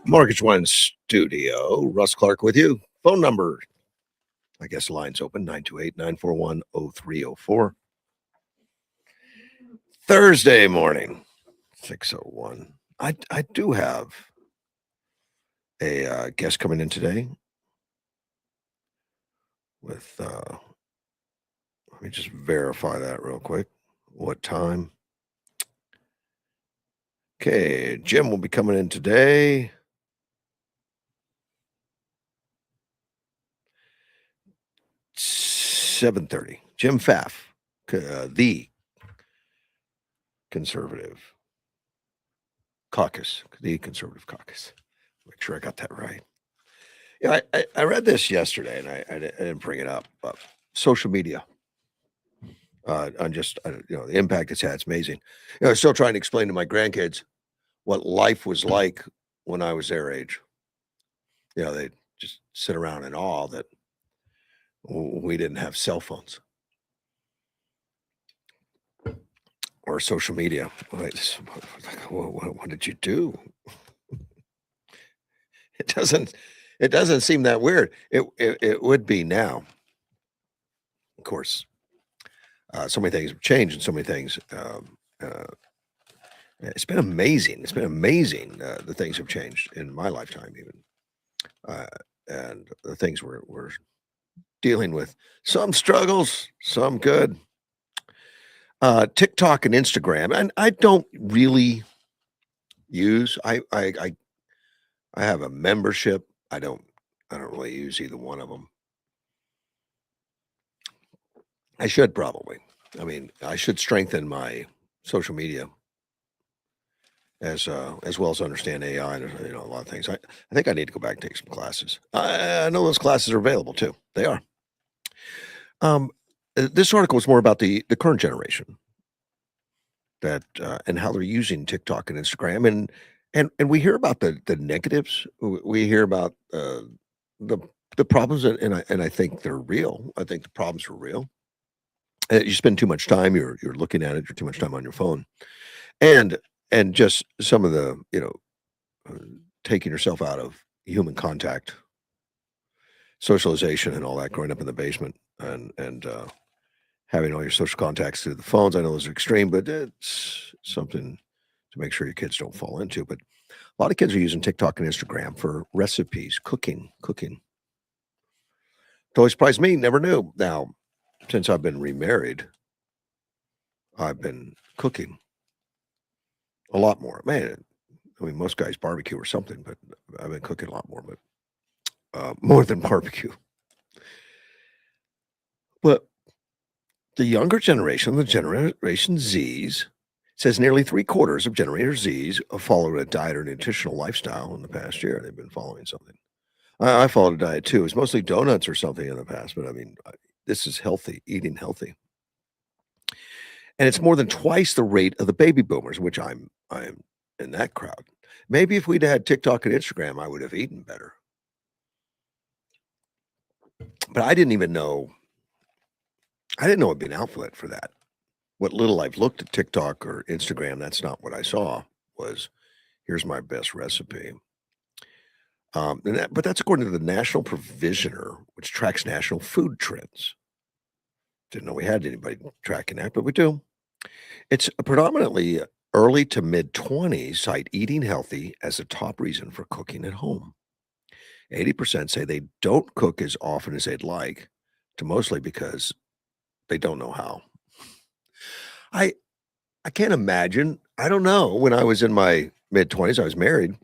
Mortgage One Studio. Russ Clark with you. Phone number, I guess the line's open 928-941-0304. Thursday morning, 6:01. I do have a guest coming in today with, let me just verify that real quick. What time? Okay, Jim will be coming in today. 7:30. Jim Pfaff, the conservative caucus, the conservative caucus. Make sure I got that right. Yeah, I read this yesterday, and I didn't bring it up. But social media, on just the impact it's had. It's amazing. I'm still trying to explain to my grandkids what life was like when I was their age. They just sit around in awe that we didn't have cell phones or social media. What did you do? It doesn't seem that weird. It would be now. Of course, so many things have changed, and so many things. It's been amazing. It's been amazing. The things have changed in my lifetime, even, and the things we're dealing with. Some struggles, some good. TikTok and Instagram, and I don't really use. I have a membership. I don't really use either one of them. I should probably. I mean, I should strengthen my social media as well as understand AI and a lot of things. I think I need to go back and take some classes. I know those classes are available too. They are. This article is more about the current generation that and how they're using TikTok and Instagram, and we hear about the negatives. We hear about the problems, and I think they're real. I think the problems are real. You spend too much time. You're looking at it. You're too much time on your phone, and just some of the taking yourself out of human contact, socialization, and all that. Growing up in the basement and having all your social contacts through the phones. I know those are extreme, but it's something to make sure your kids don't fall into. But a lot of kids are using TikTok and Instagram for recipes, cooking. It always surprised me. Never knew. Now, since I've been remarried, I've been cooking a lot more. Man, I mean, most guys barbecue or something, but I've been cooking a lot more, but more than barbecue. But the younger generation, the Generation Zs, says nearly 3/4 of Generation Zs have followed a diet or nutritional lifestyle in the past year. They've been following something. I followed a diet too. It's mostly donuts or something in the past, but I mean, this is healthy, eating healthy. And it's more than twice the rate of the baby boomers, which I'm in that crowd. Maybe if we'd had TikTok and Instagram, I would have eaten better. But I didn't know it'd be an outlet for that. What little I've looked at TikTok or Instagram, that's not what I saw. Was here's my best recipe. But that's according to the National Provisioner, which tracks national food trends. Didn't know we had anybody tracking that, but we do. It's predominantly early to mid 20s cite eating healthy as a top reason for cooking at home. 80% say they don't cook as often as they'd like, to mostly because they don't know how. I can't imagine. I don't know. When I was in my mid 20s, I was married.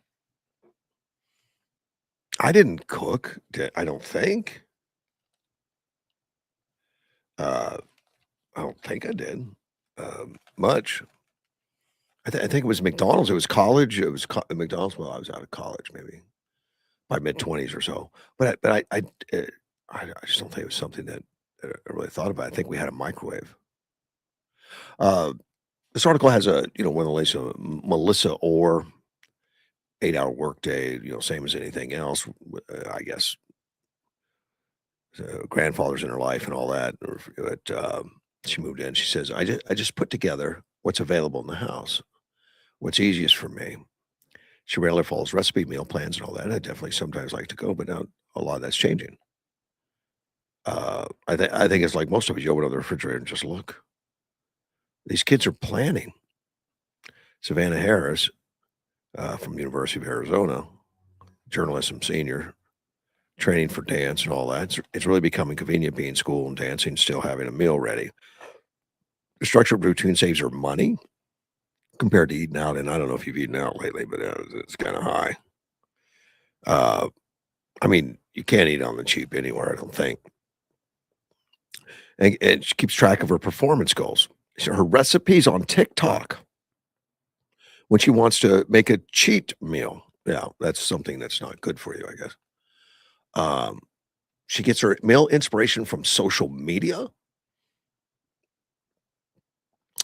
I didn't cook. I don't think. I don't think I did much. I think it was McDonald's. It was college. It was McDonald's. Well, I was out of college, maybe by mid 20s or so. But I just don't think it was something that I really thought about. I think we had a microwave. This article has one of the latest, Melissa Orr, 8-hour workday, same as anything else. I guess grandfather's in her life and all that. But she moved in. She says, I just put together what's available in the house, what's easiest for me. She rarely follows recipe, meal plans, and all that. I definitely sometimes like to go, but now a lot of that's changing. I think it's like most of it. You open up the refrigerator and just look. These kids are planning. Savannah Harris from University of Arizona, journalism senior, training for dance and all that. It's really becoming convenient being school and dancing, still having a meal ready. The structured routine saves her money compared to eating out. And I don't know if you've eaten out lately, but it's kind of high. Uh, I mean, you can't eat on the cheap anywhere, I don't think. And she keeps track of her performance goals. So her recipes on TikTok when she wants to make a cheat meal. Yeah, that's something that's not good for you, I guess. Um, she gets her meal inspiration from social media.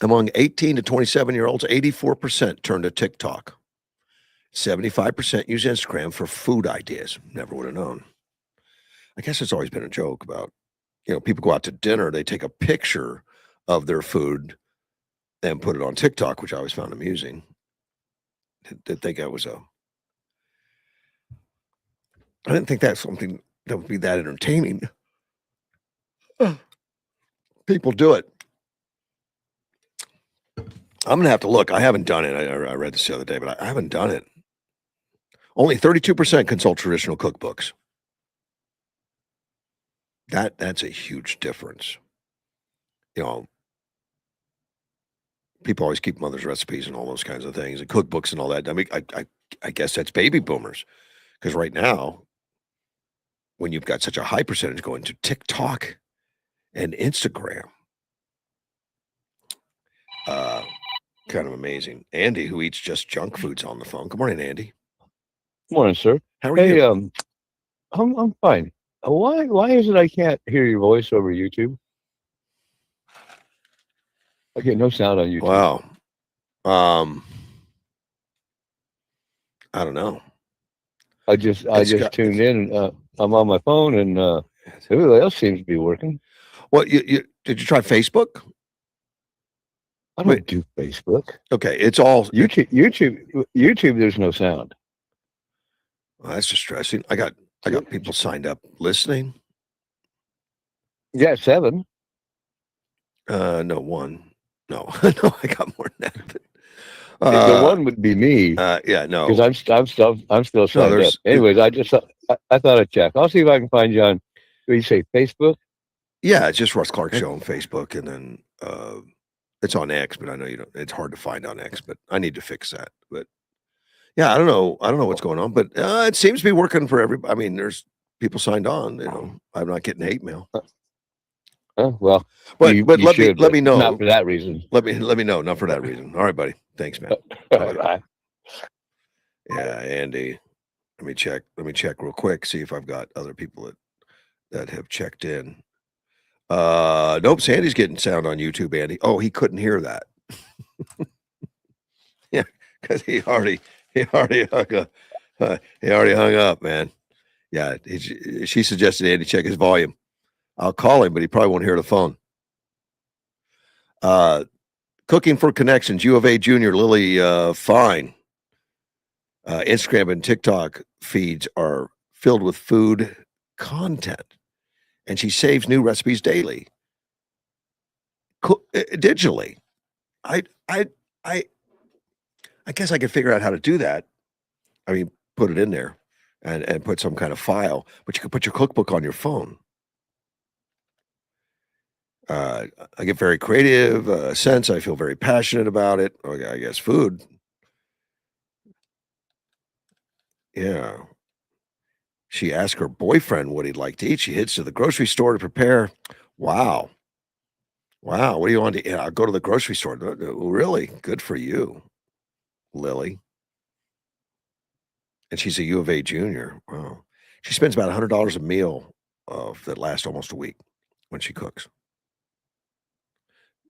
Among 18 to 27-year-olds, 84% turn to TikTok. 75% use Instagram for food ideas. Never would have known. I guess it's always been a joke about, people go out to dinner, they take a picture of their food and put it on TikTok, which I always found amusing. Didn't think that was I didn't think that's something that would be that entertaining. People do it. I'm gonna have to look. I haven't done it. I read this the other day, but I haven't done it. Only 32% consult traditional cookbooks. That's a huge difference. You know, people always keep mother's recipes and all those kinds of things and cookbooks and all that. I mean, I guess that's baby boomers because right now, when you've got such a high percentage going to TikTok and Instagram, kind of amazing. Andy, who eats just junk foods on the phone. Good morning, Andy. Morning, sir. How are Hey, you? I'm fine. Why is it I can't hear your voice over YouTube? I get no sound on YouTube. Wow. Um, I don't know. I It's just got tuned it's in. I'm on my phone, and everybody else seems to be working. well, you did you try Facebook? I Wait, don't do Facebook. okay, it's all it, YouTube. There's no sound. well, that's distressing. I got people signed up listening. Yeah, 7. No, one. No, no, I got more than that. The one would be me Yeah, because no, I'm still no. signed up. Anyways, I thought I'd check. I'll see if I can find you on. What do you say, Facebook? Yeah, it's just Russ Clark Eh, show on Facebook, and then it's on X. But I know you don't. It's hard to find on X, but I need to fix that. But yeah, I don't know. I don't know what's going on, but it seems to be working for everybody. I mean, there's people signed on. I'm not getting hate mail, well, but you should, let but me not know. for that reason. Let me know. Not for that reason. All right, buddy. Thanks, man. Bye bye. I, Yeah, Andy. Let me check. Let me check real quick. See if I've got other people that have checked in. Nope. Sandy's getting sound on YouTube. Andy. Oh, he couldn't hear that. Yeah, because he already hung up. He already hung up, man. Yeah, she suggested Andy check his volume. I'll call him, but he probably won't hear the phone. Uh, Cooking for Connections, U of A Junior, Lily Fine. Instagram and TikTok feeds are filled with food content, and she saves new recipes daily, digitally. I, I, I, I guess I could figure out how to do that. I mean, put it in there, and put some kind of file, but you could put your cookbook on your phone. Uh, I get very creative sense. I feel very passionate about it. Okay, I guess food. Yeah. She asked her boyfriend what he'd like to eat. She heads to the grocery store to prepare. Wow. Wow. What do you want to eat? I'll go to the grocery store. Really? Good for you, Lily. And she's a U of A junior. Wow. She spends about $100 a meal that lasts almost a week when she cooks.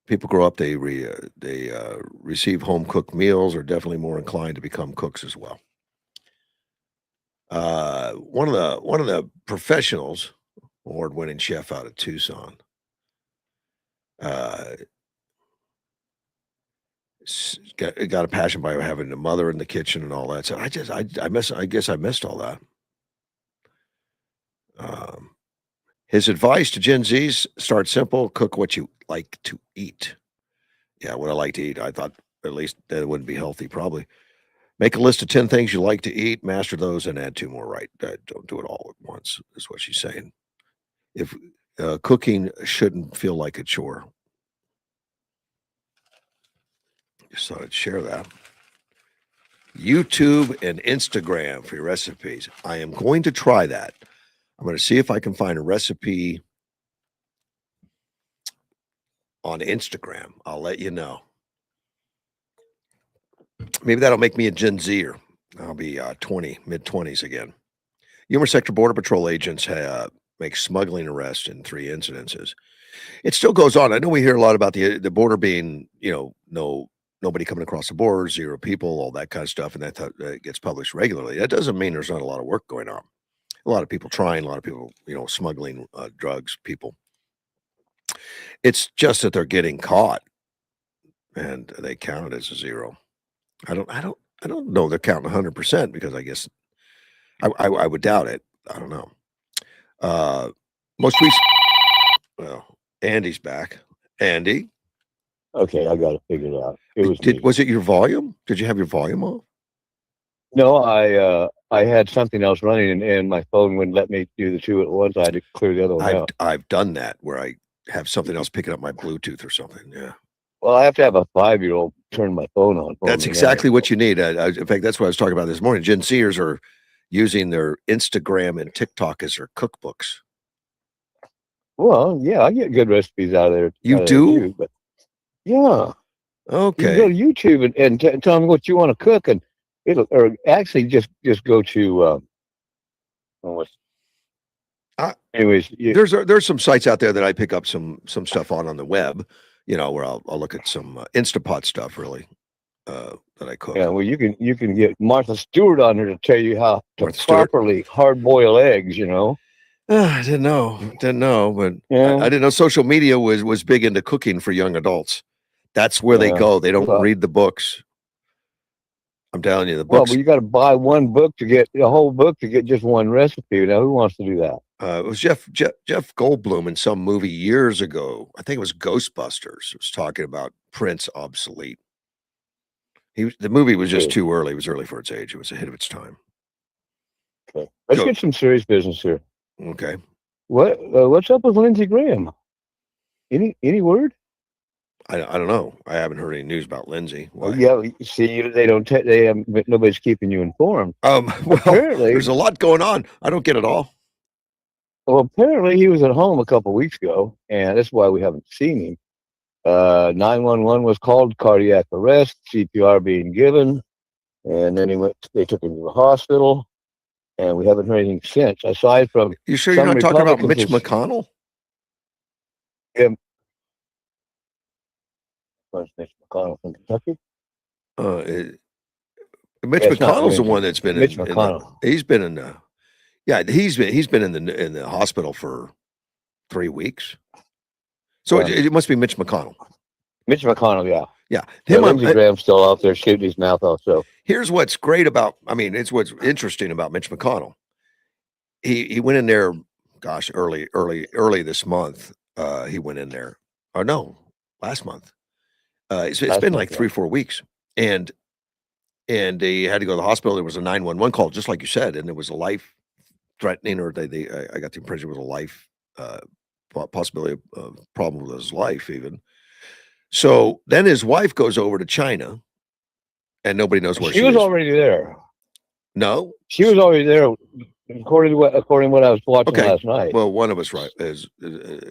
People grow up, they receive home cooked meals, are definitely more inclined to become cooks as well. One of the professionals, award-winning chef out of Tucson, uh, got a passion by having a mother in the kitchen and all that. So I guess I missed all that. Um, his advice to Gen Zs: start simple, cook what you like to eat. Yeah, what I like to eat. I thought at least that wouldn't be healthy, probably. Make a list of 10 things you like to eat, master those, and add 2 more, right? Don't do it all at once, is what she's saying. If cooking shouldn't feel like a chore. Just thought I'd share that. YouTube and Instagram for your recipes. I am going to try that. I'm going to see if I can find a recipe on Instagram. I'll let you know. Maybe that'll make me a Gen Zer. I'll be 20, mid-20s again. Yuma Sector Border Patrol agents make smuggling arrests in 3 incidences. It still goes on. I know we hear a lot about the border being, nobody coming across the border, 0 people, all that kind of stuff, and that gets published regularly. That doesn't mean there's not a lot of work going on. A lot of people trying, a lot of people, smuggling drugs, people. It's just that they're getting caught, and they count it as a 0. I don't know they're counting 100% because I guess I would doubt it. I don't know. Most recent. Well, Andy's back. Andy, Okay, I got to figure it out. It was me. was it your volume? Did you have your volume off? No, I had something else running, and my phone wouldn't let me do the 2 at once. I had to clear the other one out. I've done that where I have something else picking up my Bluetooth or something. Yeah. Well, I have to have a 5-year-old turn my phone on. That's exactly what you need. In fact, that's what I was talking about this morning. Gen Zers are using their Instagram and TikTok as their cookbooks. Well, yeah, I get good recipes out of there. You do? Too, but yeah. Okay. You can go to YouTube and tell them what you want to cook, and or actually just go to anyways. There's some sites out there that I pick up some stuff on the web, where I'll look at some Instapot stuff really that I cook. Yeah, well, you can get Martha Stewart on there to tell you how to properly hard boil eggs. I didn't know, but yeah. I didn't know social media was big into cooking for young adults. That's where they go. They don't read the books. I'm telling you, the books. Well, but you got to buy one book to get a whole book to get just one recipe. Now, who wants to do that? It was Jeff Goldblum in some movie years ago. I think it was Ghostbusters. It was talking about Prince obsolete. The movie was just too early. It was early for its age. It was ahead of its time. Okay, let's get some serious business here. Okay. What's up with Lindsey Graham? Any word? I don't know. I haven't heard any news about Lindsey. Well, yeah, see, nobody's keeping you informed. Well, apparently, there's a lot going on. I don't get it all. Well, apparently he was at home a couple of weeks ago, and that's why we haven't seen him. 911 was called, cardiac arrest, CPR being given, and then they took him to the hospital, and we haven't heard anything since, aside from... You sure you're not talking about Mitch McConnell? Yeah. Mitch McConnell from Kentucky? Mitch McConnell's the one that's been Mitch McConnell. He's been in the... Yeah, he's been in the hospital for 3 weeks. So it must be Mitch McConnell. Mitch McConnell, yeah. Yeah. Lindsey Graham's still out there shooting his mouth off. So here's what's great about, it's what's interesting about Mitch McConnell. He went in there, gosh, early this month. He went in there. Or no, last month. It's been like 3-4 weeks. And he had to go to the hospital. There was a 911 call, just like you said, and it was a life-threatening, or I got the impression it was a life possibility of problem with his life even. So then his wife goes over to China, and nobody knows where she was is. already there. No, she was already there, according to what I was watching last night. Well, one of us I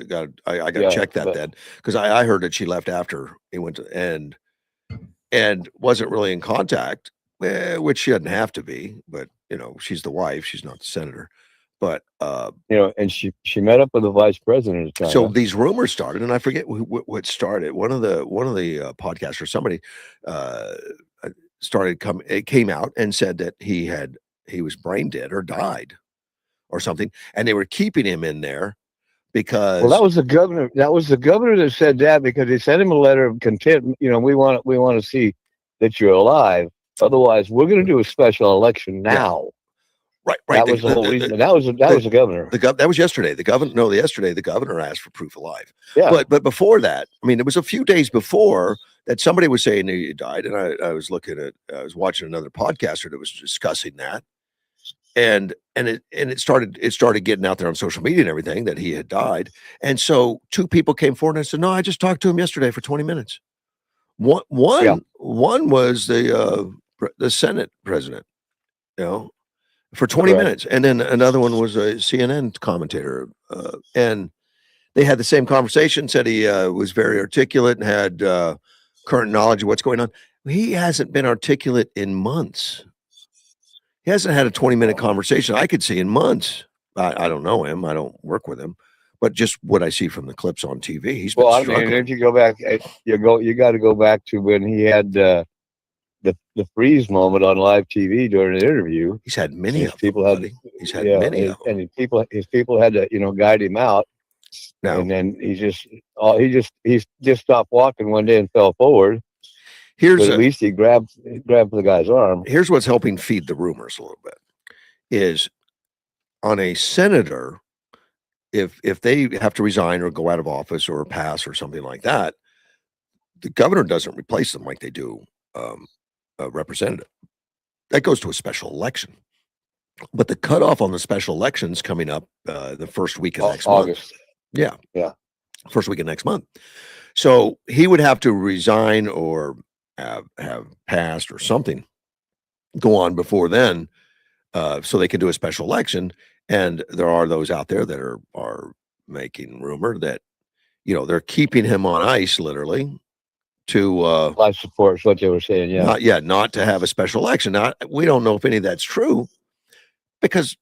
got to check that then, because I heard that she left after he went to and wasn't really in contact, which she doesn't have to be, but she's the wife, she's not the senator. But and she met up with the vice president of China. So these rumors started, and I forget what started. One of the podcasters, somebody it came out and said that he was brain dead or died or something, and they were keeping him in there because Well, that was the governor. That was the governor that said that because they sent him a letter of content. You know, we want to see that you're alive. Otherwise, we're going to do a special election yeah, now. right, That was the whole reason. And that was the governor. that was yesterday. The governor, no, yesterday the governor asked for proof of life. Yeah. But before that, I mean, it was a few days before that somebody was saying he died, and I was watching another podcaster that was discussing that, and it started getting out there on social media and everything that he had died, and so two people came forward and said, no, I just talked to him yesterday for 20 minutes. Yeah. One was the Senate president, you know, for 20 Correct. minutes. And then another one was a CNN commentator. And they had the same conversation, said he was very articulate and had current knowledge of what's going on. He hasn't been articulate in months. He hasn't had a 20-minute conversation I could see in months. I don't know him. I don't work with him. But just what I see from the clips on TV, he's been Well, I struggling. mean, if you go back, you got to go back to when he had the freeze moment on live TV during an interview. He's had many His of them, people had, buddy. He's had many of them. and his people had to guide him out. Now, And then he just stopped walking one day and fell forward. here's But at least he grabbed the guy's arm. Here's what's helping feed the rumors a little bit is on a senator, if they have to resign or go out of office or pass or something like that, the governor doesn't replace them like they do a representative. That goes to a special election. But the cutoff on the special elections coming up the first week of next August. month. Yeah. First week of next month. So he would have to resign or have passed or something, go on before then, so they could do a special election. And there are those out there that are making rumor that, they're keeping him on ice literally to life support is what they were saying. Yeah. not to have a special election. Now, we don't know if any of that's true because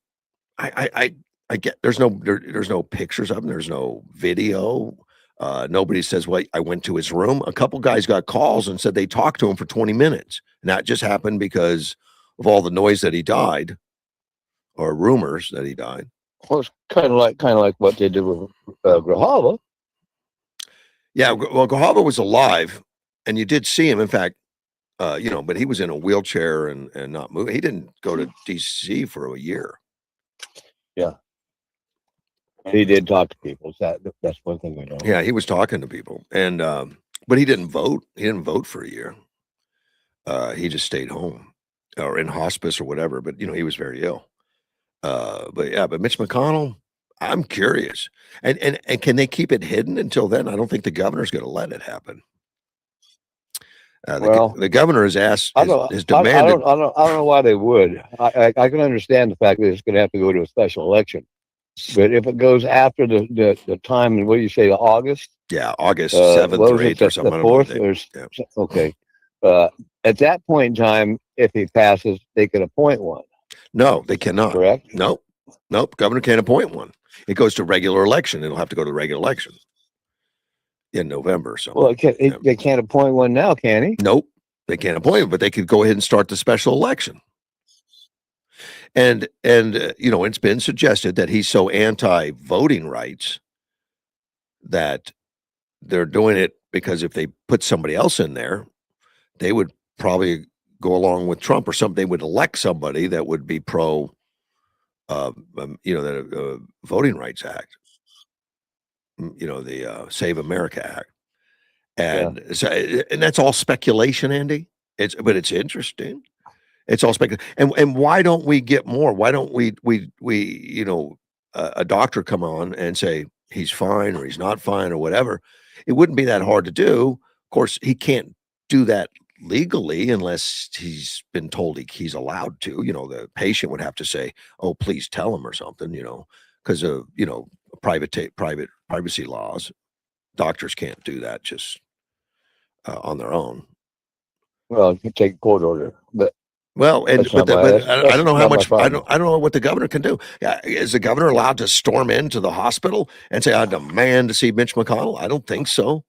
I get there's no pictures of him, there's no video. Nobody says, well, I went to his room. A couple guys got calls and said they talked to him for 20 minutes. And that just happened because of all the noise that he died or rumors that he died. Well, it's kind of like what they did with Grijalva. Yeah, well, Grijalva was alive, and you did see him. In fact, but he was in a wheelchair and not moving. He didn't go to D.C. for a year. Yeah, he did talk to people. That's one thing we know. Yeah, he was talking to people, and but he didn't vote. He didn't vote for a year. He just stayed home or in hospice or whatever. But he was very ill. But Mitch McConnell, I'm curious, and can they keep it hidden until then? I don't think the governor's going to let it happen. The governor has asked, has demanded. I don't know why they would. I can understand the fact that it's going to have to go to a special election, but if it goes after the time, what do you say, August? Yeah, August 7th or 8th or something. The 4th, okay. At that point in time, if he passes, they can appoint one. No, they cannot. Correct? Nope. Governor can't appoint one. It goes to regular election. It'll have to go to regular election in November or something. Well, they can't appoint one now, can he? Nope. They can't appoint him, but they could go ahead and start the special election. And it's been suggested that he's so anti-voting rights that they're doing it because if they put somebody else in there, they would probably go along with Trump or something. They would elect somebody that would be pro, the Voting Rights Act, the Save America Act, and and that's all speculation, Andy. But it's interesting. It's all speculation. And why don't we get more? Why don't we a doctor come on and say he's fine or he's not fine or whatever? It wouldn't be that hard to do. Of course, he can't do that legally unless he's been told he's allowed to. The patient would have to say, oh, please tell him or something, because of private privacy laws. Doctors can't do that just on their own. Well, you take court order, but I don't know how much. I don't know what the governor can do. Is the governor allowed to storm into the hospital and say, I demand to see Mitch McConnell? I don't think so.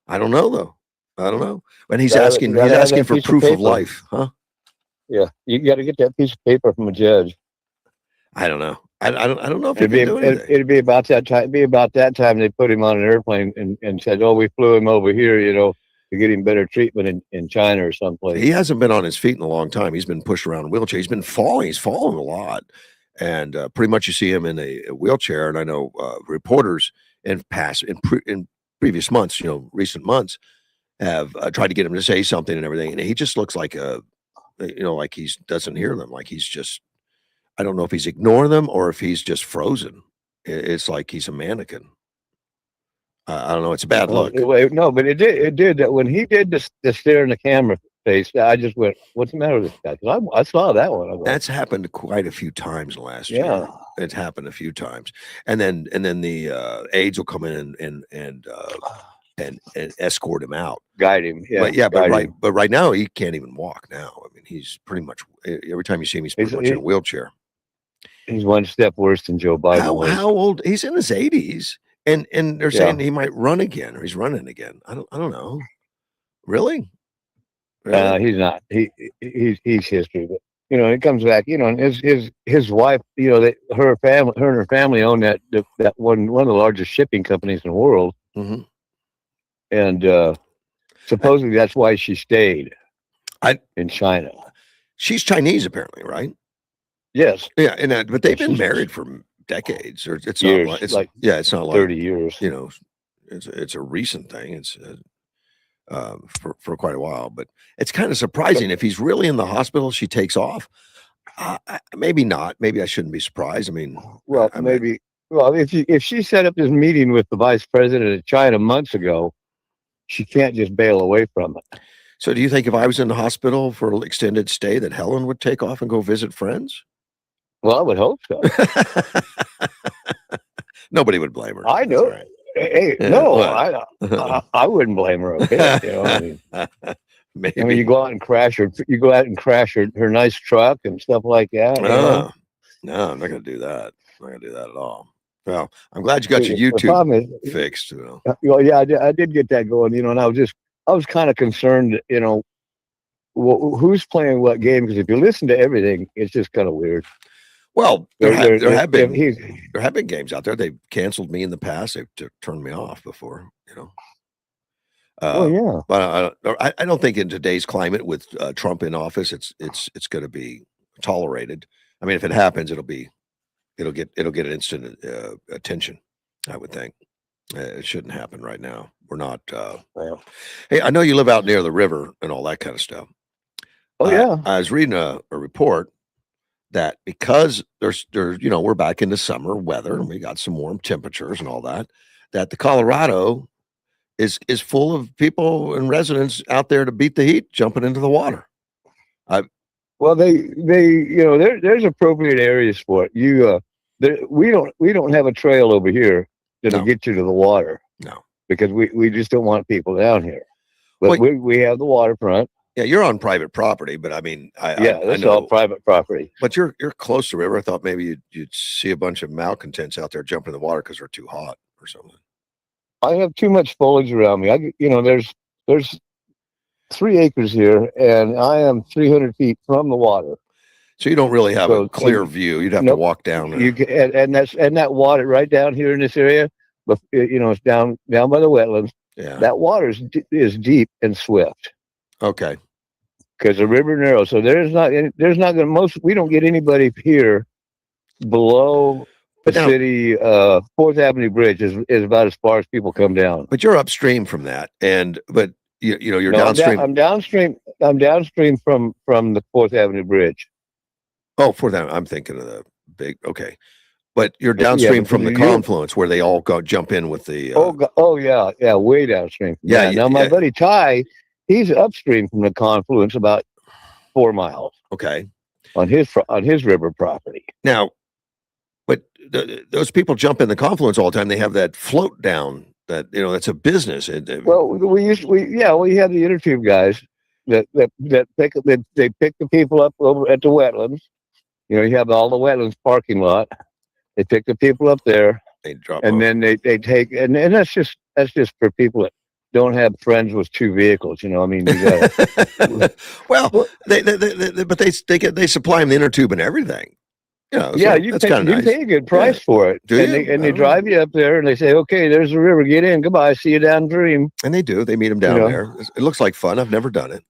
I don't know though. I don't know. And he's asking for proof of life, huh? Yeah, you got to get that piece of paper from a judge. I don't know. I don't know if he can do anything. It'd be about that time. Be about that time they put him on an airplane and said, "Oh, we flew him over here, to get him better treatment in China or someplace." He hasn't been on his feet in a long time. He's been pushed around in a wheelchair. He's been falling. He's fallen a lot, and pretty much you see him in a wheelchair. And I know reporters in previous months, recent months, have tried to get him to say something and everything, and he just looks like like he doesn't hear them. Like he's just, I don't know if he's ignoring them or if he's just frozen. It's like he's a mannequin. I don't know. It's a bad look. No, but it did that when he did the stare in the camera face. I just went, "What's the matter with this guy?" 'Cause I saw that one. That's happened quite a few times last year. Yeah. It's happened a few times, and then the aides will come in and escort him out, Guide him. Yeah, but right now he can't even walk. Now, I mean, he's pretty much every time you see him, he's pretty much in a wheelchair. He's one step worse than Joe Biden. How old? He's in his 80s, and they're saying he might run again, or he's running again. I don't know. Really? He's not. He's history, but it comes back. And his wife. Her and her family own that one of the largest shipping companies in the world, Mm-hmm. and supposedly that's why she stayed. In China. She's Chinese, apparently, right? Yes. Yeah, but they've been married for decades, or it's years, not like it's not like 30 years. It's a recent thing. It's for quite a while, but it's kind of surprising if he's really in the hospital. She takes off. Maybe not. Maybe I shouldn't be surprised. I mean, maybe. Well, if she set up this meeting with the vice president of China months ago, she can't just bail away from it. So, do you think if I was in the hospital for an extended stay, that Helen would take off and go visit friends? Well, I would hope so. Nobody would blame her. I know. Right. Hey, no, I wouldn't blame her. Okay, Maybe. I mean, you go out and crash her. You go out and crash her nice truck and stuff like that. No, I'm not going to do that. I'm not going to do that at all. Well, I'm glad you got your YouTube fixed. Well, yeah, I did get that going. And I was kind of concerned. Who's playing what game? Because if you listen to everything, it's just kind of weird. Well, there have been games out there. They've canceled me in the past. They've turned me off before. Yeah. But I don't think in today's climate with Trump in office, it's going to be tolerated. I mean, if it happens, it'll get an instant attention. I would think it shouldn't happen right now. We're not. Hey, I know you live out near the river and all that kind of stuff. Oh yeah. I was reading a report that because we're back into summer weather and we got some warm temperatures and all that the Colorado is full of people and residents out there to beat the heat, jumping into the water. Well, there's appropriate areas for it. We don't have a trail over here that'll get you to the water. No, because we just don't want people down here. But we have the waterfront. Yeah, you're on private property, but I mean, that's all private property. But you're close to the river. I thought maybe you'd see a bunch of malcontents out there jumping in the water because they're too hot or something. I have too much foliage around me. There's 3 acres here, and I am 300 feet from the water. So you don't really have a clear view. You'd have to walk down there. And that water right down here in this area, it's down by the wetlands. Yeah, that water is deep and swift. Okay. Because the river narrows, so there's not going to we don't get anybody here below the city. 4th Avenue Bridge is about as far as people come down. But you're upstream from that, but you're downstream. I'm downstream. I'm downstream from the 4th Avenue Bridge. Oh, 4th Avenue. I'm thinking of the big. Okay, but you're downstream from the confluence where they all jump in with the. Yeah, way downstream. Yeah. Now my buddy Ty. He's upstream from the confluence about 4 miles. Okay. On his river property. Now, but those people jump in the confluence all the time. They have that float down. That's a business. Well, we have the inner tube guys that pick the people up over at the wetlands. You have all the wetlands parking lot. They pick the people up there. They drop. And then they take and that's just for people that don't have friends with 2 vehicles, I mean, you gotta, well, they supply them the inner tube and everything. Yeah, Yeah, so that's kind of you nice. pay a good price for it, Do and you? they drive you up there, and they say, "Okay, there's the river. Get in. Goodbye. See you down Dream." And they do. They meet them You down know, there. It looks like fun. I've never done it.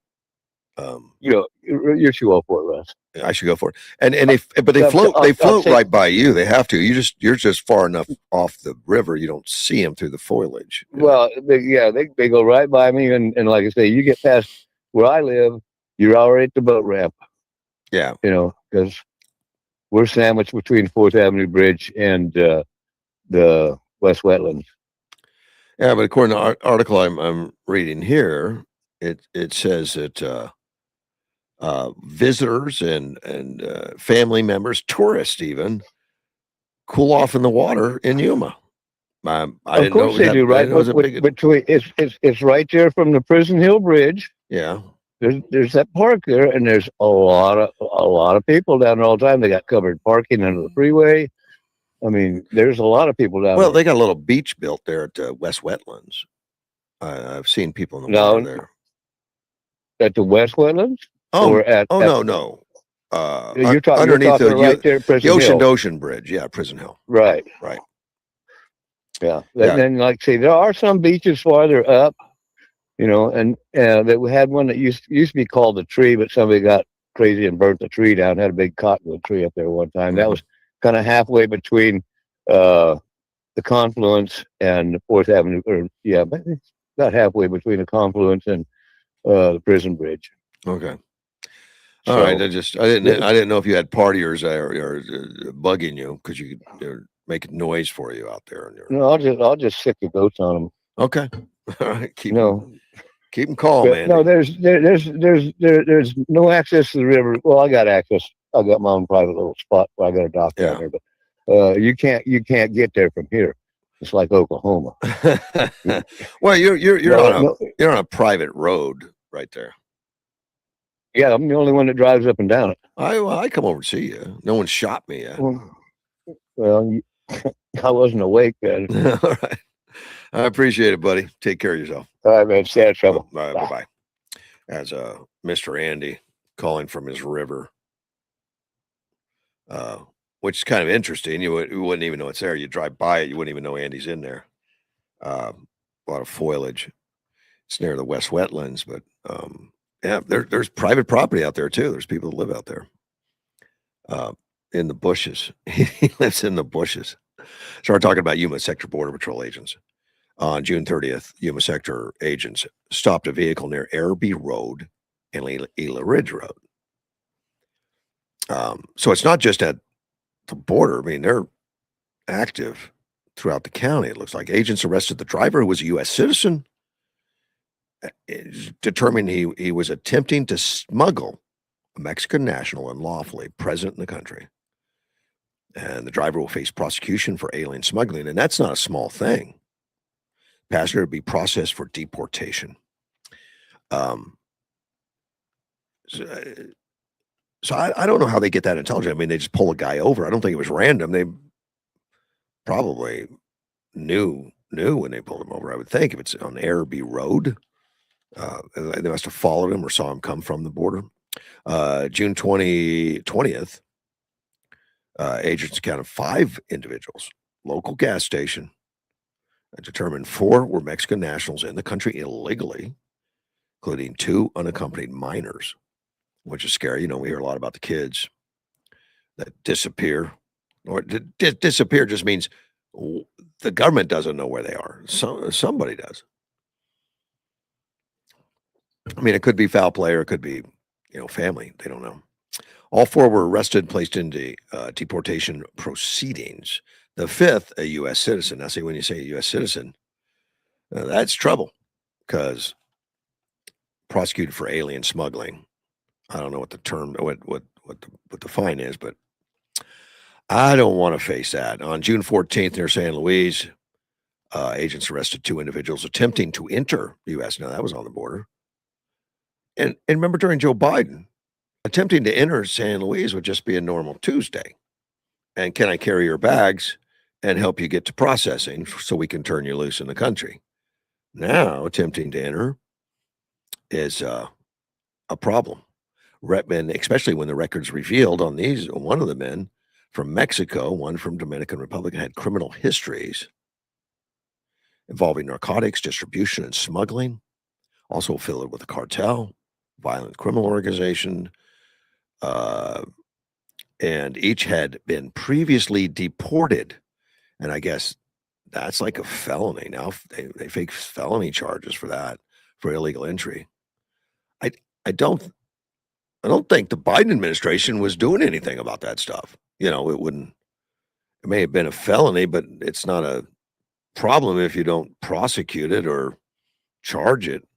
you're too old for it, Russ. I should go for it. And they I've, float I've taken. right by you. They have to. You're just far enough off the river. You don't see them through the foliage. Well, they go right by me, and like I say, you get past where I live, you're already at the boat ramp. Yeah. Because we're sandwiched between Fourth Avenue Bridge and the West Wetlands. Yeah, but according to the article I'm reading here, it says that visitors and family members, tourists even, cool off in the water in Yuma. I Of didn't know it course was they that. do, I right? didn't know it was a big. Between it's right there from the Prison Hill Bridge. Yeah. There's that park there, and there's a lot of people down there all the time. They got covered parking under the freeway. I mean, there's a lot of people down Well, there. they got a little beach built there at West Wetlands. I've seen people in the water Now there. at the West Wetlands, or Oh at no. you're Underneath talking right there, at the Prison ocean Hill. to ocean bridge. Yeah, Prison Hill. Right. Right. Yeah. Yeah. And then, like I say, there are some beaches farther up, and that we had one that used to be called the Tree, but somebody got crazy and burnt the tree down. Had a big cottonwood tree up there one time. That was kind of halfway between the confluence and the Fourth Avenue, but it's about halfway between the confluence and the Prison Bridge. Okay. So, All right. I didn't know if you had partiers or bugging you because they're making noise for you out there. no, I'll just sick the goats on them. Okay. All right. Keep them calm, man. No, there's no access to the river. Well, I got access. I got my own private little spot where I got a dock down there, but you can't get there from here. It's like Oklahoma. Well, you're on a private road right there. Yeah, I'm the only one that drives up and down it. I come over to see you. No one shot me yet. Well, I wasn't awake then. All right. I appreciate it, buddy. Take care of yourself. All right, man. Stay out of trouble. All right, bye-bye. As Mr. Andy calling from his river, which is kind of interesting. You wouldn't even know it's there. You drive by it, you wouldn't even know Andy's in there. A lot of foliage. It's near the West Wetlands, but yeah, there's private property out there too. There's people that live out there in the bushes. He lives in the bushes. So we're talking about Yuma Sector Border Patrol agents. On June 30th, Yuma Sector agents stopped a vehicle near Araby Road and Ela Ridge Road. So it's not just at the border. I mean, they're active throughout the county. It looks like agents arrested the driver, who was a U.S. citizen, determined he was attempting to smuggle a Mexican national unlawfully present in the country. And the driver will face prosecution for alien smuggling, and that's not a small thing. Passenger to be processed for deportation. So I don't know how they get that intelligence. I mean, they just pull a guy over. I don't think it was random. They probably knew when they pulled him over. I would think if it's on Araby Road, they must have followed him or saw him come from the border. June 20th, agents counted 5 individuals, local gas station, and determined 4 were Mexican nationals in the country illegally, including 2 unaccompanied minors, which is scary. We hear a lot about the kids that disappear. Or disappear just means the government doesn't know where they are. Somebody does. I mean, it could be foul play or it could be, family. They don't know. All 4 were arrested, placed into deportation proceedings. The 5th, a U.S. citizen. Now, see, when you say a U.S. citizen, that's trouble because prosecuted for alien smuggling. I don't know what the term, what the fine is, but I don't want to face that. On June 14th, near San Luis, agents arrested 2 individuals attempting to enter the U.S. Now, that was on the border. And remember, during Joe Biden, attempting to enter San Luis would just be a normal Tuesday. And can I carry your bags and help you get to processing so we can turn you loose in the country? Now, attempting to enter is a problem. And especially when the records revealed on one of the men from Mexico, one from Dominican Republic, and had criminal histories involving narcotics, distribution, and smuggling, also affiliated with a cartel, violent criminal organization, uh, and each had been previously deported. And I guess that's like a felony now. They face felony charges for that, for illegal entry. I I don't I don't think the Biden administration was doing anything about that stuff. It may have been a felony, but it's not a problem if you don't prosecute it or charge it.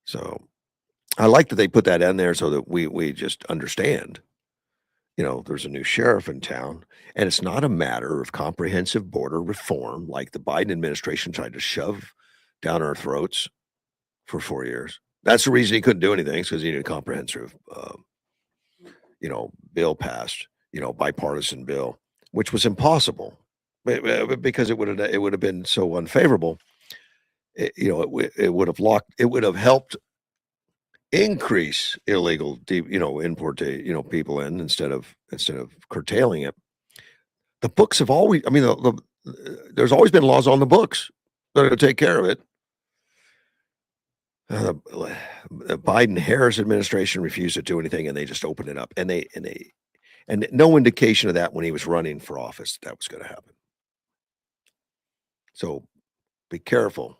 So I like that they put that in there so that we just understand. There's a new sheriff in town, and it's not a matter of comprehensive border reform like the Biden administration tried to shove down our throats for 4 years. That's the reason he couldn't do anything, because he needed a comprehensive, bill passed, bipartisan bill, which was impossible because it would have been so unfavorable. It would have helped increase illegal import to people in instead of curtailing it. The books have always, I mean, there's always been laws on the books that are going to take care of it. The Biden Harris administration refused to do anything, and they just opened it up, and no indication of that when he was running for office that was going to happen. So be careful.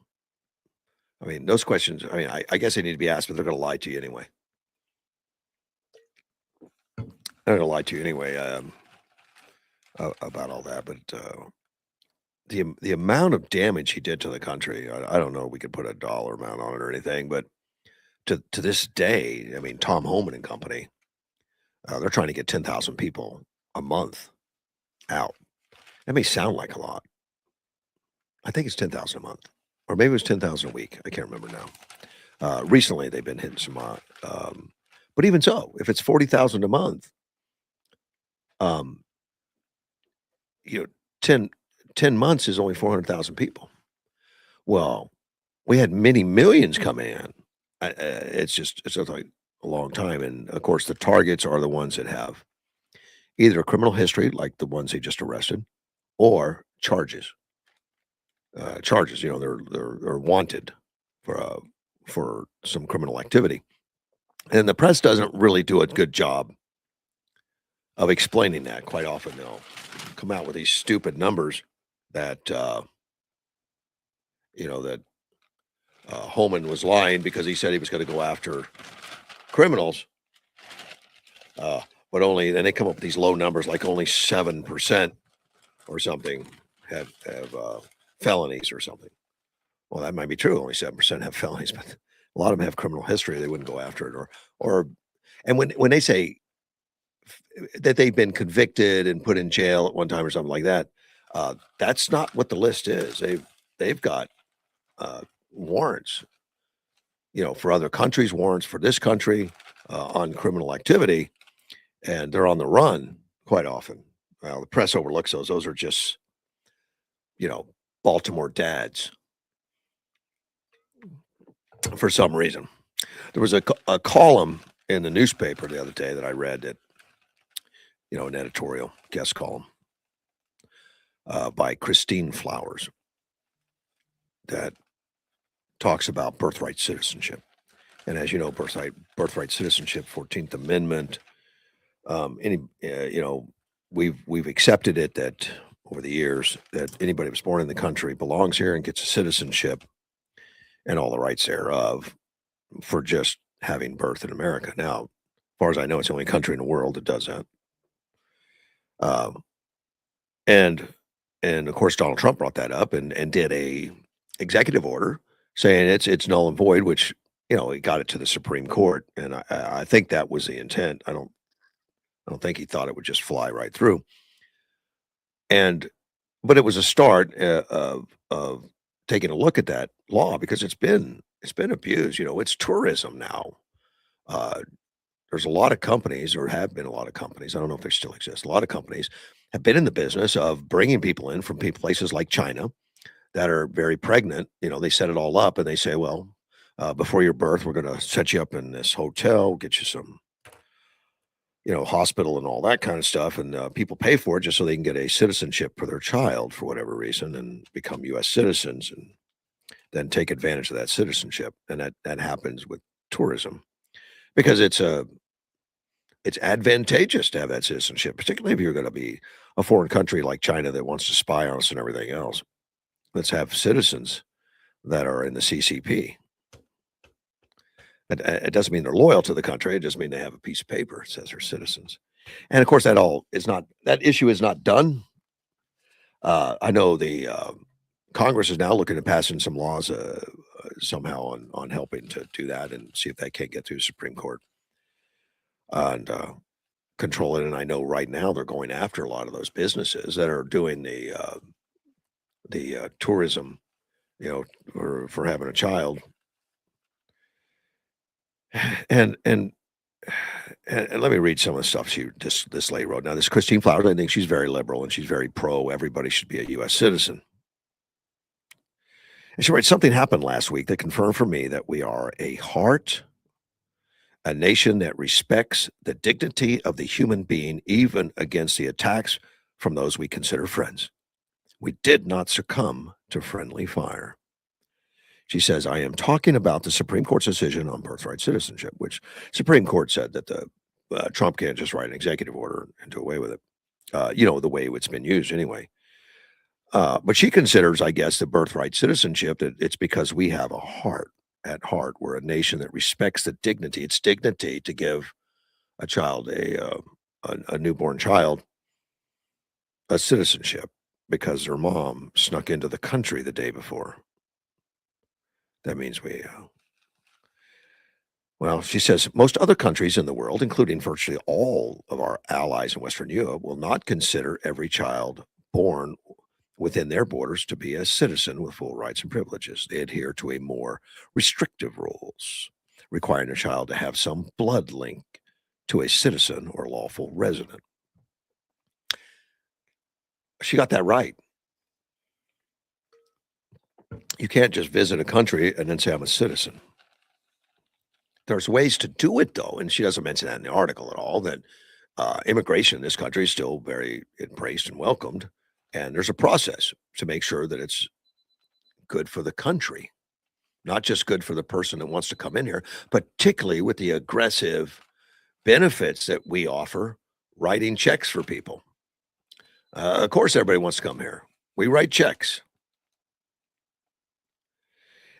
I mean, those questions. I mean, I guess they need to be asked, but they're going to lie to you anyway. They're going to lie to you anyway about all that. But the amount of damage he did to the country, I don't know if we could put a dollar amount on it or anything, but to this day, I mean, Tom Homan and company, they're trying to get 10,000 people a month out. That may sound like a lot. I think it's 10,000 a month, or maybe it was 10,000 a week. I can't remember now. Recently, they've been hitting some, but even so, if it's 40,000 a month, um, you know, 10 months is only 400,000 people. Well, we had many millions come in. It's just like a long time, and of course, the targets are the ones that have either a criminal history, like the ones they just arrested, or charges. Charges, they're wanted for some criminal activity, and the press doesn't really do a good job of explaining that. Quite often, they'll come out with these stupid numbers that that Holman was lying because he said he was going to go after criminals, but only then they come up with these low numbers, like only 7% or something have felonies or something. Well, that might be true. Only 7% have felonies, but a lot of them have criminal history. They wouldn't go after it, and when they say that they've been convicted and put in jail at one time or something like that, that's not what the list is. They've got warrants, for other countries, warrants for this country on criminal activity, and they're on the run quite often. Well, the press overlooks those. Those are just, Baltimore dads for some reason. There was a column in the newspaper the other day that I read that, an editorial guest column by Christine Flowers that talks about birthright citizenship. And as you know, birthright citizenship, 14th Amendment, we've accepted it that over the years that anybody was born in the country belongs here and gets a citizenship and all the rights thereof for just having birth in America. Now, as far as I know, it's the only country in the world that does that. And of course, Donald Trump brought that up and did a executive order saying it's null and void, which he got it to the Supreme Court, and I think that was the intent. I don't think he thought it would just fly right through. But it was a start of taking a look at that law because it's been abused. It's tourism now. There's a lot of companies, or have been a lot of companies. I don't know if they still exist. A lot of companies have been in the business of bringing people in from places like China that are very pregnant. They set it all up and they say, well, before your birth, we're going to set you up in this hotel, get you some, hospital and all that kind of stuff, and people pay for it just so they can get a citizenship for their child for whatever reason and become U.S. citizens and then take advantage of that citizenship. And that happens with tourism because it's advantageous to have that citizenship, particularly if you're going to be a foreign country like China that wants to spy on us and everything else. Let's have citizens that are in the CCP. It doesn't mean they're loyal to the country. It just means they have a piece of paper that says they're citizens. And of course, that issue is not done. I know the Congress is now looking at passing some laws somehow on helping to do that and see if that can't get through the Supreme Court and control it. And I know right now they're going after a lot of those businesses that are doing the tourism, for having a child. And let me read some of the stuff this lady wrote. Now, this Christine Flowers, I think she's very liberal and she's very pro. Everybody should be a U.S. citizen. And she writes, something happened last week that confirmed for me that we are a nation that respects the dignity of the human being, even against the attacks from those we consider friends. We did not succumb to friendly fire. She says, I am talking about the Supreme Court's decision on birthright citizenship, which Supreme Court said that Trump can't just write an executive order and do away with it, the way it's been used anyway. But she considers, I guess, the birthright citizenship that it's because we have a heart. At heart, we're a nation that respects the dignity. It's dignity to give a child, a newborn child, a citizenship because their mom snuck into the country the day before. That means well, she says most other countries in the world, including virtually all of our allies in Western Europe, will not consider every child born within their borders to be a citizen with full rights and privileges. They adhere to a more restrictive rules, requiring a child to have some blood link to a citizen or lawful resident. She got that right. You can't just visit a country and then say, I'm a citizen. There's ways to do it, though, and she doesn't mention that in the article at all, that immigration in this country is still very embraced and welcomed, and there's a process to make sure that it's good for the country, not just good for the person that wants to come in here, particularly with the aggressive benefits that we offer, writing checks for people. Of course, everybody wants to come here. We write checks.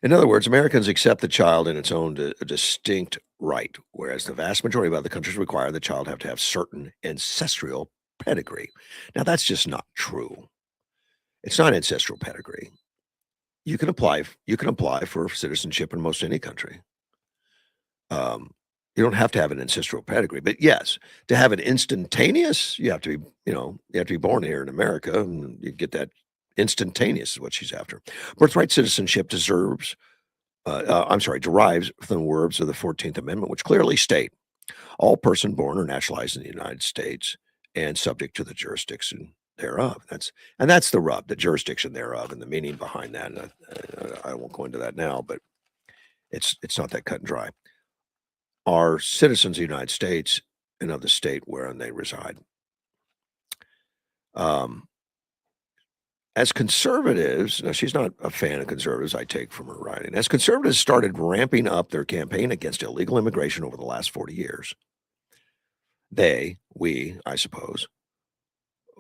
In other words, Americans accept the child in its own distinct right, whereas the vast majority of other countries require the child have to have certain ancestral pedigree. Now, that's just not true. It's not ancestral pedigree. You can apply for citizenship in most any country. You don't have to have an ancestral pedigree, but yes, to have it instantaneous, you have to be born here in America, and you get that instantaneous is what she's after. Birthright citizenship derives from the words of the 14th Amendment, which clearly state all person born or naturalized in the United States and subject to the jurisdiction thereof. That's the rub, the jurisdiction thereof, and the meaning behind that. And I won't go into that now, but it's not that cut and dry. Are citizens of the United States and of the state wherein they reside. As conservatives, now she's not a fan of conservatives, I take from her writing. As conservatives started ramping up their campaign against illegal immigration over the last 40 years, we, I suppose,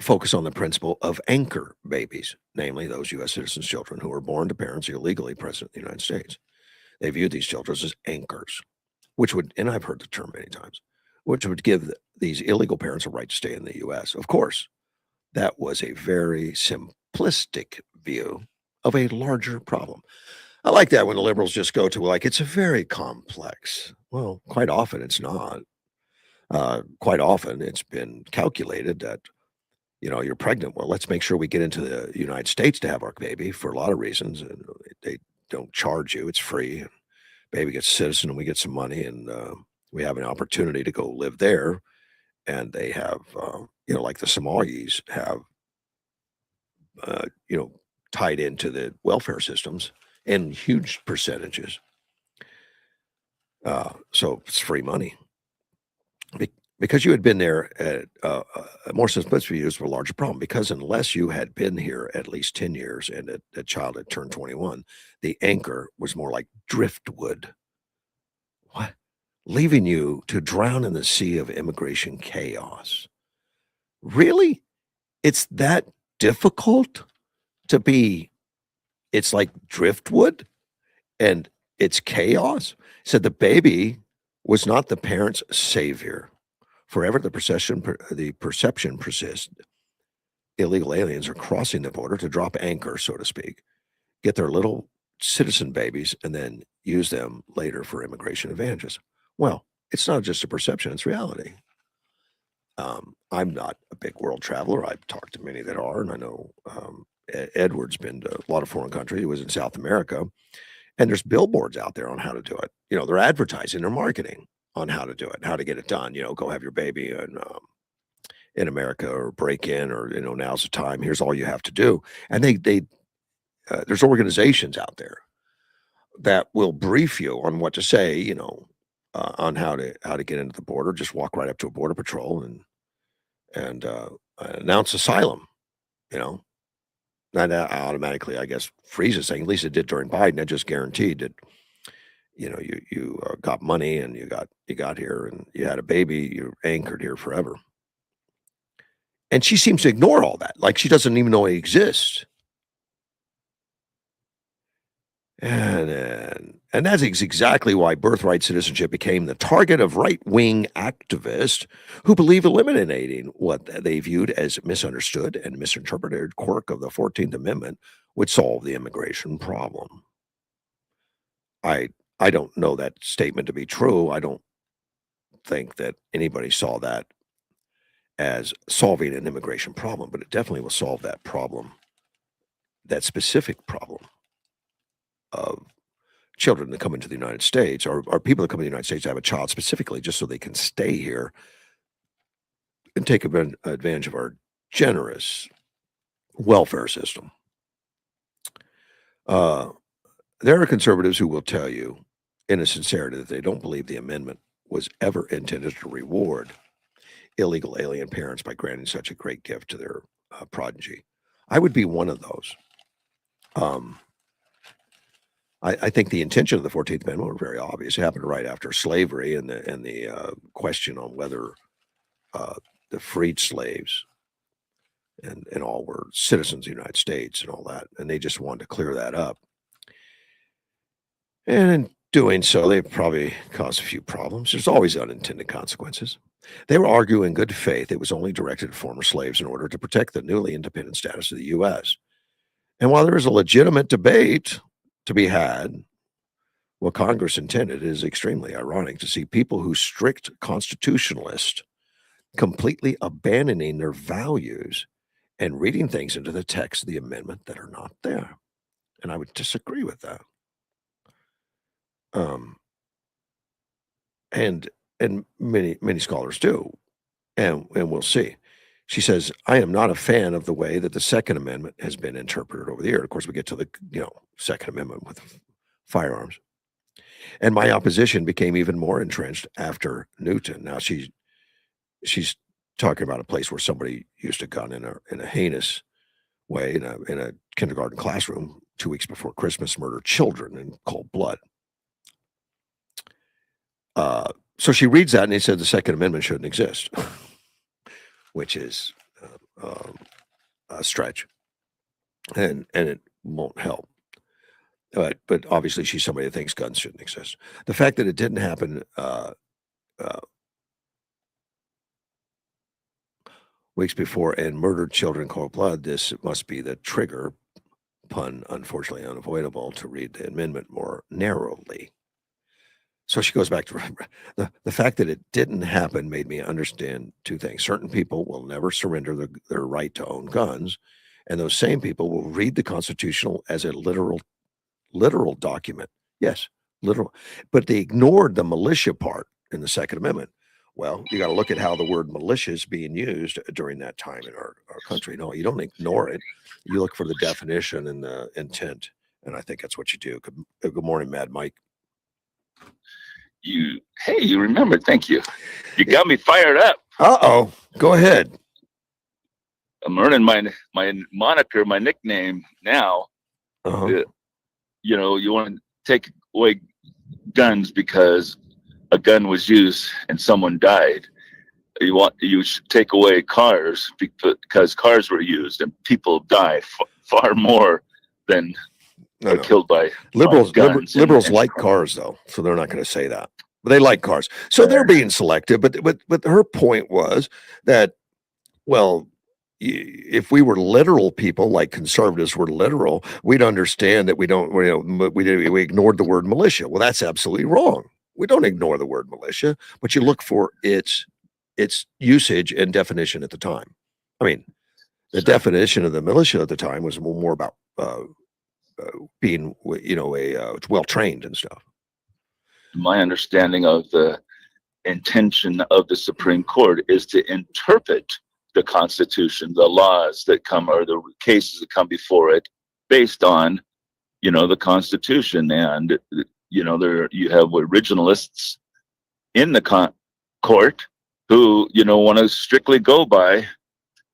focus on the principle of anchor babies, namely those U.S. citizens' children who are born to parents illegally present in the United States. They view these children as anchors, which would, and I've heard the term many times, which would give these illegal parents a right to stay in the U.S. Of course, that was a very simplistic view of a larger problem. I like that when the liberals just go to it's a very complex. Well, quite often it's not. Quite often it's been calculated that, you're pregnant. Well, let's make sure we get into the United States to have our baby for a lot of reasons. And they don't charge you. It's free. And baby gets citizen and we get some money and we have an opportunity to go live there. And they have, like the Somalis have, tied into the welfare systems in huge percentages. So it's free money. because you had been there at more simplistically, it was a larger problem because unless you had been here at least 10 years and a child had turned 21, the anchor was more like driftwood. What? Leaving you to drown in the sea of immigration chaos. Really? It's that difficult to be it's like driftwood and it's chaos? Said the baby was not the parent's savior. Forever the perception persists. Illegal aliens are crossing the border to drop anchor, so to speak, get their little citizen babies, and then use them later for immigration advantages. Well, it's not just a perception, it's reality. I'm not a big world traveler. I've talked to many that are, and I know Edward's been to a lot of foreign countries. He was in South America, and there's billboards out there on how to do it. They're advertising, they're marketing on how to do it, how to get it done. Go have your baby in America or break in, or now's the time. Here's all you have to do. And there's organizations out there that will brief you on what to say. On how to get into the border. Just walk right up to a border patrol and announce asylum. You know, not automatically, I guess, freezes thing. At least it did during Biden. That just guaranteed that you got money and you got here and you had a baby. You're anchored here forever. And she seems to ignore all that, like she doesn't even know it exists. And that's exactly why birthright citizenship became the target of right-wing activists who believe eliminating what they viewed as misunderstood and misinterpreted quirk of the 14th Amendment would solve the immigration problem. I don't know that statement to be true. I don't think that anybody saw that as solving an immigration problem, but it definitely will solve that problem, that specific problem of children that come into the United States or people that come to the United States to have a child specifically just so they can stay here and take advantage of our generous welfare system. There are conservatives who will tell you in a sincerity that they don't believe the amendment was ever intended to reward illegal alien parents by granting such a great gift to their progeny. I would be one of those. I think the intention of the 14th Amendment were very obvious. It happened right after slavery and the question on whether the freed slaves and all were citizens of the United States and all that. And they just wanted to clear that up. And in doing so, they probably caused a few problems. There's always unintended consequences. They were arguing in good faith it was only directed at former slaves in order to protect the newly independent status of the U.S. And while there is a legitimate debate to be had, what Congress intended is extremely ironic to see people who strict constitutionalists completely abandoning their values and reading things into the text of the amendment that are not there. And I would disagree with that. Um, and many scholars do, and we'll see. She says, I am not a fan of the way that the Second Amendment has been interpreted over the years. Of course, we get to the Second Amendment with firearms. And my opposition became even more entrenched after Newton. Now she's talking about a place where somebody used a gun in a heinous way in a kindergarten classroom 2 weeks before Christmas, murdered children in cold blood. So she reads that and he said the Second Amendment shouldn't exist, which is a stretch, and it won't help. But obviously she's somebody that thinks guns shouldn't exist. The fact that it didn't happen weeks before and murdered children in cold blood, this must be the trigger, pun unfortunately unavoidable, to read the amendment more narrowly. So she goes back to the fact that it didn't happen made me understand two things. Certain people will never surrender their right to own guns, and those same people will read the Constitution as a literal document. Yes, literal. But they ignored the militia part in the Second Amendment. Well, you got to look at how the word militia is being used during that time in our country. No, you don't ignore it. You look for the definition and the intent, and I think that's what you do. Good morning, Mad Mike. You remembered. Thank you. You got me fired up. Uh-oh. Go ahead. I'm earning my moniker, my nickname now. Uh-huh. You know, you want to take away guns because a gun was used and someone died. You should take away cars because cars were used and people die far more than are killed by guns. Liberals like cars, though, so they're not going to say that. But they like cars, so they're being selective. But her point was that, well, if we were literal people, like conservatives were literal, we'd understand that we ignored the word militia. Well, that's absolutely wrong. We don't ignore the word militia, but you look for its usage and definition at the time. I mean, the definition of the militia at the time was more about being, well trained and stuff. My understanding of the intention of the Supreme Court is to interpret the Constitution, the laws that come, or the cases that come before it, based on, the Constitution. And there you have originalists in the court who want to strictly go by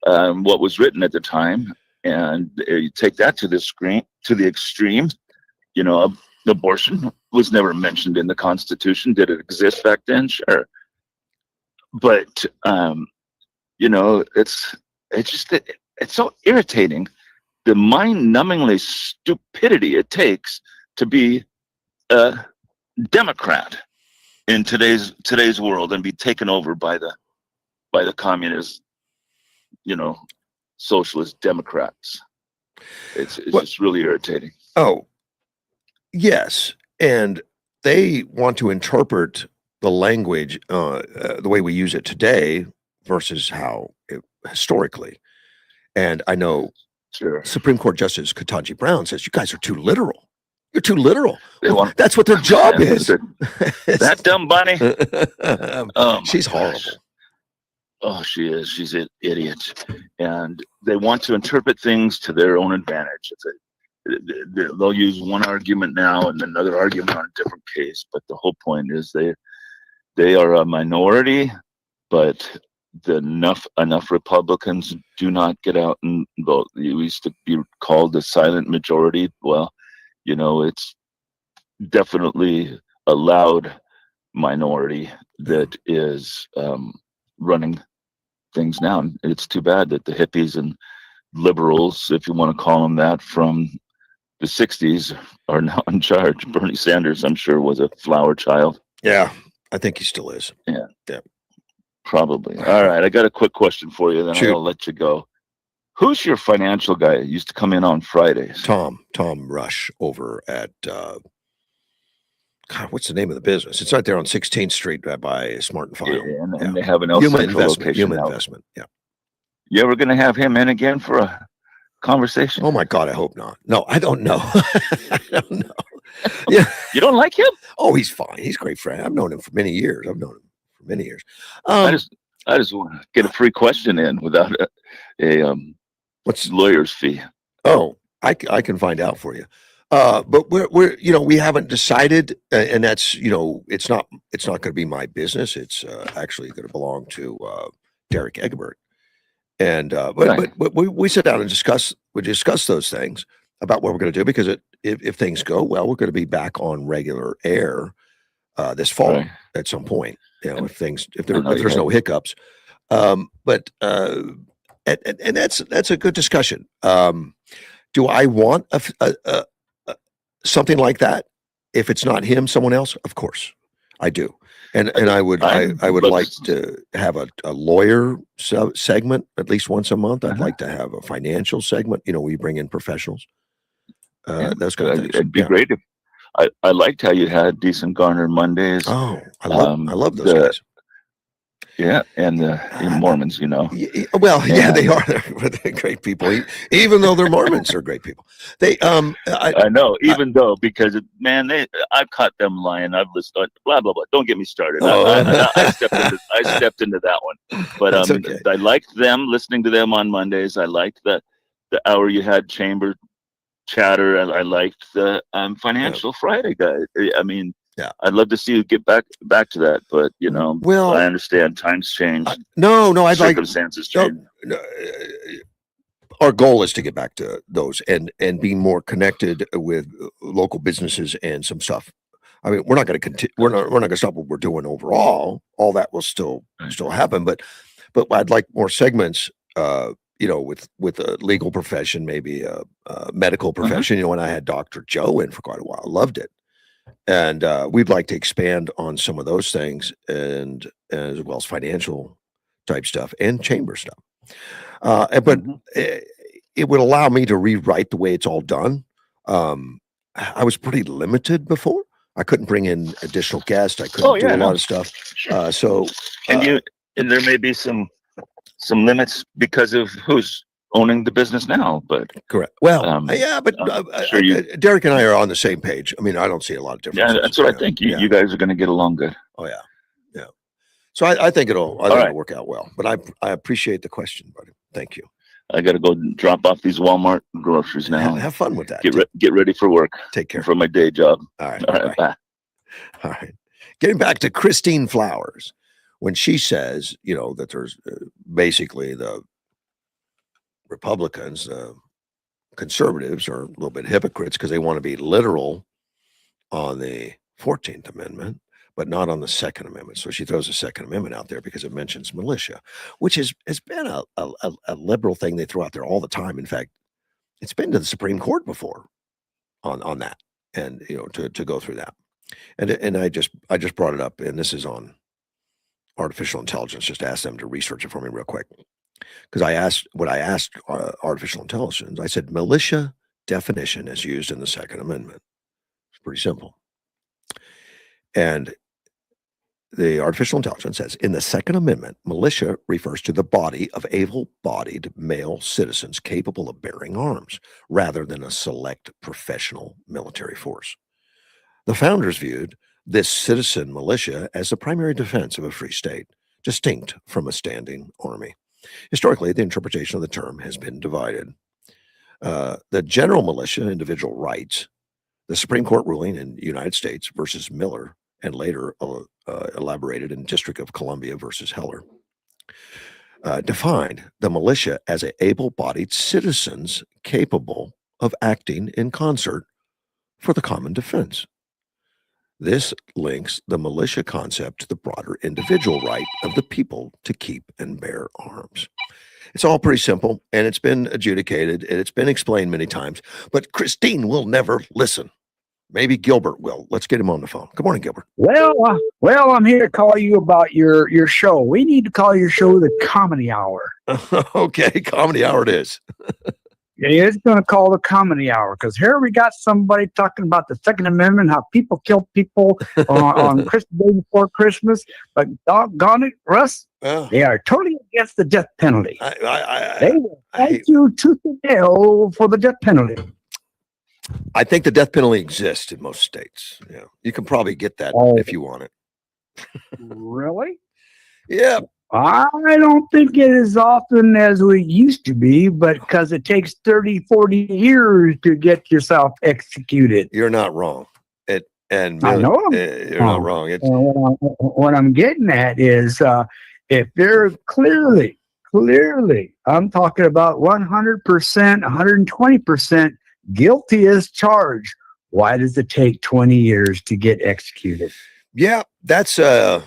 what was written at the time, and you take that to the extreme. Abortion was never mentioned in the Constitution. Did it exist back then? Sure, but it's so irritating, the mind-numbingly stupidity it takes to be a Democrat in today's world and be taken over by the communist, socialist Democrats. It's just really irritating. Oh, yes, and they want to interpret the language the way we use it today versus how historically. And I know Supreme Court Justice Ketanji Brown says, you guys are too literal. You're too literal. That's what their job is. That dumb bunny. She's horrible. Oh, she is. She's an idiot. And they want to interpret things to their own advantage. They'll use one argument now and another argument on a different case. But the whole point is they are a minority, but enough Republicans do not get out and vote. You used to be called the silent majority. Well, it's definitely a loud minority that is running things now. And it's too bad that the hippies and liberals, if you want to call them that, from the 60s are now in charge. Bernie Sanders, I'm sure, was a flower child. Yeah, I think he still is. Yeah. Probably. All right, I got a quick question for you, then I'll let you go. Who's your financial guy? He used to come in on Fridays. Tom Rush over at what's the name of the business? It's right there on 16th Street by Smart and Final. Yeah, and they have an El Centro location. Human Investment. Yeah. You ever going to have him in again for a conversation? Oh my God, I hope not. No, I don't know. I don't know. Yeah. You don't like him? Oh, he's fine. He's a great friend. I've known him for many years. I just want to get a free question in without a what's lawyer's fee? Oh, I can find out for you. But we're we haven't decided, and that's it's not going to be my business. It's actually going to belong to Derek Egbert. And but we sit down and discuss those things about what we're going to do, because if things go well, we're going to be back on regular air this fall at some point. If there's no hiccups. But that's a good discussion. Do I want a something like that? If it's not him, someone else, of course I do. And I would like to have a lawyer segment at least once a month. I'd like to have a financial segment, we bring in professionals. Those kind of things. It'd be great if I liked how you had Decent Garner Mondays. Oh, I love those guys. Yeah, and the Mormons, Well, yeah, they are. They're great people. Even though they're Mormons, they're great people. They, I know. Though, because I've caught them lying. I've listened. Blah blah blah. Don't get me started. I stepped into that one. But okay. I liked them, listening to them on Mondays. I liked the hour you had chamber chatter. I liked the Financial Friday guy. I mean, I'd love to see you get back to that, but Well, I understand times change, no, I'd like circumstances no, change. no, our goal is to get back to those and be more connected with local businesses and some stuff. I mean, we're not going to continue. We're not going to stop what we're doing overall. All that will still happen, but I'd like more segments. With a legal profession, maybe a medical profession. When I had Dr. Joe in for quite a while, I loved it, and we'd like to expand on some of those things, and as well as financial type stuff and chamber stuff. But it would allow me to rewrite the way it's all done. I was pretty limited before. I couldn't bring in additional guests. I couldn't do a lot of stuff. And there may be some limits because of who's owning the business now, but correct. Well, but sure Derek and I are on the same page. I mean, I don't see a lot of differences. Yeah, that's what I think. You guys are going to get along good. Oh yeah. So I think it'll work out well. But I appreciate the question, buddy. Thank you. I got to go drop off these Walmart groceries now. Have fun with that. Get ready for work. Take care. For my day job. All right. Bye. All right. Getting back to Christine Flowers, when she says, that there's basically the Republicans, conservatives are a little bit hypocrites because they want to be literal on the 14th Amendment, but not on the Second Amendment. So she throws the Second Amendment out there because it mentions militia, which has been a liberal thing they throw out there all the time. In fact, it's been to the Supreme Court before on that, and to go through that. And I just brought it up, and this is on artificial intelligence. Just asked them to research it for me real quick, because I asked artificial intelligence. I said militia definition as used in the Second Amendment. It's pretty simple. And the artificial intelligence says, in the Second Amendment, militia refers to the body of able-bodied male citizens capable of bearing arms, rather than a select professional military force. The founders viewed this citizen militia as the primary defense of a free state, distinct from a standing army. Historically, the interpretation of the term has been divided. The general militia, individual rights, the Supreme Court ruling in the United States versus Miller, and later elaborated in District of Columbia versus Heller, defined the militia as able-bodied citizens capable of acting in concert for the common defense. This links the militia concept to the broader individual right of the people to keep and bear arms. It's all pretty simple, and it's been adjudicated, and it's been explained many times, but Christine will never listen. Maybe Gilbert will. Let's get him on the phone. Good morning, Gilbert. Well, I'm here to call you about your show. We need to call your show the Comedy Hour. Okay, Comedy Hour it is. Yeah, it's going to call the Comedy Hour, because here we got somebody talking about the Second Amendment, how people kill people on Christmas Day before Christmas. But doggone it, Russ, they are totally against the death penalty. They will fight you tooth and nail for the death penalty. I think the death penalty exists in most states. Yeah, you can probably get that if you want it. Really? Yeah. I don't think it as often as we used to be, but because it takes 30, 40 years to get yourself executed. You're not wrong. I know you're not wrong. What I'm getting at is if they're clearly, I'm talking about 100%, 120% guilty as charged, why does it take 20 years to get executed? Yeah, that's to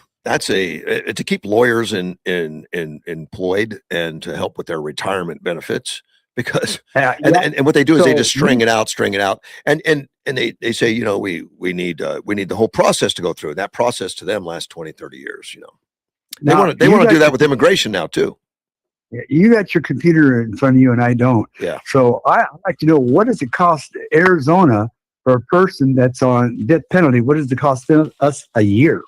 keep lawyers employed and to help with their retirement benefits, because and what they do is they just string it out, and they say, we need the whole process to go through. That process to them lasts 20, 30 years. They want to do that with immigration now too. You got your computer in front of you and I don't. Yeah. So I like to know, what does it cost Arizona for a person that's on death penalty? What does it cost us a year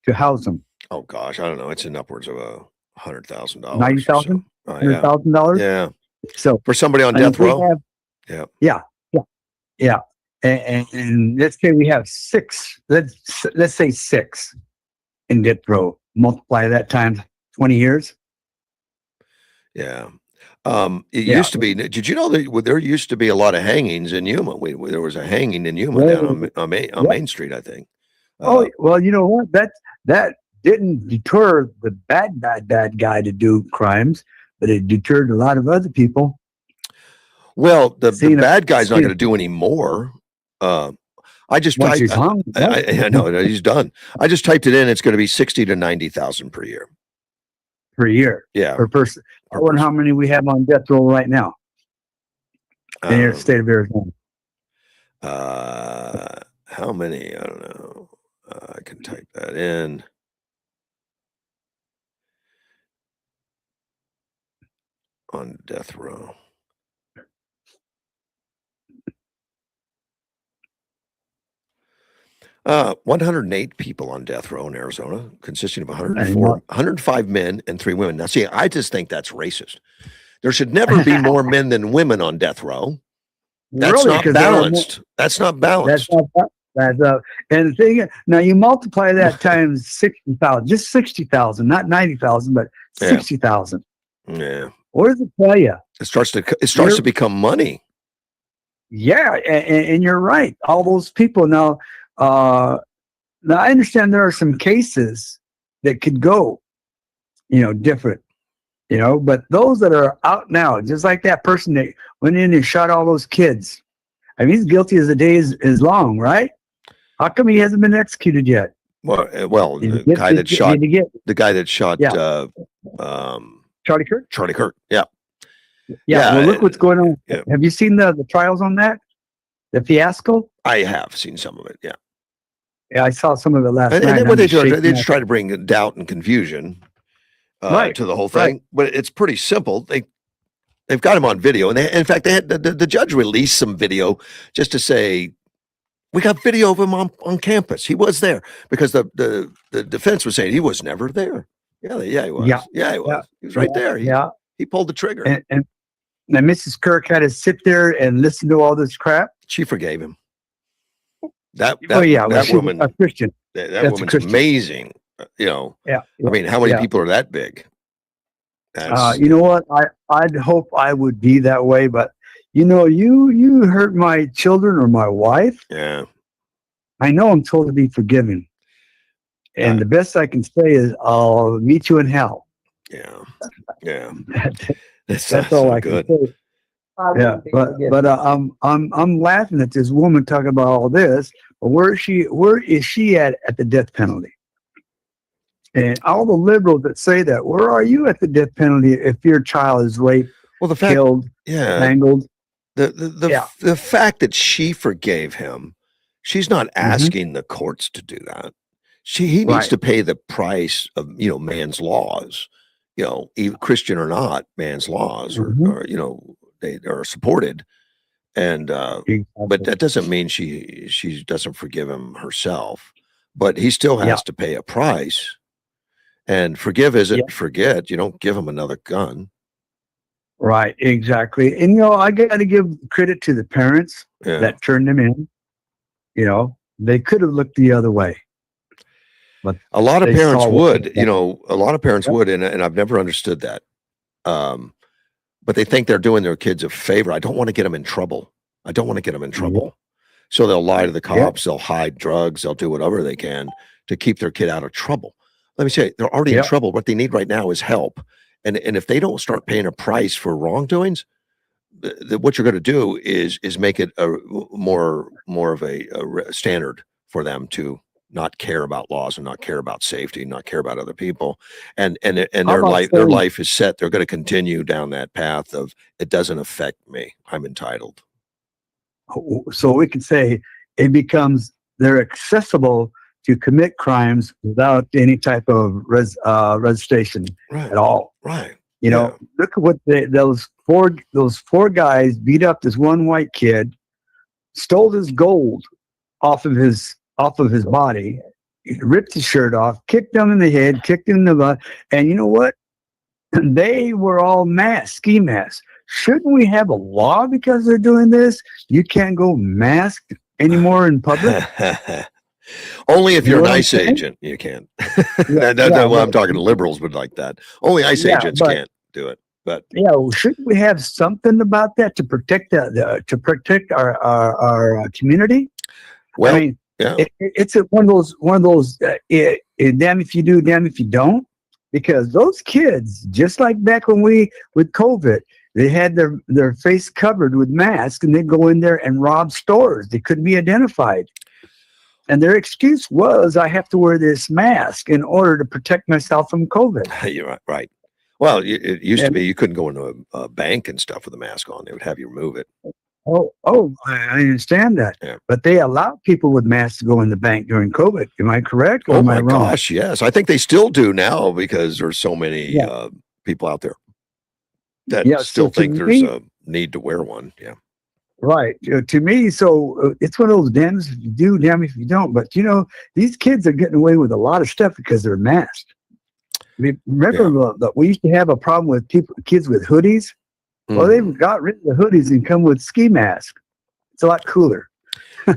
to house them? Oh gosh, I don't know. It's in upwards of $100,000. $90,000? $100,000? Yeah. So for somebody on death row. Yeah. And let's say we have 6. Let's say 6 in death row. Multiply that times 20 years. Yeah. It used to be. Did you know that there used to be a lot of hangings in Yuma? There was a hanging in Yuma down on Main Street, I think. Oh well, you know what? That didn't deter the bad guy to do crimes, but it deterred a lot of other people. Well, the Seeing a- bad guy's not seeing- going to do any more. I just Once typed. he's hung, I know he's done. I just typed it in. It's going to be 60 to 90,000 per year. per year Yeah. per person. I Per wonder how person. many we have on death row right now in the state of Arizona. How many? I don't know. I can type that in. On death row. Uh, 108 people on death row in Arizona, consisting of 105 men and 3 women. Now, see, I just think that's racist. There should never be more men than women on death row. That's Really, not 'cause there are balanced. That's not balanced. That's and the thing is, now you multiply that times 60,000, just 60,000, not 90,000, but Yeah. 60,000. Yeah. What does it tell you? It starts to become money. Yeah, and you're right. All those people now. Now I understand there are some cases that could go, different, but those that are out now, just like that person that went in and shot all those kids. I mean, he's guilty as the day is long, right? How come he hasn't been executed yet? Well, the guy that shot Yeah. Charlie Kirk. Charlie Kirk. Yeah. Yeah. Well, look what's going on. Yeah. Have you seen the trials on that? The fiasco? I have seen some of it. Yeah. Yeah, I saw some of it last night. And then what they just try to bring doubt and confusion to the whole thing. Right. But it's pretty simple. They've got him on video, and in fact, they had the judge released some video just to say we got video of him on campus. He was there because the defense was saying he was never there. Yeah, he was. Yeah, he was. Yeah. He was right there. He pulled the trigger. And Mrs. Kirk had to sit there and listen to all this crap. She forgave him. That woman, a Christian. That woman's amazing. Yeah. I mean, how many people are that big? You know what? I'd hope I would be that way, but you hurt my children or my wife. Yeah. I know I'm told to be forgiven. And the best I can say is I'll meet you in hell. Yeah. Yeah. That's all I can say. Yeah, but I'm laughing at this woman talking about all this. But where is she at the death penalty? And all the liberals that say that, where are you at the death penalty if your child is raped, killed, mangled? The fact that she forgave him, she's not asking the courts to do that. He needs to pay the price of man's laws, even Christian or not, man's laws, or they are supported, and but that doesn't mean she doesn't forgive him herself. But he still has to pay a price. And forgive isn't forget. You don't give him another gun. Right, exactly. And I got to give credit to the parents that turned him in. They could have looked the other way. But a lot of parents would, a lot of parents would, and I've never understood that. But they think they're doing their kids a favor. I don't want to get them in trouble. So they'll lie to the cops. They'll hide drugs. They'll do whatever they can to keep their kid out of trouble. Let me say, they're already in trouble. What they need right now is help. And if they don't start paying a price for wrongdoings, what you're going to do is make it a more of a standard for them to not care about laws and not care about safety, not care about other people, and their life is set. They're going to continue down that path of it doesn't affect me. I'm entitled. So we can say it becomes they're accessible to commit crimes without any type of registration at all. Right. Look at what those four guys beat up this one white kid, stole his gold off of his body, ripped his shirt off, kicked him in the head, kicked him in the butt, and you know what? They were all ski masks. Shouldn't we have a law because they're doing this? You can't go masked anymore in public. Only if you're an ICE agent, you can. Well, I'm talking to liberals, but like that. Only ICE agents can't do it. But shouldn't we have something about that to protect our community? Well, Yeah. It's one of those damn if you do, damn if you don't, because those kids, just like back when with COVID, they had their face covered with masks, and they go in there and rob stores. They couldn't be identified, and their excuse was, "I have to wear this mask in order to protect myself from COVID." You're right. Right. Well, it used to be you couldn't go into a bank and stuff with a mask on. They would have you remove it. I understand that. Yeah. But they allowed people with masks to go in the bank during COVID. Am I correct or Oh am I my wrong? gosh, yes. I think they still do now because there's so many people out there that still think there's a need to wear one. Yeah. Right. To me, so it's one of those damn if you do, damn if you don't. But these kids are getting away with a lot of stuff because they're masked. I mean, remember that we used to have a problem with kids with hoodies. Well, they've got rid of the hoodies and come with ski masks. It's a lot cooler.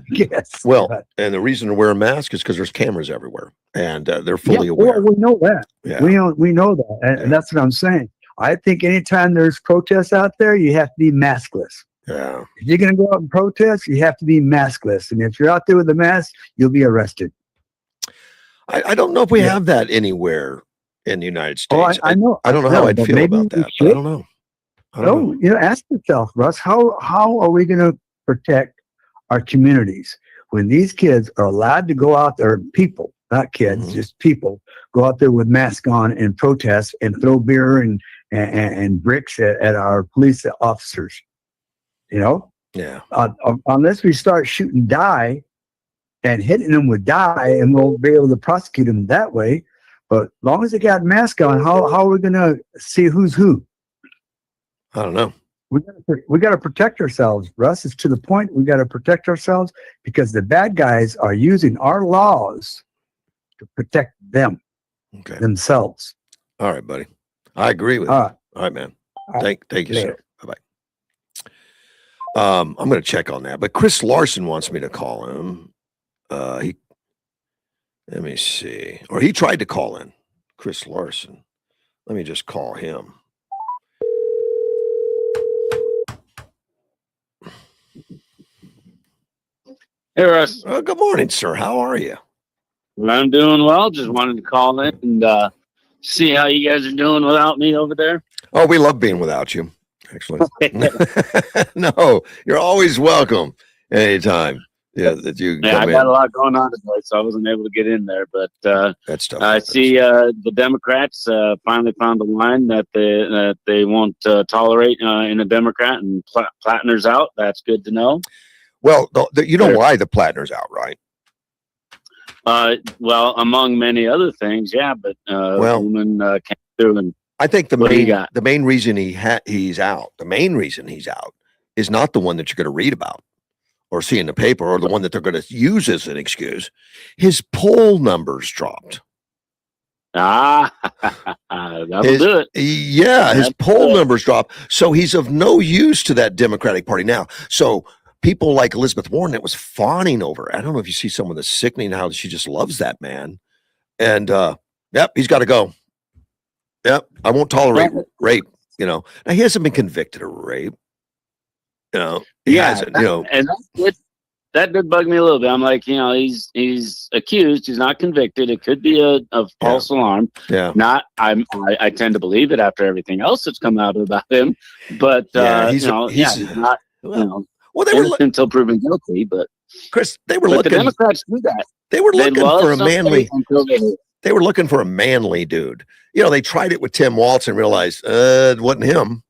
Yes. Well, and the reason to wear a mask is because there's cameras everywhere, and they're fully aware. Well, we know that. Yeah. We know that, and that's what I'm saying. I think anytime there's protests out there, you have to be maskless. Yeah. If you're going to go out and protest, you have to be maskless, and if you're out there with a mask, you'll be arrested. I don't know if we have that anywhere in the United States. I know. I don't know how I'd feel about that. But I don't know. Ask yourself, Russ, how are we going to protect our communities when these kids are allowed to go out there? People, not kids, just people, go out there with masks on and protest and throw beer and bricks at our police officers. Yeah. Unless we start shooting dye and hitting them with dye, and we'll be able to prosecute them that way. But as long as they got masks on, how are we going to see who's who? I don't know. We got to protect ourselves, Russ. It's to the point we got to protect ourselves because the bad guys are using our laws to protect themselves. All right, buddy. I agree with you. All right, man. Thank you, sir. Bye-bye. I'm going to check on that, but Chris Larson wants me to call him. Let me see. Or he tried to call in. Chris Larson. Let me just call him. Hey, Russ. Good morning, sir. How are you? I'm doing well. Just wanted to call in and see how you guys are doing without me over there. Oh, we love being without you, actually. No, you're always welcome anytime. Yeah, that you come I in. got a lot going on today, so I wasn't able to get in there. But That stuff I happens. see the Democrats finally found a line that they won't tolerate in a Democrat, and Plattner's out. That's good to know. Well, you know why the Plattner's out, right? Well, among many other things, yeah. But woman came through, and I think the main reason he's out, is not the one that you're going to read about or see in the paper, or the one that they're going to use as an excuse. His poll numbers dropped. That'll do it. Yeah, his poll numbers dropped. So he's of no use to that Democratic Party now. So people like Elizabeth Warren that was fawning over. I don't know if you see some of the sickening how she just loves that man. And he's got to go. Yep, I won't tolerate rape. Now he hasn't been convicted of rape. He hasn't. And that did bug me a little bit. I'm like, he's accused. He's not convicted. It could be a false alarm. Yeah. I tend to believe it after everything else that's come out about him. But he's not. Well, they were until proven guilty. But Chris, they were looking. The Democrats do that. They were looking for a manly. They were looking for a manly dude. They tried it with Tim Walz and realized it wasn't him.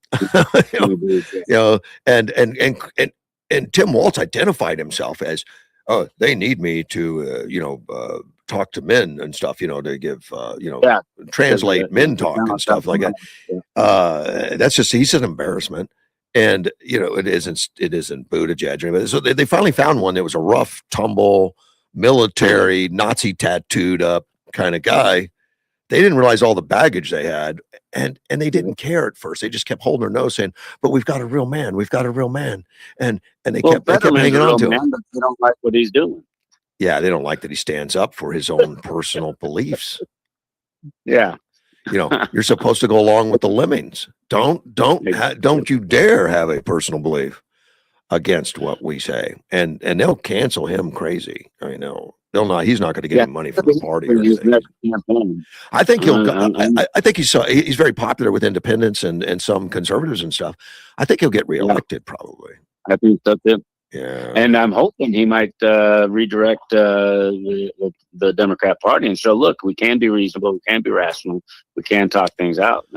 And Tim Walz identified himself as, they need me to, talk to men and stuff, to give, translate men talk and stuff like that. That's just, he's an embarrassment. And, it isn't Buttigieg or anything. So they finally found one that was a rough, tumble, military, Nazi tattooed up kind of guy. They didn't realize all the baggage they had, and they didn't care at first. They just kept holding their nose, saying, "But we've got a real man. We've got a real man." And they kept hanging on to him. But they don't like what he's doing. Yeah, they don't like that he stands up for his own personal beliefs. Yeah, you're supposed to go along with the lemmings. Don't you dare have a personal belief. against what we say, and they'll cancel him crazy. I know they'll not. He's not going to get any money from the party or His anything. next campaign. I think he'll. I'm- I think he's very popular with independents and some conservatives and stuff. I think he'll get reelected probably. I think that's it. Yeah. And I'm hoping he might redirect the Democrat Party and show, look, we can be reasonable, we can be rational, we can talk things out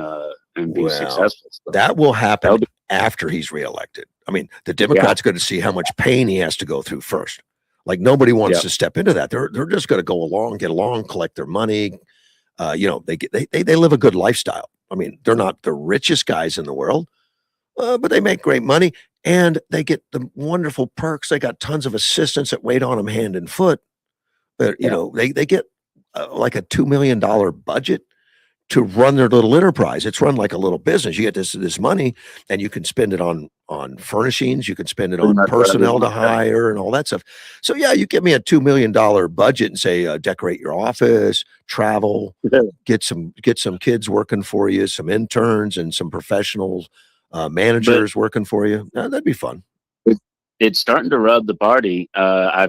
and be Well, successful. So that will happen that'll be- after he's reelected. I mean, the Democrats are going to see how much pain he has to go through first. Like nobody wants Yeah. to step into that. They're just going to go along, get along, collect their money. They live a good lifestyle. I mean, they're not the richest guys in the world, but they make great money and they get the wonderful perks. They got tons of assistants that wait on them hand and foot. But they get like a $2 million budget to run their little enterprise. It's run like a little business. You get this money and you can spend it on furnishings, you can spend it on personnel to hire and all that stuff. So yeah, you give me a $2 million budget and say decorate your office, travel, get some kids working for you, some interns and some professionals, managers working for you. That'd be fun. It's starting to rub the party. I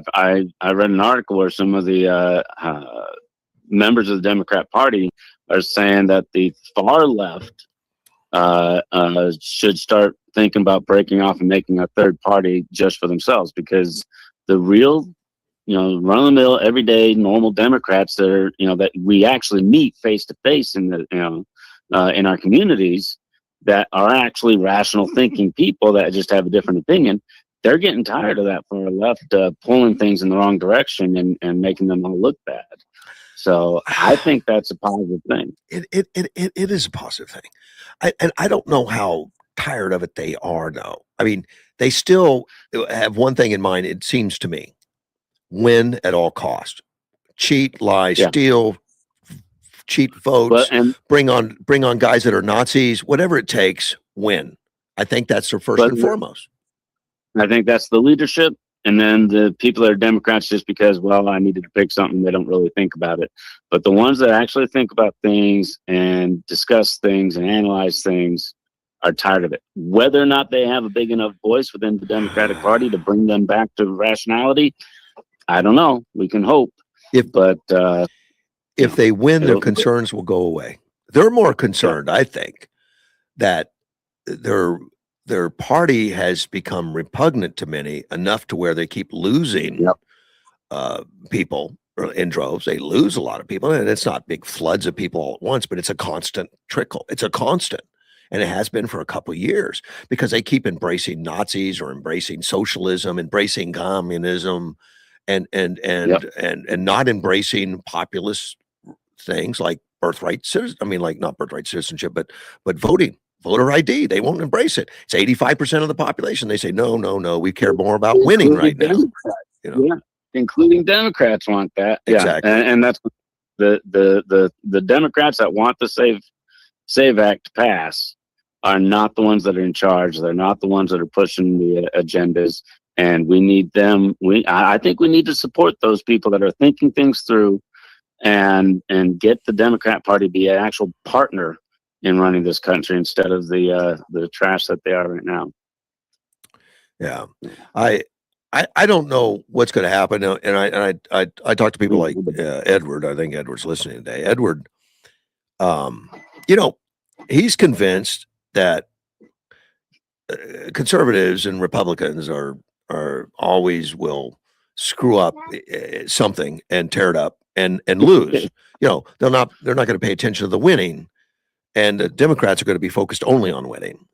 read an article where some of the members of the Democrat Party are saying that the far left should start thinking about breaking off and making a third party just for themselves, because the real, run-of-the-mill, everyday, normal Democrats that are, that we actually meet face to face in the, in our communities, that are actually rational thinking people that just have a different opinion. They're getting tired of that far left pulling things in the wrong direction and making them all look bad. So I think that's a positive thing. It is a positive thing. I don't know how tired of it they are though. I mean, they still have one thing in mind, it seems to me. Win at all cost. Cheat, lie, steal, cheat votes, bring on guys that are Nazis, whatever it takes, win. I think that's their first and foremost. I think that's the leadership. And then the people that are Democrats just because, well, I needed to pick something, they don't really think about it. But the ones that actually think about things and discuss things and analyze things are tired of it. Whether or not they have a big enough voice within the Democratic Party to bring them back to rationality, I don't know. We can hope. If they win, their concerns will go away. They're more concerned, I think, that their party has become repugnant to many enough to where they keep losing people in droves. They lose a lot of people, and it's not big floods of people all at once, but it's a constant trickle. It's a constant, and it has been for a couple of years because they keep embracing Nazis or embracing socialism, embracing communism, and not embracing populist things like birthright citizen. I mean, like not birthright citizenship, but voting. Voter ID, they won't embrace it. It's 85% of the population. They say, no, we care more about winning right now. Yeah, including Democrats want that. Exactly. Yeah, and that's the Democrats that want the Save Act to pass are not the ones that are in charge. They're not the ones that are pushing the agendas. And we need them. I think we need to support those people that are thinking things through and get the Democrat Party to be an actual partner in running this country instead of the trash that they are right now. Yeah, I don't know what's going to happen, and I talk to people like Edward. I think Edward's listening today. Edward, he's convinced that conservatives and Republicans are always will screw up something and tear it up and lose. They're not going to pay attention to the winning. And the Democrats are going to be focused only on winning,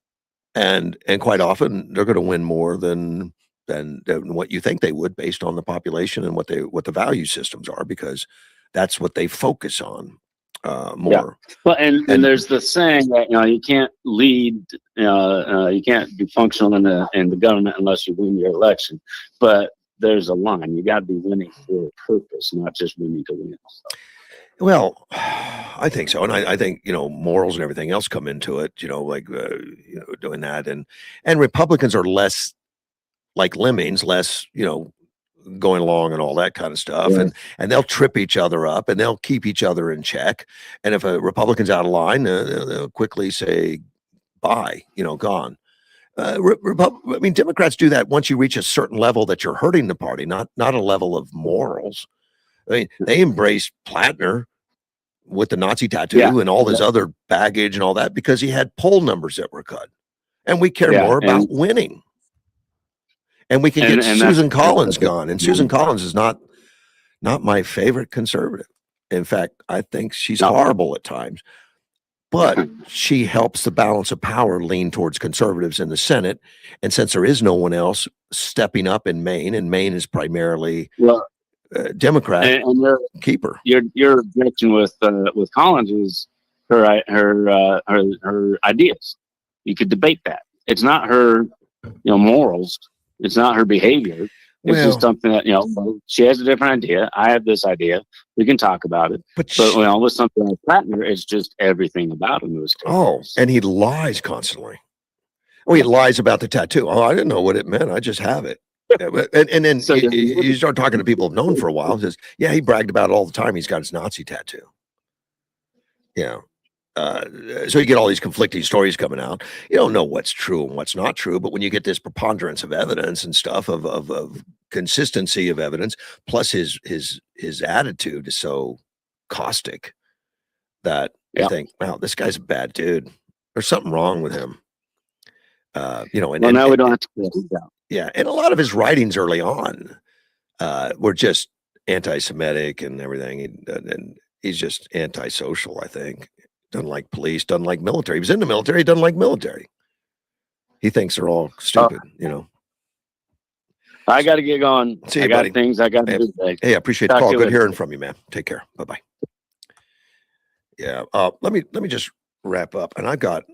and quite often they're going to win more than what you think they would based on the population and what the value systems are, because that's what they focus on more. Yeah. Well, and there's the saying that you can't lead, you can't be functional in the government unless you win your election. But there's a line: you got to be winning for a purpose, not just winning to win. So. Well, I think so. And I think, morals and everything else come into it, doing that. And Republicans are less like lemmings, less, going along and all that kind of stuff. Yeah. And they'll trip each other up and they'll keep each other in check. And if a Republican's out of line, they'll quickly say, bye, gone. I mean, Democrats do that once you reach a certain level that you're hurting the party, not a level of morals. I mean, they embraced Plattner with the Nazi tattoo Yeah. and all his other baggage and all that because he had poll numbers that were cut. And we care more about winning. And we can get Susan Collins gone. And Susan Collins is not my favorite conservative. In fact, I think she's horrible at times. But she helps the balance of power lean towards conservatives in the Senate. And since there is no one else stepping up in Maine, and Maine is primarily Democrat, and keeper. Your objection with Collins is her ideas. You could debate that. It's not her, morals. It's not her behavior. It's just something that, she has a different idea. I have this idea. We can talk about it. But with something like Plattner, it's just everything about him was terrible. And he lies constantly. He lies about the tattoo. I didn't know what it meant. I just have it. And then you start talking to people who've known for a while. Says, yeah, he bragged about it all the time. He's got his Nazi tattoo. Yeah. So you get all these conflicting stories coming out. You don't know what's true and what's not true, but when you get this preponderance of evidence and stuff of consistency of evidence, plus his attitude is so caustic that you think, wow, this guy's a bad dude. There's something wrong with him. Now we don't have to close it down. Yeah, and a lot of his writings early on were just anti-Semitic and everything, and he's just antisocial, I think. Doesn't like police, doesn't like military. He was in the military, doesn't like military. He thinks they're all stupid, I got to get going. See you, I got buddy. things I got to do today. Hey, I appreciate the call. Good hearing from you, man. Take care. Bye-bye. Yeah. Let me just wrap up. And I've got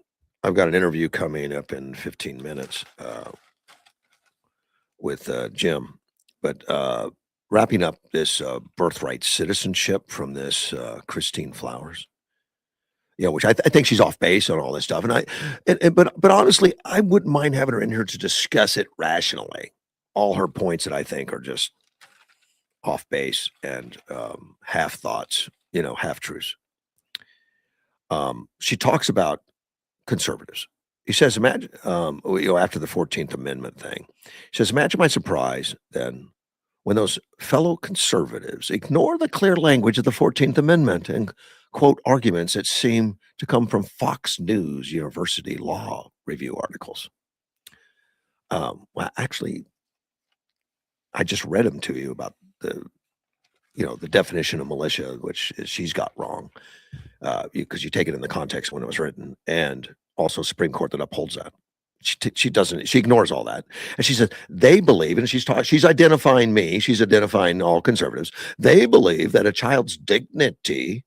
an interview coming up in 15 minutes with Jim. But wrapping up this birthright citizenship from this Christine Flowers. Which I think she's off base on all this stuff. But honestly, I wouldn't mind having her in here to discuss it rationally. All her points that I think are just off base and half thoughts, half truths. She talks about conservatives. He says, imagine, after the 14th Amendment thing, he says, imagine my surprise then when those fellow conservatives ignore the clear language of the 14th Amendment and quote arguments that seem to come from Fox News University Law Review articles. Well, actually, I just read them to you about the definition of militia, which she's got wrong, because you take it in the context when it was written, and also Supreme Court that upholds that. She ignores all that. And she says, they believe, and she's identifying me, she's identifying all conservatives. They believe that a child's dignity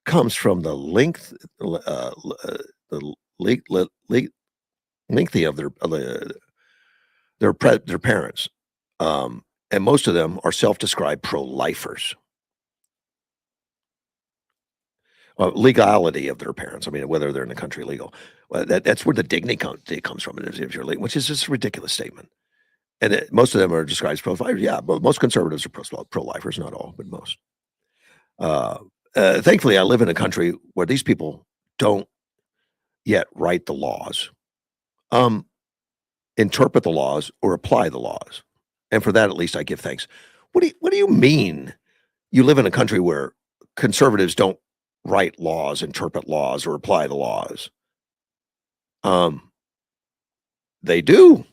comes from the length of their parents. And most of them are self-described pro-lifers. Legality of their parents. I mean, whether they're in the country legal. That's where the dignity comes from, if you're legal, which is just a ridiculous statement. And most of them are described as pro-lifers. Yeah, but most conservatives are pro-lifers, not all, but most. Thankfully, I live in a country where these people don't yet write the laws, interpret the laws, or apply the laws. And for that, at least, I give thanks. What do you mean you live in a country where conservatives don't write laws, interpret laws, or apply the laws? They do.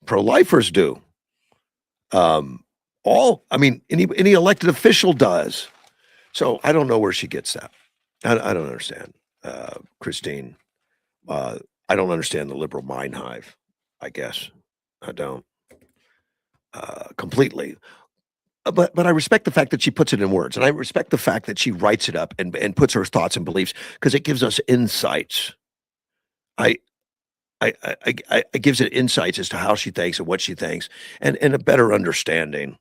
Pro-lifers do. Any elected official does. So I don't know where she gets that. I don't understand, Christine. I don't understand the liberal mind hive, I guess. I don't completely. But I respect the fact that she puts it in words, and I respect the fact that she writes it up and puts her thoughts and beliefs, because it gives us insights. It gives it insights as to how she thinks and what she thinks, and a better understanding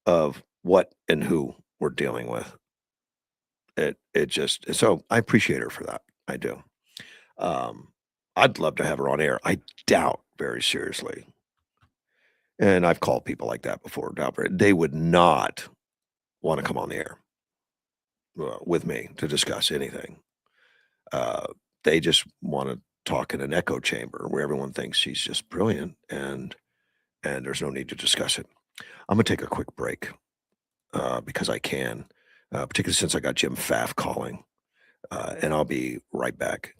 of what and who we're dealing with. So I appreciate her for that. I do. I'd love to have her on air. I doubt very seriously. And I've called people like that before. They would not want to come on the air with me to discuss anything. They just want to talk in an echo chamber where everyone thinks she's just brilliant, and there's no need to discuss it. I'm gonna take a quick break because I can, particularly since I got Jim Pfaff calling, and I'll be right back.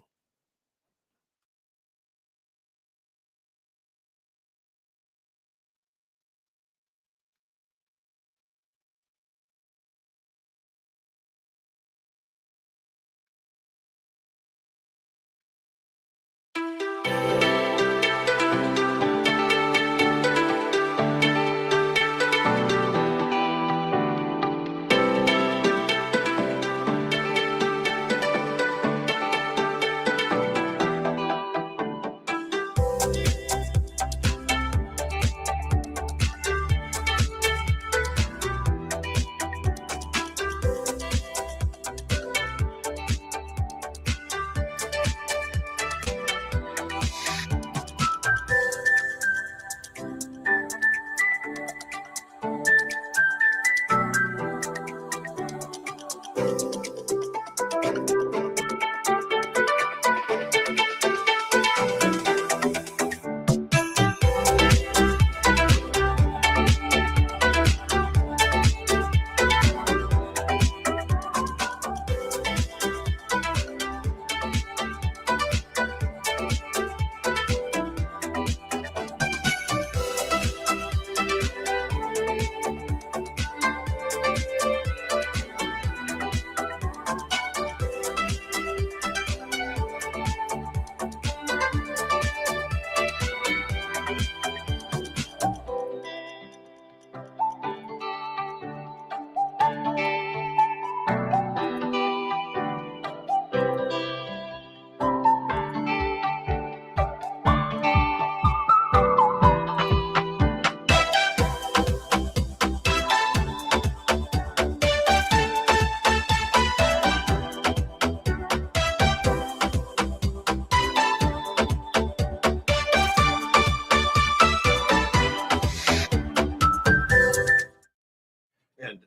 And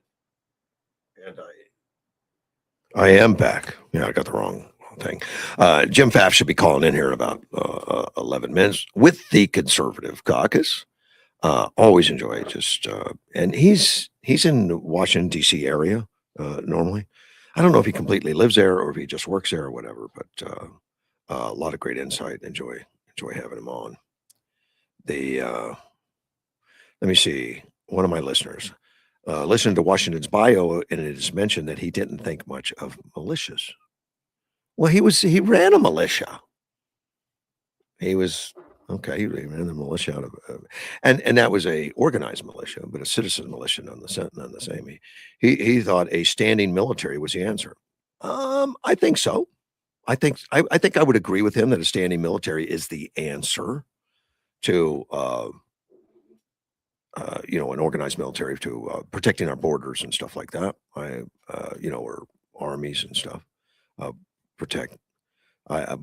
I am back. Yeah, I got the wrong thing. Jim Pfaff should be calling in here in about 11 minutes with the Conservative Caucus. Always enjoy it. Just and he's in the Washington D.C. area normally. I don't know if he completely lives there or if he just works there or whatever. But a lot of great insight. Enjoy having him on. The let me see. One of my listeners. Listened to Washington's bio, and it is mentioned that he didn't think much of militias. Well, he ran a militia. He was okay. He ran the militia out of, and that was a organized militia, but a citizen militia, none the same. He thought a standing military was the answer. I think so. I think I would agree with him that a standing military is the answer to an organized military to protecting our borders and stuff like that. Or armies and stuff protect. I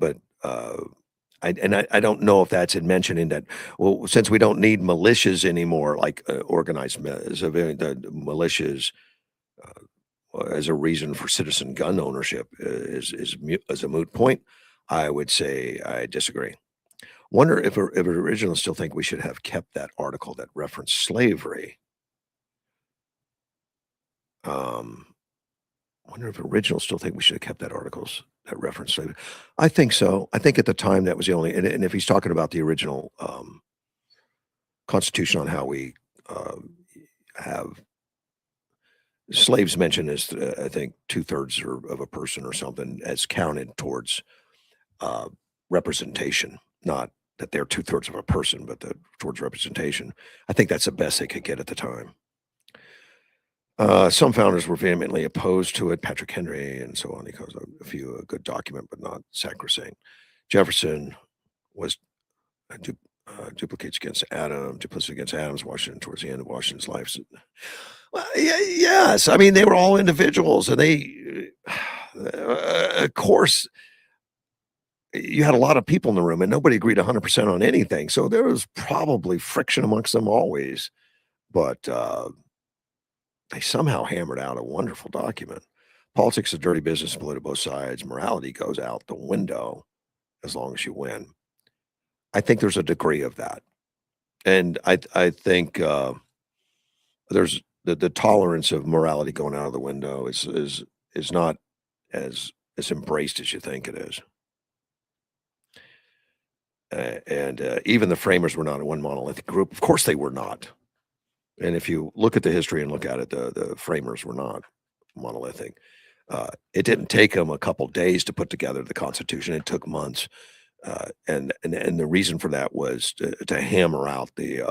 don't know if that's in mentioning that. Well, since we don't need militias anymore, like organized the militias as a reason for citizen gun ownership is a moot point. I would say I disagree. Wonder if originals still think we should have kept that article that referenced slavery. Wonder if originals still think we should have kept that articles that referenced slavery. I think so. I think at the time that was the only, and if he's talking about the original Constitution on how we have slaves mentioned as I think 2/3 of a person or something as counted towards representation, not that they're 2/3 of a person, but towards representation. I think that's the best they could get at the time. Some founders were vehemently opposed to it, Patrick Henry and so on. He calls a few a good document, but not sacrosanct. Jefferson was duplicates against Adam, duplicity against Adams, Washington towards the end of Washington's life. Well, yes. I mean, they were all individuals, and they, of course, you had a lot of people in the room, and nobody agreed 100% on anything. So there was probably friction amongst them always, but they somehow hammered out a wonderful document. Politics is dirty business, split at both sides. Morality goes out the window. as long as you win. I think there's a degree of that, and I think there's the tolerance of morality going out of the window is not as embraced as you think it is. And even the framers were not one monolithic group. Of course, they were not. And if you look at the history and look at it, the framers were not monolithic. It didn't take them a couple days to put together the Constitution. It took months. And the reason for that was to hammer out the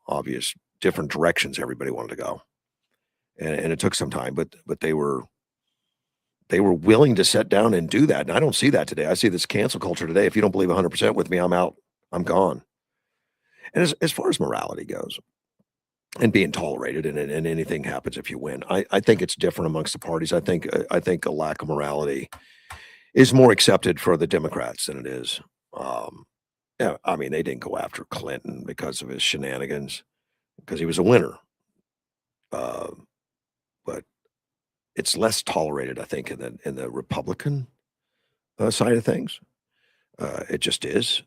obvious different directions everybody wanted to go. And it took some time, but they were willing to sit down and do that. And I don't see that today. I see this cancel culture today. If you don't believe 100% with me, I'm out. I'm gone. And as far as morality goes, and being tolerated, and anything happens if you win, I think it's different amongst the parties. I think a lack of morality is more accepted for the Democrats than it is. Yeah, I mean, they didn't go after Clinton because of his shenanigans, because he was a winner. But it's less tolerated, I think, in the Republican side of things. It just is.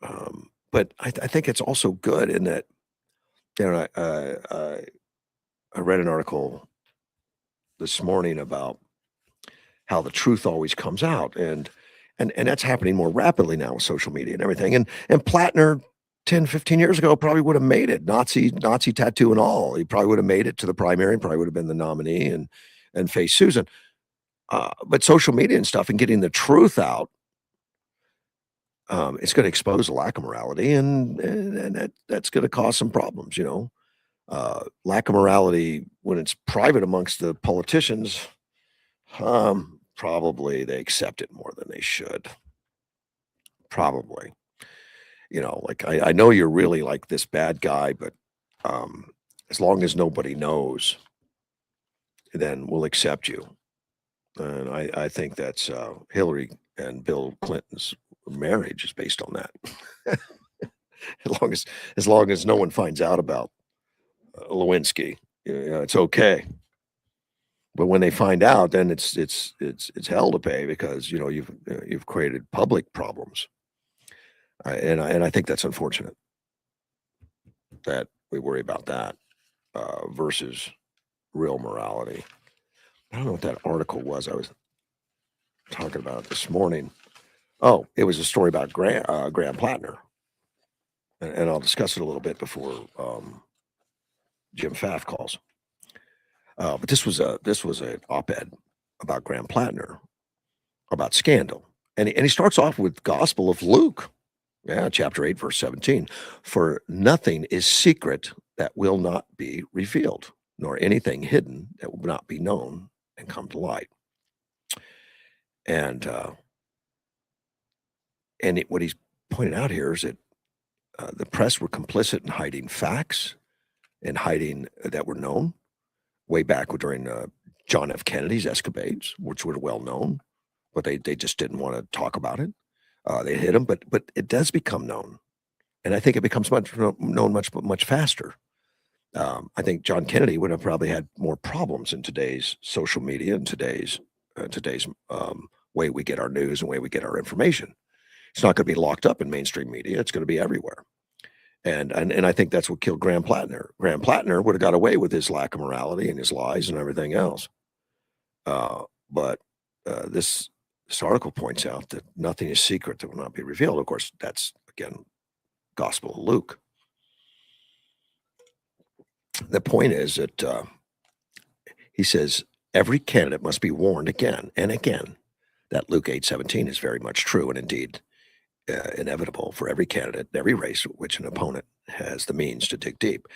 But I think it's also good in that, I read an article this morning about how the truth always comes out, and that's happening more rapidly now with social media and everything. And Plattner 10, 15 years ago probably would have made it, Nazi tattoo and all. He probably would have made it to the primary, and probably would have been the nominee and faced Susan. But social media and stuff and getting the truth out, it's going to expose a lack of morality, and that's going to cause some problems. Lack of morality when it's private amongst the politicians, probably they accept it more than they should. Probably, like I know you're really like this bad guy, but as long as nobody knows, then we'll accept you. And I think that's Hillary and Bill Clinton's marriage is based on that. as long as no one finds out about Lewinsky, it's okay. But when they find out, then it's hell to pay, because you've created public problems, and I think that's unfortunate that we worry about that versus real morality. I don't know what that article was. I was talking about it this morning. Oh, it was a story about Graham Plattner, and I'll discuss it a little bit before Jim Pfaff calls. But this was an op-ed about Graham Plattner, about scandal, and he starts off with Gospel of Luke, chapter 8, verse 17. For nothing is secret that will not be revealed, nor anything hidden that will not be known and come to light. And what he's pointing out here is that the press were complicit in hiding facts and hiding that were known way back during John F. Kennedy's escapades, which were well known, but they just didn't want to talk about it. They hid them, but it does become known, and I think it becomes known much faster. I think John Kennedy would have probably had more problems in today's social media and today's way we get our news and way we get our information. It's not going to be locked up in mainstream media. It's going to be everywhere. And I think that's what killed Graham Plattner. Graham Plattner would have got away with his lack of morality and his lies and everything else. But this article points out that nothing is secret that will not be revealed. Of course, that's, again, Gospel of Luke. The point is that he says every candidate must be warned again and again that Luke 8:17 is very much true, and indeed inevitable for every candidate, every race, which an opponent has the means to dig deep.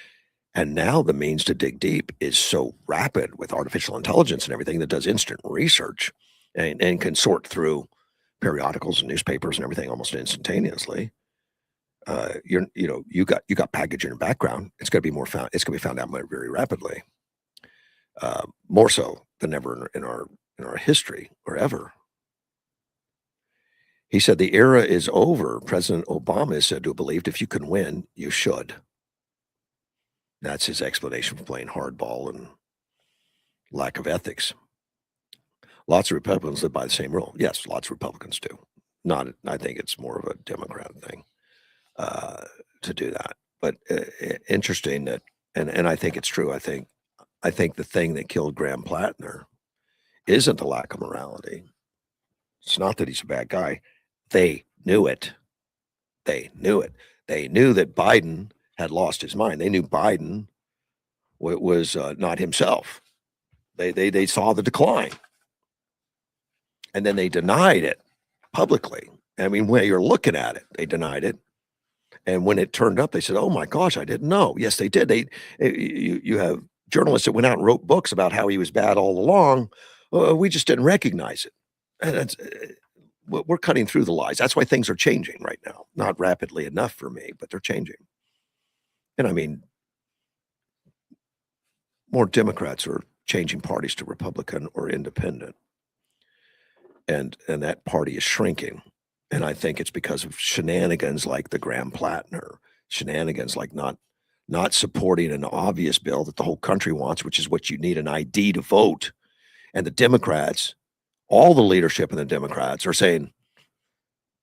And now the means to dig deep is so rapid with artificial intelligence and everything that does instant research and can sort through periodicals and newspapers and everything almost instantaneously. You got baggage in your background. It's going to be found out very rapidly, more so than ever in our history or ever. He said the era is over. President Obama is said to have believed if you can win, you should. That's his explanation for playing hardball and lack of ethics. Lots of Republicans live by the same rule. Yes, lots of Republicans do. not. I think it's more of a Democrat thing to do that. But interesting that, and I think it's true. I think the thing that killed Graham Plattner isn't the lack of morality. It's not that he's a bad guy. They knew it. They knew it. They knew that Biden had lost his mind. They knew Biden was not himself. They saw the decline, and then they denied it publicly. I mean, when you're looking at it, they denied it, and when it turned up, they said, "Oh my gosh, I didn't know." Yes, they did. You have journalists that went out and wrote books about how he was bad all along. We just didn't recognize it, and that's. We're cutting through the lies. That's why things are changing right now. Not rapidly enough for me, but they're changing. And I mean, more Democrats are changing parties to Republican or Independent. And that party is shrinking. And I think it's because of shenanigans like the Graham Plattner, shenanigans like not supporting an obvious bill that the whole country wants, which is what you need an ID to vote. And the Democrats, all the leadership in the Democrats are saying,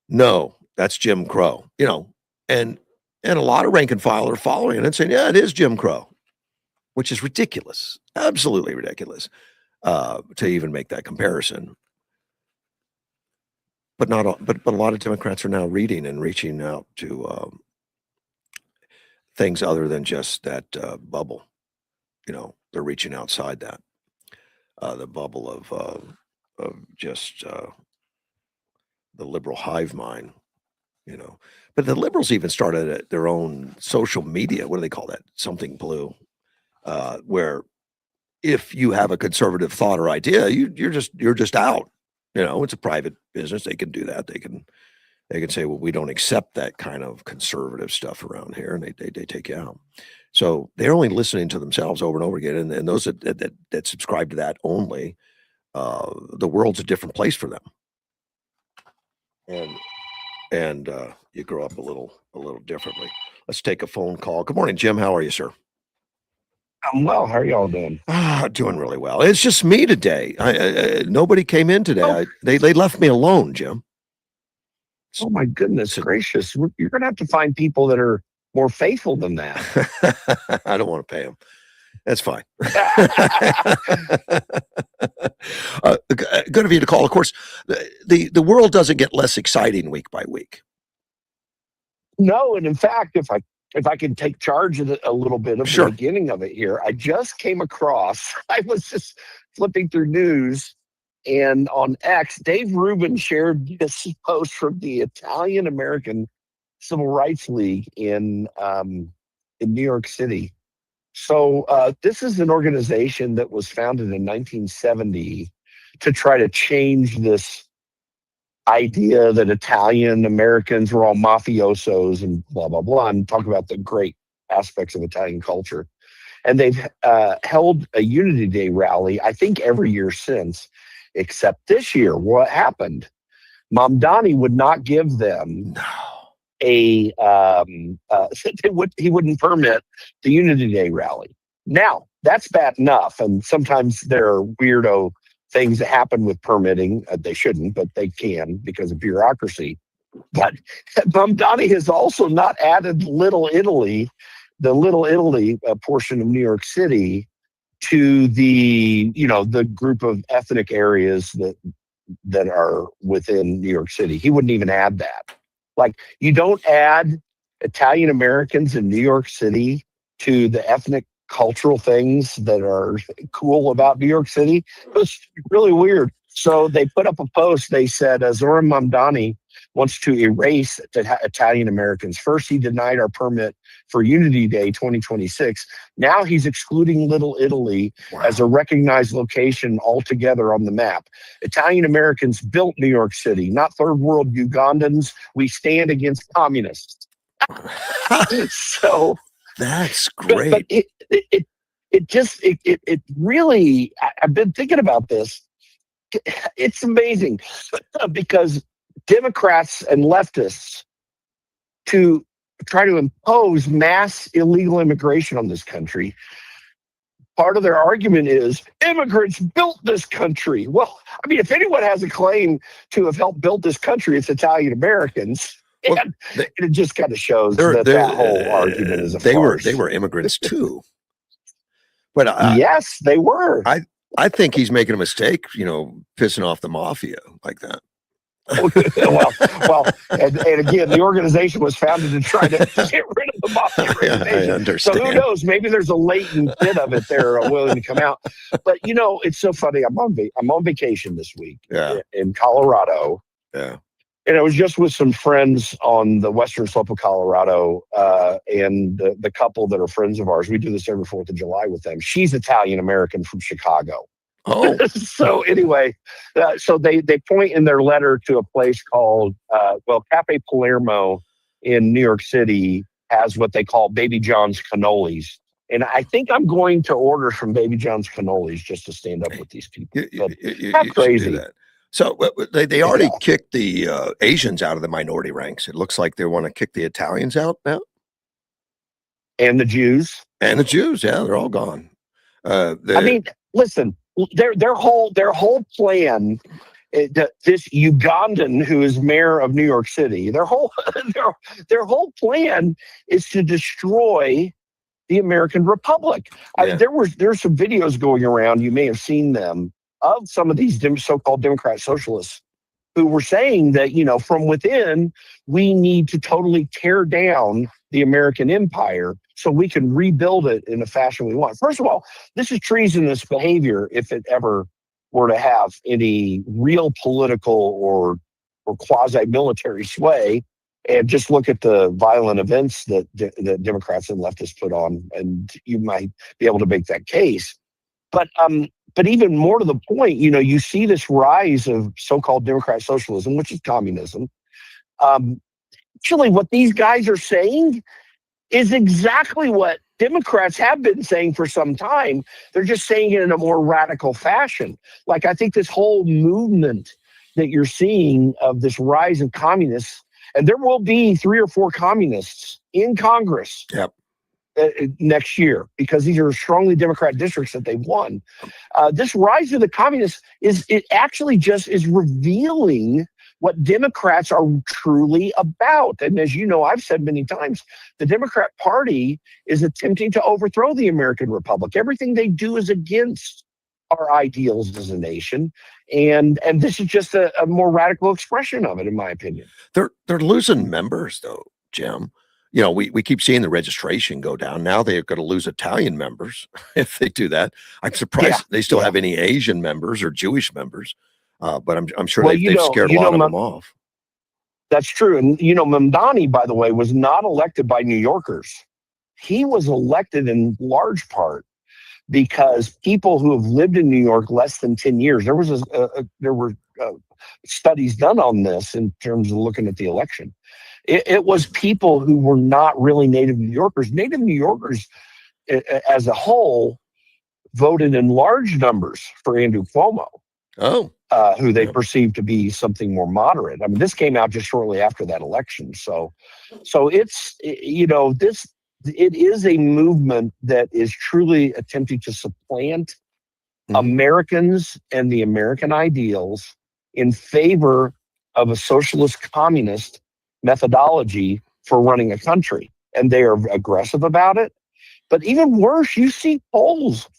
no, that's Jim Crow, and a lot of rank and file are following it and saying, yeah, it is Jim Crow, which is ridiculous, absolutely ridiculous, to even make that comparison. But but a lot of Democrats are now reading and reaching out to things other than just that bubble. They're reaching outside that the bubble of just the liberal hive mind, But the liberals even started their own social media. What do they call that? Something blue, where if you have a conservative thought or idea, you're just out. It's a private business. They can do that. They can say, well, we don't accept that kind of conservative stuff around here, and they take you out. So they're only listening to themselves over and over again, and those that subscribe to that only, the world's a different place for them. And you grow up a little differently. Let's take a phone call. Good morning, Jim. How are you, sir? I'm well. How are y'all doing? Doing really well. It's just me today. Nobody came in today. Oh. They left me alone, Jim. Oh my goodness gracious! You're going to have to find people that are more faithful than that. I don't want to pay them. That's fine. Good of you to call. Of course, the world doesn't get less exciting week by week. No, and in fact, if I can take charge of a little bit of Sure. the beginning of it here, I just came across. I was just flipping through news, and on X, Dave Rubin shared this post from the Italian American Civil Rights League in New York City. So this is an organization that was founded in 1970 to try to change this idea that Italian Americans were all mafiosos and blah, blah, blah, and talk about the great aspects of Italian culture. And they've held a Unity Day rally, I think, every year since, except this year. What happened? Mamdani would not give them he wouldn't permit the Unity Day rally. Now, that's bad enough, and sometimes there are weirdo things that happen with permitting. They shouldn't, but they can because of bureaucracy. But Mamdani has also not added Little Italy, the Little Italy portion of New York City, to the group of ethnic areas that are within New York City. He wouldn't even add that. Like, you don't add Italian Americans in New York City to the ethnic cultural things that are cool about New York City. It was really weird. So they put up a post. They said, Zoran Mamdani wants to erase Italian Americans. First, he denied our permit for Unity Day 2026. Now he's excluding Little Italy as a recognized location altogether on the map. Italian Americans built New York City, not third world Ugandans. We stand against communists. So that's great. But it really, I've been thinking about this. It's amazing because Democrats and leftists to try to impose mass illegal immigration on this country part of their argument is immigrants built this country. Well, I mean, if anyone has a claim to have helped build this country, it's Italian Americans. Well, And it just kind of shows they're that whole argument is a they farce. were immigrants too. But yes, they were. I think he's making a mistake, pissing off the mafia like that. well, and again, the organization was founded to try to get rid of the mafia organization. I understand. So who knows? Maybe there's a latent bit of it there willing to come out. But it's so funny. I'm on vacation this week in Colorado. Yeah. And I was just with some friends on the western slope of Colorado, and the couple that are friends of ours. We do this every 4th of July with them. She's Italian American from Chicago. Oh, so anyway, so they point in their letter to a place called Cafe Palermo in New York City has what they call Baby John's cannolis, and I think I'm going to order from Baby John's cannolis just to stand up with these people. How crazy! That. So they already kicked the Asians out of the minority ranks. It looks like they want to kick the Italians out now, and the Jews. And the Jews, yeah, they're all gone. I mean, listen. Their whole plan, this Ugandan who is mayor of New York City, their whole plan is to destroy the American Republic. Yeah. There's some videos going around, you may have seen them, of some of these so-called Democrat socialists who were saying that, from within, we need to totally tear down the American empire so we can rebuild it in the fashion we want. First of all, this is treasonous behavior if it ever were to have any real political or quasi-military sway. And just look at the violent events that Democrats and leftists put on, and you might be able to make that case. But even more to the point, you see this rise of so-called Democrat socialism, which is communism. Actually, what these guys are saying is exactly what Democrats have been saying for some time. They're just saying it in a more radical fashion. Like, I think this whole movement that you're seeing of this rise of communists, and there will be 3 or 4 communists in Congress. Yep. Next year, because these are strongly Democrat districts that they've won. This rise of the communists is revealing what Democrats are truly about. And as you know, I've said many times, the Democrat Party is attempting to overthrow the American Republic. Everything they do is against our ideals as a nation. And this is just a more radical expression of it, in my opinion. They're losing members though, Jim. We keep seeing the registration go down. Now they're going to lose Italian members if they do that. I'm surprised they still have any Asian members or Jewish members, but I'm sure they've scared a lot of them off. That's true. And, Mamdani, by the way, was not elected by New Yorkers. He was elected in large part because people who have lived in New York less than 10 years, there were studies done on this in terms of looking at the election. It was people who were not really native New Yorkers. Native New Yorkers, as a whole, voted in large numbers for Andrew Cuomo, who they perceived to be something more moderate. I mean, this came out just shortly after that election. So it's, it is a movement that is truly attempting to supplant Americans and the American ideals in favor of a socialist communist methodology for running a country. And they are aggressive about it. But even worse, you see polls.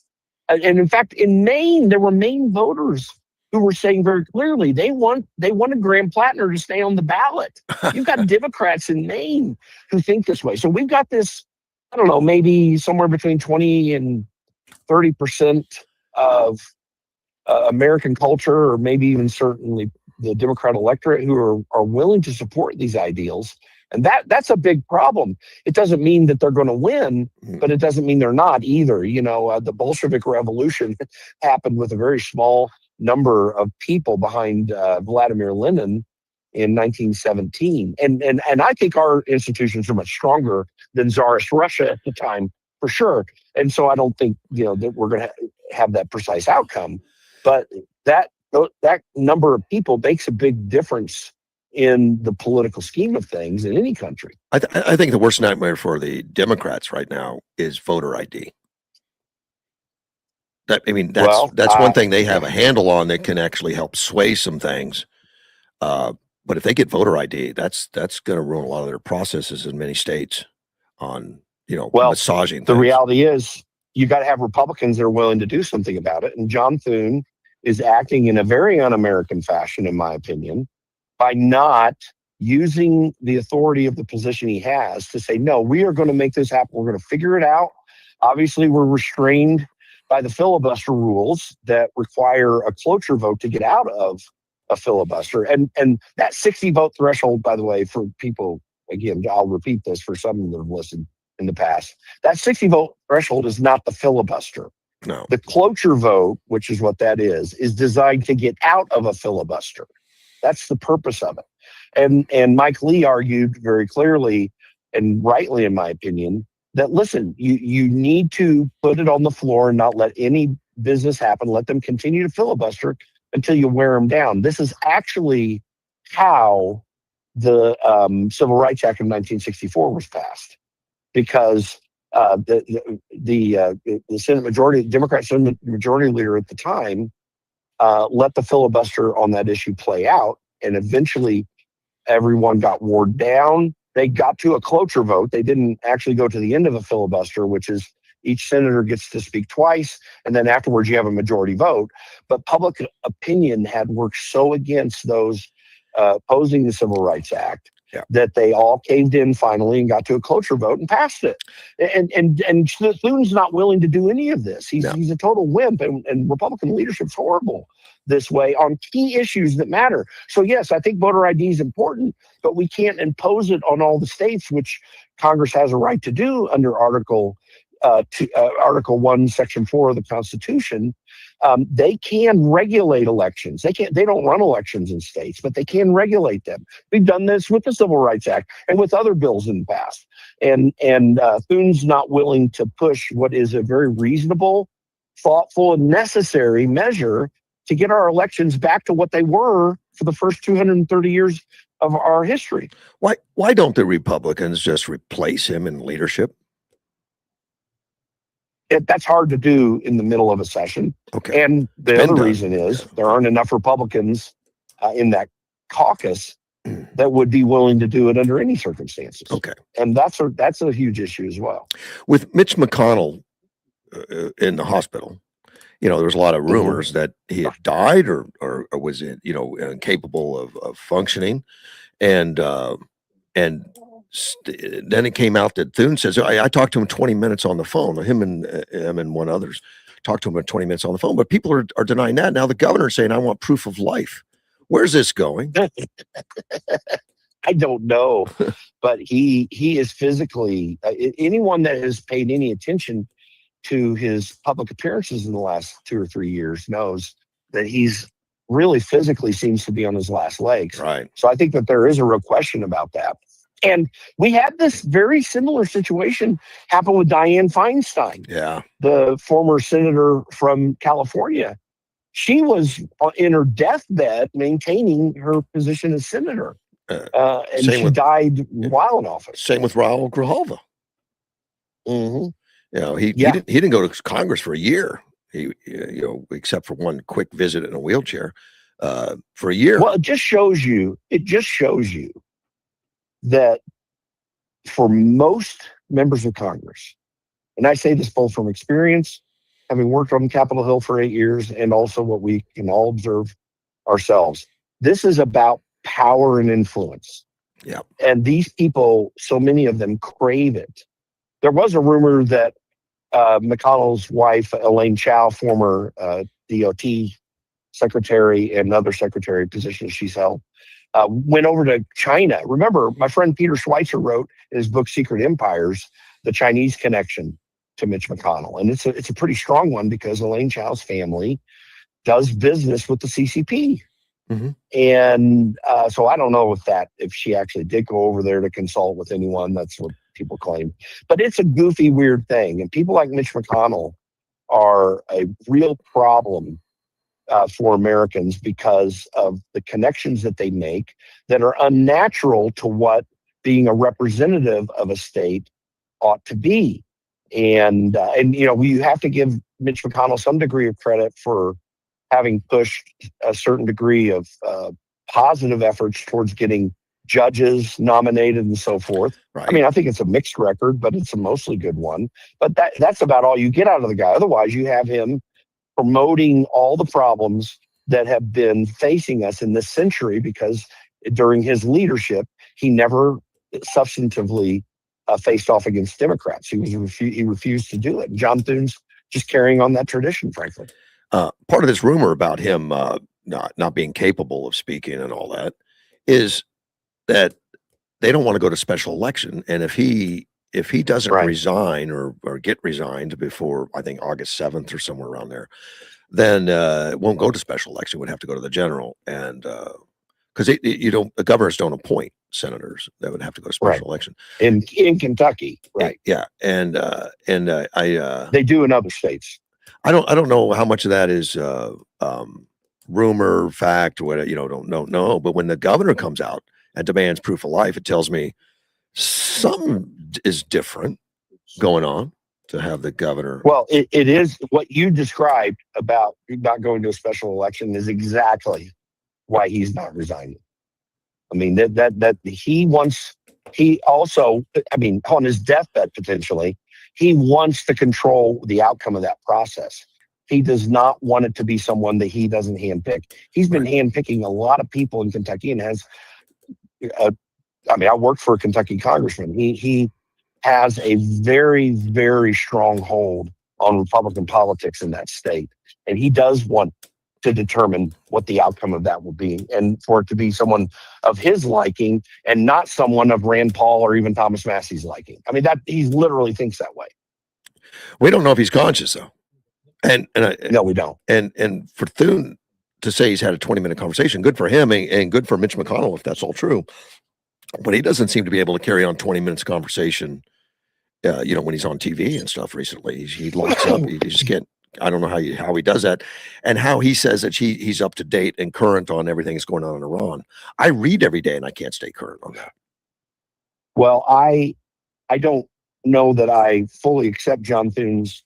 And in fact, in Maine, there were Maine voters who were saying very clearly they wanted Graham Plattner to stay on the ballot. You've got Democrats in Maine who think this way. So we've got this, I don't know, maybe somewhere between 20 and 30% of American culture, or maybe even certainly the Democrat electorate, who are willing to support these ideals. And that's a big problem. It doesn't mean that they're going to win, but it doesn't mean they're not either. The Bolshevik Revolution happened with a very small number of people behind Vladimir Lenin in 1917. And I think our institutions are much stronger than Tsarist Russia at the time, for sure. And so I don't think, that we're going to have that precise outcome. But that number of people makes a big difference in the political scheme of things in any country. I think the worst nightmare for the Democrats right now is voter ID. I mean, Well, that's one thing they have a handle on that can actually help sway some things. But if they get voter ID, that's going to ruin a lot of their processes in many states on, Well, massaging the things. reality is you got to have Republicans that are willing to do something about it. And John Thune is acting in a very un-American fashion, in my opinion, by not using the authority of the position he has to say, no, we are going to make this happen. We're going to figure it out. Obviously, we're restrained by the filibuster rules that require a cloture vote to get out of a filibuster. And that 60 vote threshold, by the way, for people, again, I'll repeat this for some that have listened in the past, that 60 vote threshold is not the filibuster. No. The cloture vote, which is what that is designed to get out of a filibuster. That's the purpose of it. And Mike Lee argued very clearly and rightly, in my opinion, that listen, you need to put it on the floor and not let any business happen. Let them continue to filibuster until you wear them down. This is actually how the Civil Rights Act of 1964 was passed, because the Senate majority, Democrat Senate majority leader at the time, let the filibuster on that issue play out, and eventually everyone got worn down. They got to a cloture vote. They didn't actually go to the end of a filibuster, which is each senator gets to speak twice, and then afterwards you have a majority vote. But public opinion had worked so against those opposing the Civil Rights Act that they all caved in finally and got to a cloture vote and passed it. And Thune's not willing to do any of this. He's a total wimp, and Republican leadership's horrible this way on key issues that matter. So yes, I think voter ID is important, but we can't impose it on all the states, which Congress has a right to do under Article 1, Section 4 of the Constitution. They can regulate elections. They don't run elections in states, but they can regulate them. We've done this with the Civil Rights Act and with other bills in the past. And Thune's not willing to push what is a very reasonable, thoughtful, and necessary measure to get our elections back to what they were for the first 230 years of our history. Why don't the Republicans just replace him in leadership? That's hard to do in the middle of a session. Okay. And the other reason is there aren't enough Republicans in that caucus that would be willing to do it under any circumstances. Okay. And that's a huge issue as well. With Mitch McConnell in the hospital, there was a lot of rumors that he had died or was incapable of functioning, and then it came out that Thune says, I talked to him 20 minutes on the phone. Him and one others talked to him for 20 minutes on the phone. But people are denying that. Now the governor's saying, I want proof of life. Where's this going? I don't know, but he is physically, anyone that has paid any attention to his public appearances in the last 2 or 3 years knows that he's really physically seems to be on his last legs. Right. So I think that there is a real question about that. And we had this very similar situation happen with Dianne Feinstein, the former senator from California. She was in her deathbed maintaining her position as senator, and she died while in office. Same with Raul Grijalva. Mm-hmm. He didn't go to Congress for a year. He except for one quick visit in a wheelchair for a year. Well, it just shows you that for most members of Congress, and I say this both from experience, having worked on Capitol Hill for 8 years, and also what we can all observe ourselves, this is about power and influence. Yeah. And these people, so many of them crave it. There was a rumor that McConnell's wife, Elaine Chao, former DOT secretary and other secretary positions she's held, went over to China. Remember, my friend Peter Schweitzer wrote in his book Secret Empires the Chinese connection to Mitch McConnell, and it's a pretty strong one because Elaine Chao's family does business with the CCP. Mm-hmm. And so I don't know if she actually did go over there to consult with anyone. That's what people claim. But it's a goofy, weird thing. And people like Mitch McConnell are a real problem for Americans because of the connections that they make that are unnatural to what being a representative of a state ought to be. And we have to give Mitch McConnell some degree of credit for having pushed a certain degree of positive efforts towards getting judges nominated and so forth. Right. I mean, I think it's a mixed record, but it's a mostly good one. But that's about all you get out of the guy. Otherwise, you have him promoting all the problems that have been facing us in this century, because during his leadership, he never substantively faced off against Democrats. He refused to do it. John Thune's just carrying on that tradition, frankly. Part of this rumor about him not being capable of speaking and all that is that they don't want to go to special election, and if he doesn't Right. resign or get resigned before, I think, August 7th or somewhere around there, then it won't go to special election. It would have to go to the general, and because the governors don't appoint senators, that would have to go to special election in Kentucky, right? Yeah, and They do in other states. I don't know how much of that is rumor, fact, or whatever. Don't know. But when the governor comes out and demands proof of life, it tells me something is different going on to have the governor. Well, it is what you described about not going to a special election is exactly why he's not resigning. I mean, that he also, I mean, on his deathbed potentially, he wants to control the outcome of that process. He does not want it to be someone that he doesn't handpick. He's been handpicking a lot of people in Kentucky and has. I worked for a Kentucky congressman. He has a very, very strong hold on Republican politics in that state, and he does want to determine what the outcome of that will be, and for it to be someone of his liking and not someone of Rand Paul or even Thomas Massey's liking. I mean, that he literally thinks that way. We don't know if he's conscious though, and no, we don't. And for Thune to say he's had a 20-minute conversation, good for him, and good for Mitch McConnell if that's all true. But he doesn't seem to be able to carry on 20 minutes conversation. When he's on TV and stuff recently, he locks up. He just can't. I don't know how he does that, and how he says that he's up to date and current on everything that's going on in Iran. I read every day and I can't stay current on that. Well, I don't know that I fully accept John Thune's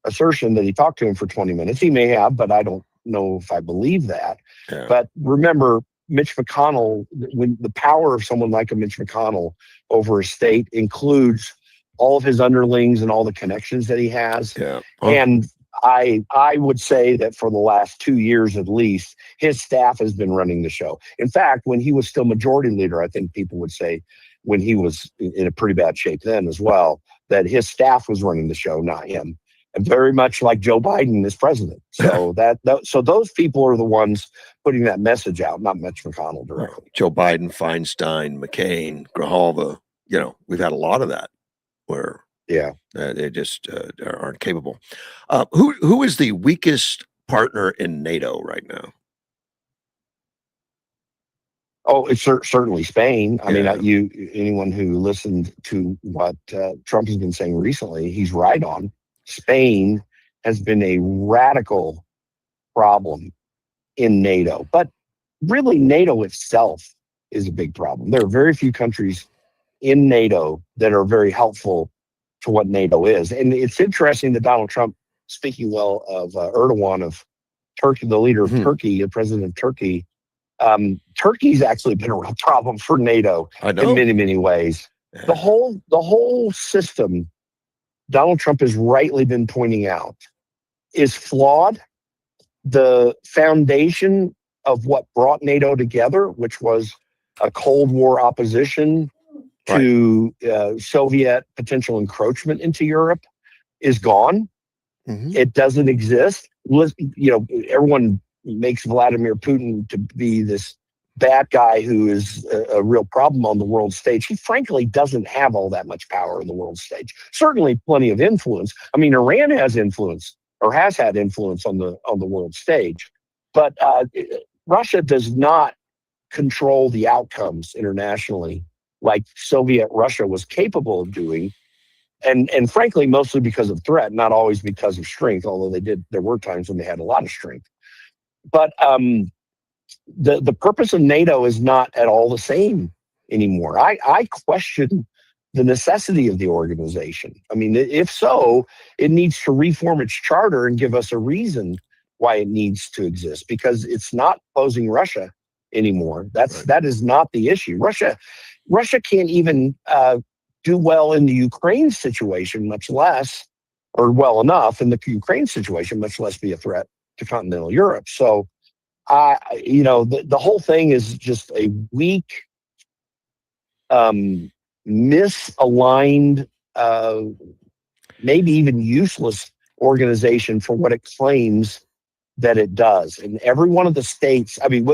assertion that he talked to him for 20 minutes. He may have, but I don't know if I believe that. Yeah. But remember, Mitch McConnell, when the power of someone like a Mitch McConnell over a state includes all of his underlings and all the connections that he has. Yeah. And I would say that for the last 2 years at least, his staff has been running the show. In fact, when he was still majority leader, I think people would say, when he was in a pretty bad shape then as well, that his staff was running the show, not him. And very much like Joe Biden as president. So so those people are the ones putting that message out, not Mitch McConnell directly. Joe Biden, Feinstein, McCain, Grijalva. We've had a lot of that where they just aren't capable. Who is the weakest partner in NATO right now? Oh, it's certainly Spain. I mean, anyone who listened to what Trump has been saying recently, he's right on. Spain has been a radical problem in NATO, but really NATO itself is a big problem. There are very few countries in NATO that are very helpful to what NATO is. And it's interesting that Donald Trump, speaking well of Erdogan of Turkey, the leader of Turkey, the president of Turkey, Turkey's actually been a real problem for NATO in many, many ways. Yeah. The whole system, Donald Trump has rightly been pointing out, is flawed. The foundation of what brought NATO together, which was a Cold War opposition to Soviet potential encroachment into Europe, is gone. Mm-hmm. It doesn't exist. Everyone makes Vladimir Putin to be this bad guy who is a real problem on the world stage. He frankly doesn't have all that much power on the world stage. Certainly plenty of influence. I mean, Iran has influence, or has had influence on the world stage, but Russia does not control the outcomes internationally like Soviet Russia was capable of doing. And frankly, mostly because of threat, not always because of strength, although there were times when they had a lot of strength. But the purpose of NATO is not at all the same anymore. I question the necessity of the organization. I mean, if so, it needs to reform its charter and give us a reason why it needs to exist, because it's not opposing Russia anymore. That is not the issue. Russia can't even do well in the Ukraine situation, much less, or well enough in the Ukraine situation, much less be a threat to continental Europe. So, the whole thing is just a weak, misaligned, maybe even useless organization for what it claims that it does. And every one of the states, I mean,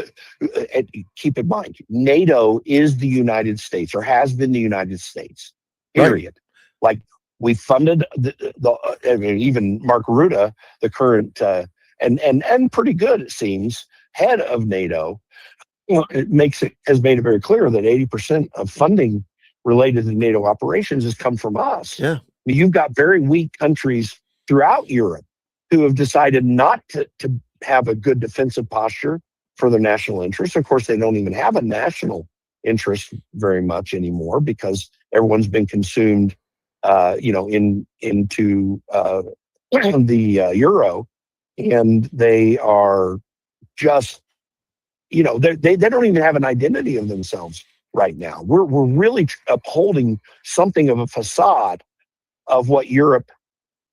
keep in mind, NATO is the United States, or has been the United States, period. Right. Like, we funded I mean, even Mark Rutte, the current, and pretty good, it seems, head of NATO, has made it very clear that 80% of funding related to NATO operations has come from us. Yeah. You've got very weak countries throughout Europe who have decided not to have a good defensive posture for their national interests. Of course, they don't even have a national interest very much anymore, because everyone's been consumed, into the euro, and they are just, they don't even have an identity of themselves right now. We're really upholding something of a facade of what Europe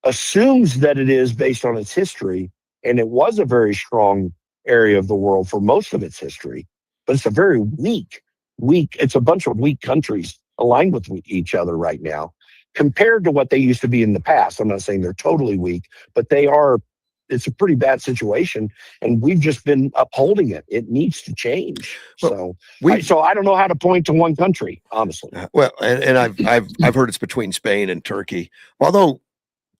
assumes that it is based on its history. And it was a very strong area of the world for most of its history, but it's a very weak, it's a bunch of weak countries aligned with each other right now compared to what they used to be in the past. I'm not saying they're totally weak, but it's a pretty bad situation, and we've just been upholding it. It needs to change. Well, so I don't know how to point to one country, honestly. Well, and I've heard it's between Spain and Turkey, although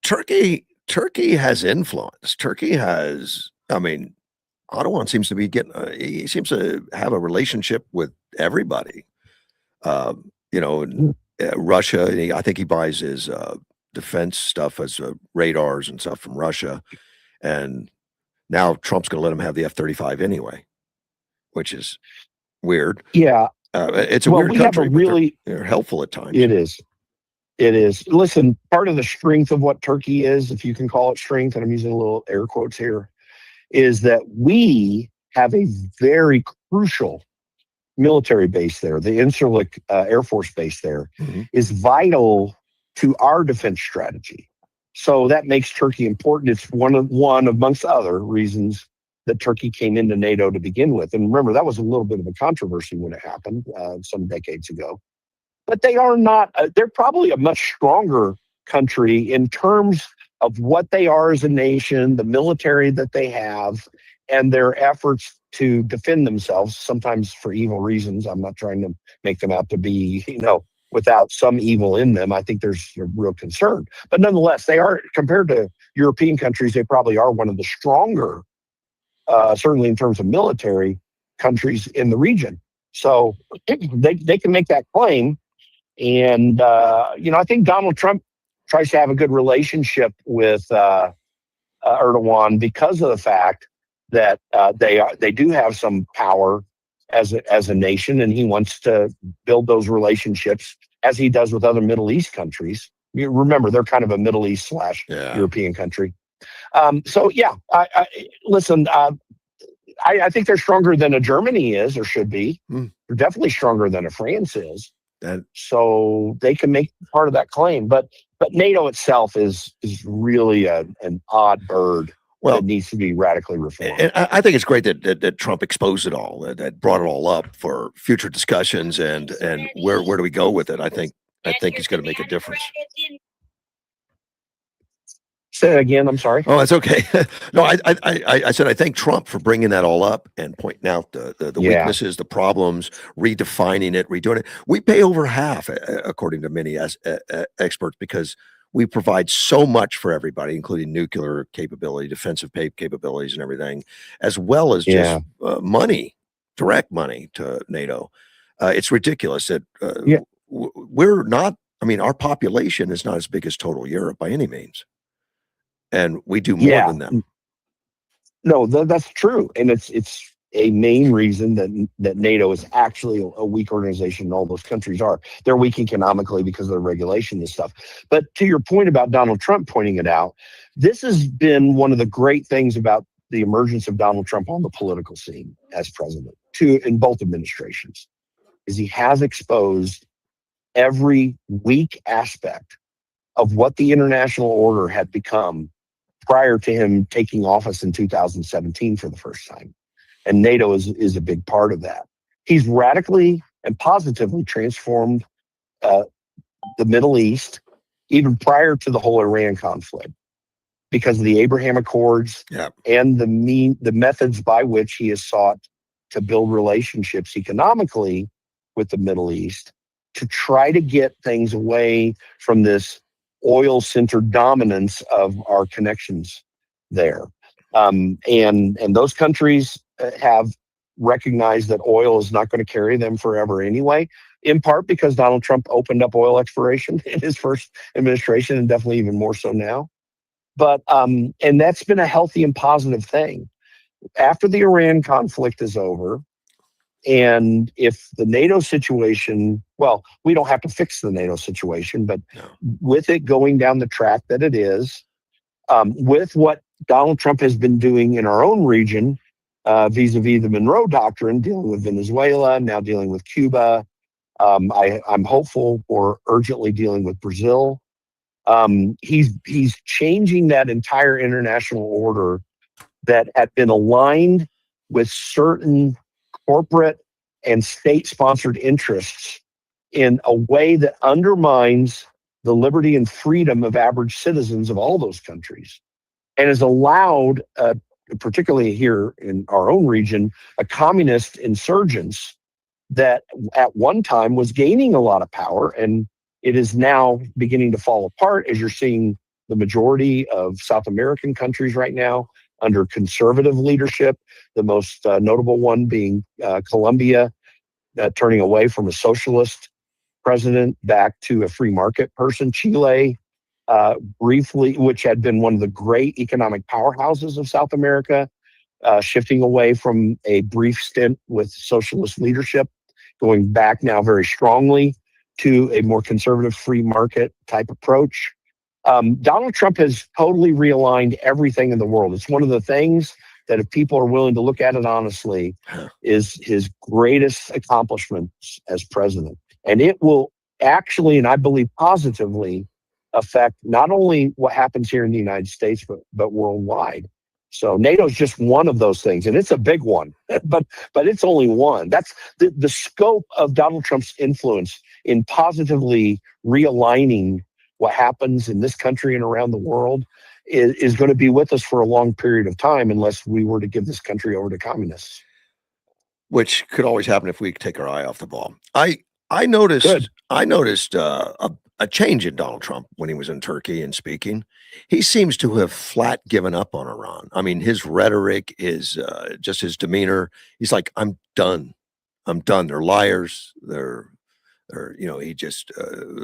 Turkey has influence. Turkey has, I mean, Erdogan seems to be he seems to have a relationship with everybody. Russia, I think he buys his defense stuff as radars and stuff from Russia. And now Trump's going to let him have the F-35 anyway, which is weird. Yeah. It's a weird country, but they're helpful at times. It is. Listen, part of the strength of what Turkey is, if you can call it strength, and I'm using a little air quotes here, is that we have a very crucial military base there. The Incirlik Air Force Base there is vital to our defense strategy. So that makes Turkey important. It's one amongst other reasons that Turkey came into NATO to begin with. And remember, that was a little bit of a controversy when it happened some decades ago. But they are not, they're probably a much stronger country in terms of what they are as a nation, the military that they have, and their efforts to defend themselves, sometimes for evil reasons. I'm not trying to make them out to be, without some evil in them. I think there's a real concern. But nonetheless, they are, compared to European countries, they probably are one of the stronger, certainly in terms of military, countries in the region. So they can make that claim. And, I think Donald Trump tries to have a good relationship with Erdogan because of the fact that they do have some power as a nation, and he wants to build those relationships as he does with other Middle East countries. You remember, they're kind of a Middle East / European country. Listen, I think they're stronger than a Germany is or should be. They're definitely stronger than a France is. So they can make part of that claim. But NATO itself is really an odd bird. Well, it needs to be radically reformed. And I think it's great that Trump exposed it all, that brought it all up for future discussions, and where do we go with it? I think he's going to make a difference. Say it again. I'm sorry. Oh, that's okay. No, I said I thank Trump for bringing that all up and pointing out the weaknesses, the problems, redefining it, redoing it. We pay over half, according to many experts, because we provide so much for everybody, including nuclear capability, defensive capabilities, and everything, as well as just money, direct money to NATO. It's ridiculous that we're not. I mean, our population is not as big as total Europe by any means. And we do more than them. No, that's true, and it's a main reason that NATO is actually a weak organization, and all those countries are. They're weak economically because of the regulation and stuff. But to your point about Donald Trump pointing it out, this has been one of the great things about the emergence of Donald Trump on the political scene as president, in both administrations, is he has exposed every weak aspect of what the international order had become prior to him taking office in 2017 for the first time. And NATO is a big part of that. He's radically and positively transformed the Middle East, even prior to the whole Iran conflict, because of the Abraham Accords and the methods by which he has sought to build relationships economically with the Middle East to try to get things away from this oil-centered dominance of our connections there. And those countries have recognized that oil is not going to carry them forever anyway, in part because Donald Trump opened up oil exploration in his first administration, and definitely even more so now. But and that's been a healthy and positive thing. After the Iran conflict is over, and if the NATO situation, well, we don't have to fix the NATO situation, but with it going down the track that it is, with what Donald Trump has been doing in our own region, vis-a-vis the Monroe Doctrine, dealing with Venezuela, now dealing with Cuba, I'm hopeful for urgently dealing with Brazil. He's changing that entire international order that had been aligned with certain corporate and state-sponsored interests in a way that undermines the liberty and freedom of average citizens of all those countries, and has allowed, particularly here in our own region, a communist insurgence that at one time was gaining a lot of power, and it is now beginning to fall apart, as you're seeing the majority of South American countries right now under conservative leadership, the most notable one being Colombia, turning away from a socialist president back to a free market person. Chile, briefly, which had been one of the great economic powerhouses of South America, shifting away from a brief stint with socialist leadership, going back now very strongly to a more conservative free market type approach. Donald Trump has totally realigned everything in the world. It's one of the things that, if people are willing to look at it honestly, is his greatest accomplishments as president. And it will actually, and I believe positively, affect not only what happens here in the United States, but worldwide. So NATO is just one of those things, and it's a big one, but it's only one. That's the scope of Donald Trump's influence in positively realigning what happens in this country and around the world is going to be with us for a long period of time, unless we were to give this country over to communists. Which could always happen if we take our eye off the ball. I noticed a change in Donald Trump when he was in Turkey and speaking. He seems to have flat given up on Iran. I mean, his rhetoric is just his demeanor. He's like, I'm done. I'm done. They're liars. They're he just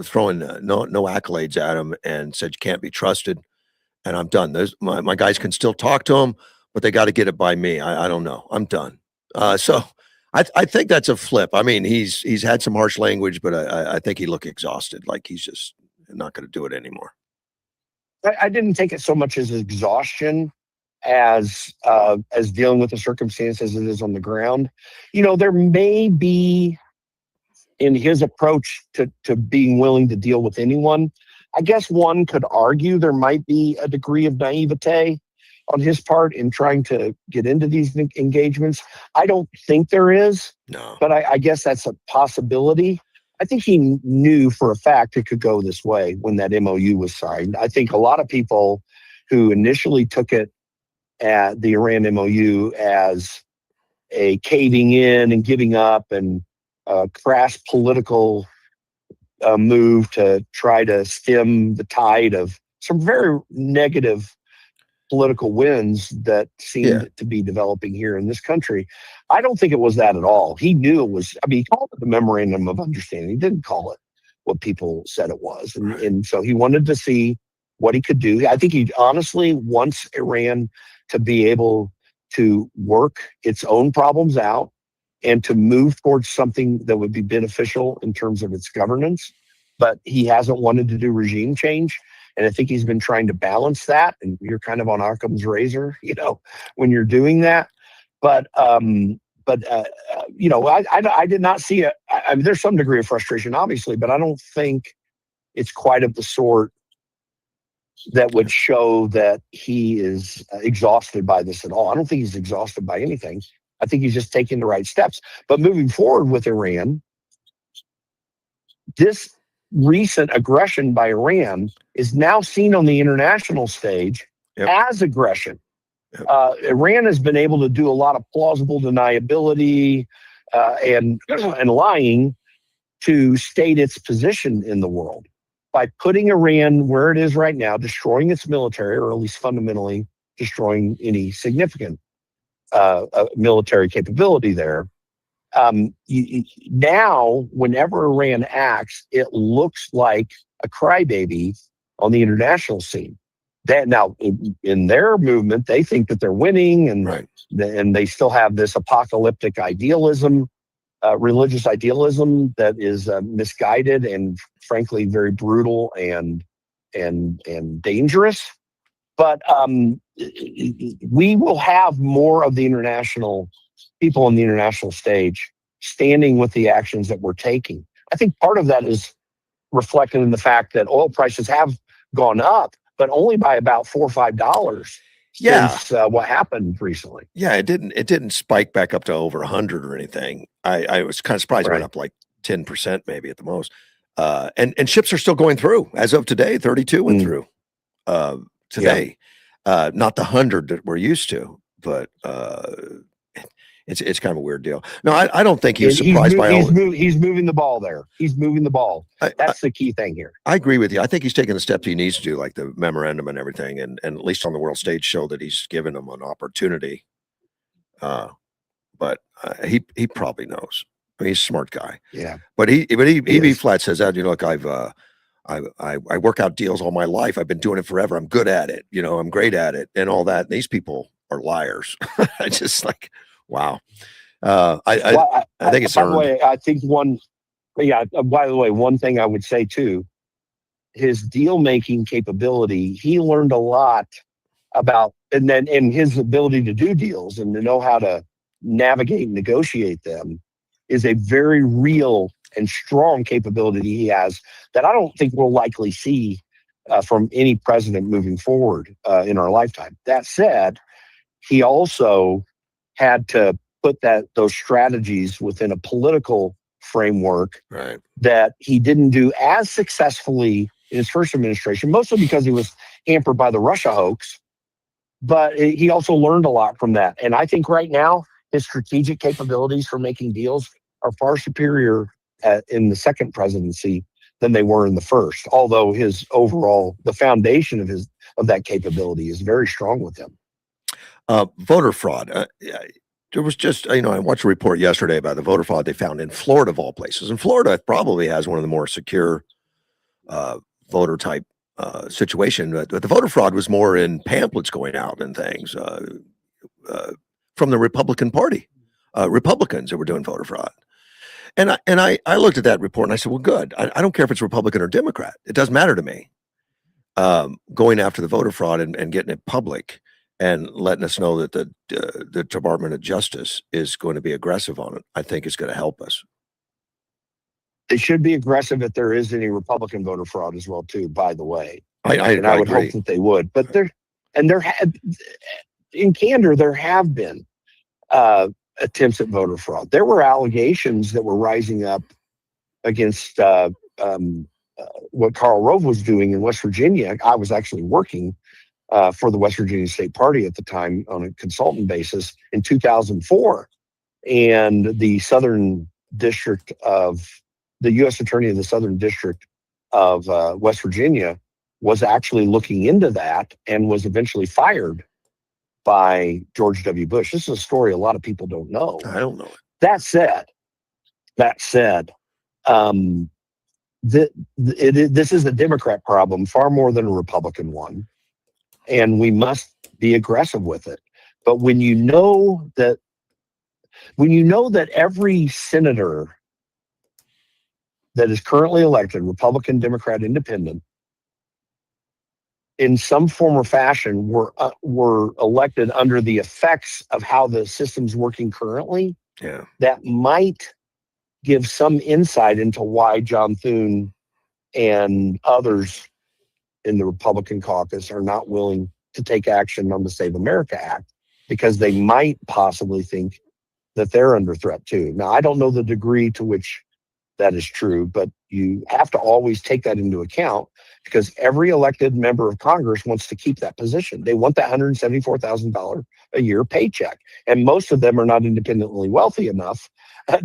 throwing no accolades at him and said you can't be trusted. And I'm done. My guys can still talk to him, but they got to get it by me. I don't know. I'm done. So I think that's a flip. I mean, he's had some harsh language, but I think he looked exhausted, like he's just not going to do it anymore. I didn't take it so much as exhaustion as dealing with the circumstance as it is on the ground. There may be, in his approach to being willing to deal with anyone, I guess one could argue there might be a degree of naivete on his part in trying to get into these engagements. I don't think there is, but I guess that's a possibility. I think he knew for a fact it could go this way when that MOU was signed. I think a lot of people who initially took it at the Iran MOU as a caving in and giving up and crass political move to try to stem the tide of some very negative political winds that seemed to be developing here in this country. I don't think it was that at all. He knew it was, he called it the memorandum of understanding. He didn't call it what people said it was. And so he wanted to see what he could do. I think he honestly wants Iran to be able to work its own problems out and to move towards something that would be beneficial in terms of its governance. But he hasn't wanted to do regime change. And I think he's been trying to balance that. And you're kind of on Occam's razor, when you're doing that. But I did not see it. I mean, there's some degree of frustration, obviously, but I don't think it's quite of the sort that would show that he is exhausted by this at all. I don't think he's exhausted by anything. I think he's just taking the right steps. But moving forward with Iran, this recent aggression by Iran is now seen on the international stage as aggression. Iran has been able to do a lot of plausible deniability and lying to state its position in the world by putting Iran where it is right now, destroying its military, or at least fundamentally destroying any significant military capability there. Now, whenever Iran acts, it looks like a crybaby on the international scene. That now, in their movement, they think that they're winning, and they still have this apocalyptic idealism, religious idealism that is misguided and, frankly, very brutal and dangerous. But we will have more of the international people on the international stage standing with the actions that we're taking. I think part of that is reflected in the fact that oil prices have gone up, but only by about $4 or $5 since what happened recently. Yeah, it didn't spike back up to over 100 or anything. I was kind of surprised it went up like 10% maybe at the most. And ships are still going through as of today. 32 went through today. Not the 100 that we're used to, but it's kind of a weird deal. No, I don't think he was surprised by all. He's moving the ball there. He's moving the ball. That's the key thing here. I agree with you. I think he's taking the steps he needs to do, like the memorandum and everything, and at least on the world stage show that he's given them an opportunity. But he probably knows. I mean, he's a smart guy. Yeah. But he flat says that, look, I work out deals all my life. I've been doing it forever. I'm good at it. I'm great at it and all that. And these people are liars. I just like, wow. I think it's by the way, I think by the way, one thing I would say too, his deal making capability, he learned a lot about, and his ability to do deals and to know how to navigate and negotiate them is a very real and strong capability he has that I don't think we'll likely see from any president moving forward in our lifetime. That said, he also had to put those strategies within a political framework that he didn't do as successfully in his first administration, mostly because he was hampered by the Russia hoax. But he also learned a lot from that. And I think right now, his strategic capabilities for making deals are far superior in the second presidency than they were in the first. Although the foundation of that capability is very strong with him. Voter fraud. There was just, I watched a report yesterday about the voter fraud they found in Florida, of all places. And Florida probably has one of the more secure voter type situation. But the voter fraud was more in pamphlets going out and things from the Republican Party. Republicans that were doing voter fraud. And I looked at that report and I said, well, good. I don't care if it's Republican or Democrat. It doesn't matter to me. Going after the voter fraud and getting it public and letting us know that the Department of Justice is going to be aggressive on it, I think is going to help us. They should be aggressive if there is any Republican voter fraud as well, too, by the way. I would agree. hope that they would. But in candor, there have been attempts at voter fraud. There were allegations that were rising up against what Karl Rove was doing in West Virginia. I was actually working for the West Virginia State Party at the time on a consultant basis in 2004. And the Southern District the U.S. Attorney of the Southern District of West Virginia was actually looking into that and was eventually fired by George W. Bush. This is a story a lot of people don't know. I don't know it. That said, this is a Democrat problem far more than a Republican one, and we must be aggressive with it. But when you know that every senator that is currently elected, Republican, Democrat, Independent, in some form or fashion were elected under the effects of how the system's working currently, Yeah. that might give some insight into why John Thune and others in the Republican caucus are not willing to take action on the Save America Act, because they might possibly think that they're under threat too. Now, I don't know the degree to which that is true, but you have to always take that into account, because every elected member of Congress wants to keep that position. They want that $174,000 a year paycheck. And most of them are not independently wealthy enough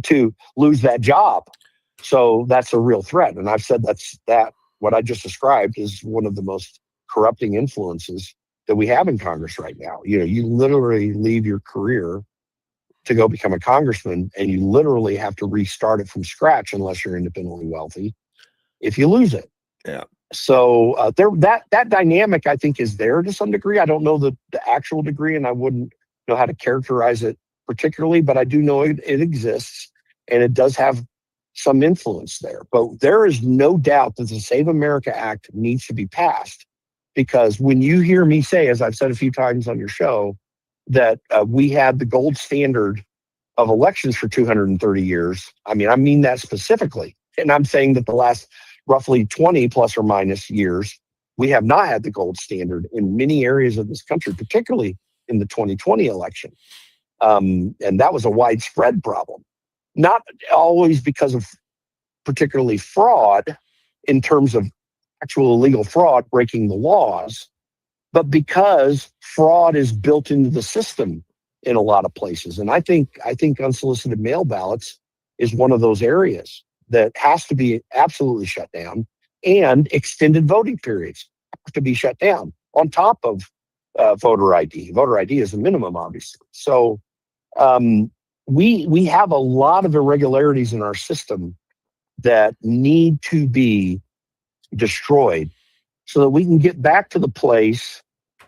to lose that job. So that's a real threat. And I've said that what I just described is one of the most corrupting influences that we have in Congress right now. You know, you literally leave your career to go become a congressman, and you literally have to restart it from scratch unless you're independently wealthy if you lose it. Yeah. So that dynamic, I think, is there to some degree. I don't know the actual degree, and I wouldn't know how to characterize it particularly, but I do know it exists, and it does have some influence there. But there is no doubt that the Save America Act needs to be passed, because when you hear me say, as I've said a few times on your show, that we had the gold standard of elections for 230 years. I mean that specifically. And I'm saying that the last roughly 20 plus or minus years, we have not had the gold standard in many areas of this country, particularly in the 2020 election. And that was a widespread problem. Not always because of particularly fraud in terms of actual illegal fraud breaking the laws, but because fraud is built into the system in a lot of places. And I think unsolicited mail ballots is one of those areas that has to be absolutely shut down, and extended voting periods have to be shut down on top of voter ID. Voter ID is a minimum, obviously. So we have a lot of irregularities in our system that need to be destroyed so that we can get back to the place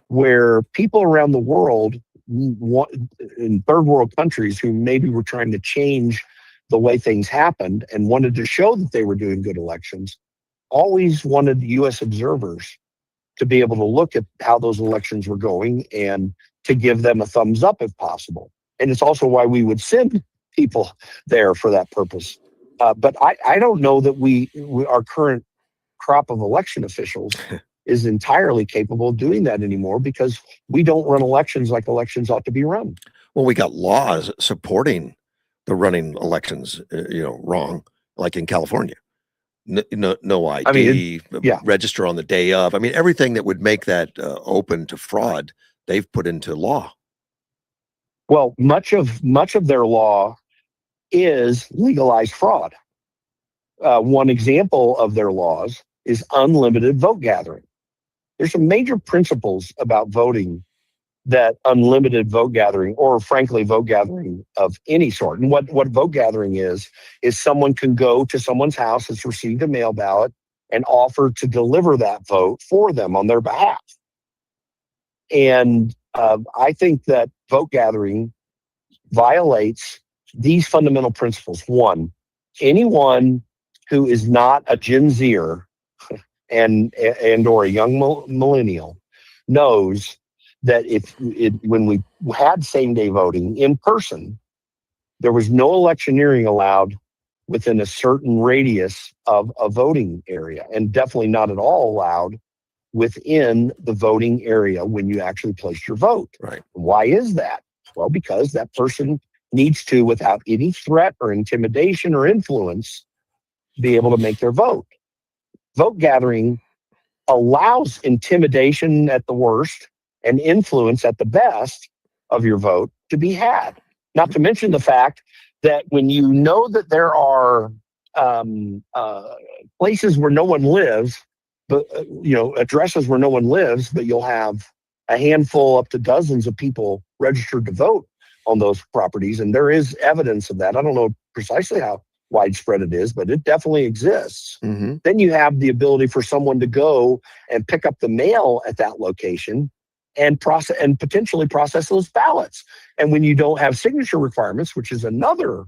where people around the world, in third world countries who maybe were trying to change the way things happened and wanted to show that they were doing good elections, always wanted U.S. observers to be able to look at how those elections were going and to give them a thumbs up if possible. And it's also why we would send people there for that purpose. But I don't know that our current crop of election officials is entirely capable of doing that anymore, because we don't run elections like elections ought to be run. Well, we got laws supporting the running elections, wrong, like in California. No ID, I mean, yeah. Register on the day of. I mean, everything that would make that open to fraud, they've put into law. Well, much of their law is legalized fraud. One example of their laws is unlimited vote gathering. There's some major principles about voting that unlimited vote gathering, or frankly, vote gathering of any sort. And what vote gathering is someone can go to someone's house that's received a mail ballot and offer to deliver that vote for them on their behalf. And I think that vote gathering violates these fundamental principles. One, anyone who is not a Gen Zer and or a young millennial knows that when we had same day voting in person, there was no electioneering allowed within a certain radius of a voting area, and definitely not at all allowed within the voting area when you actually placed your vote. Right. Why is that? Well, because that person needs to, without any threat or intimidation or influence, be able to make their vote. Vote gathering allows intimidation at the worst and influence at the best of your vote to be had. Not to mention the fact that when you know that there are places where no one lives, but addresses where no one lives, but you'll have a handful up to dozens of people registered to vote on those properties, and there is evidence of that. I don't know precisely how widespread it is, but it definitely exists. Mm-hmm. Then you have the ability for someone to go and pick up the mail at that location and potentially process those ballots. And when you don't have signature requirements, which is another,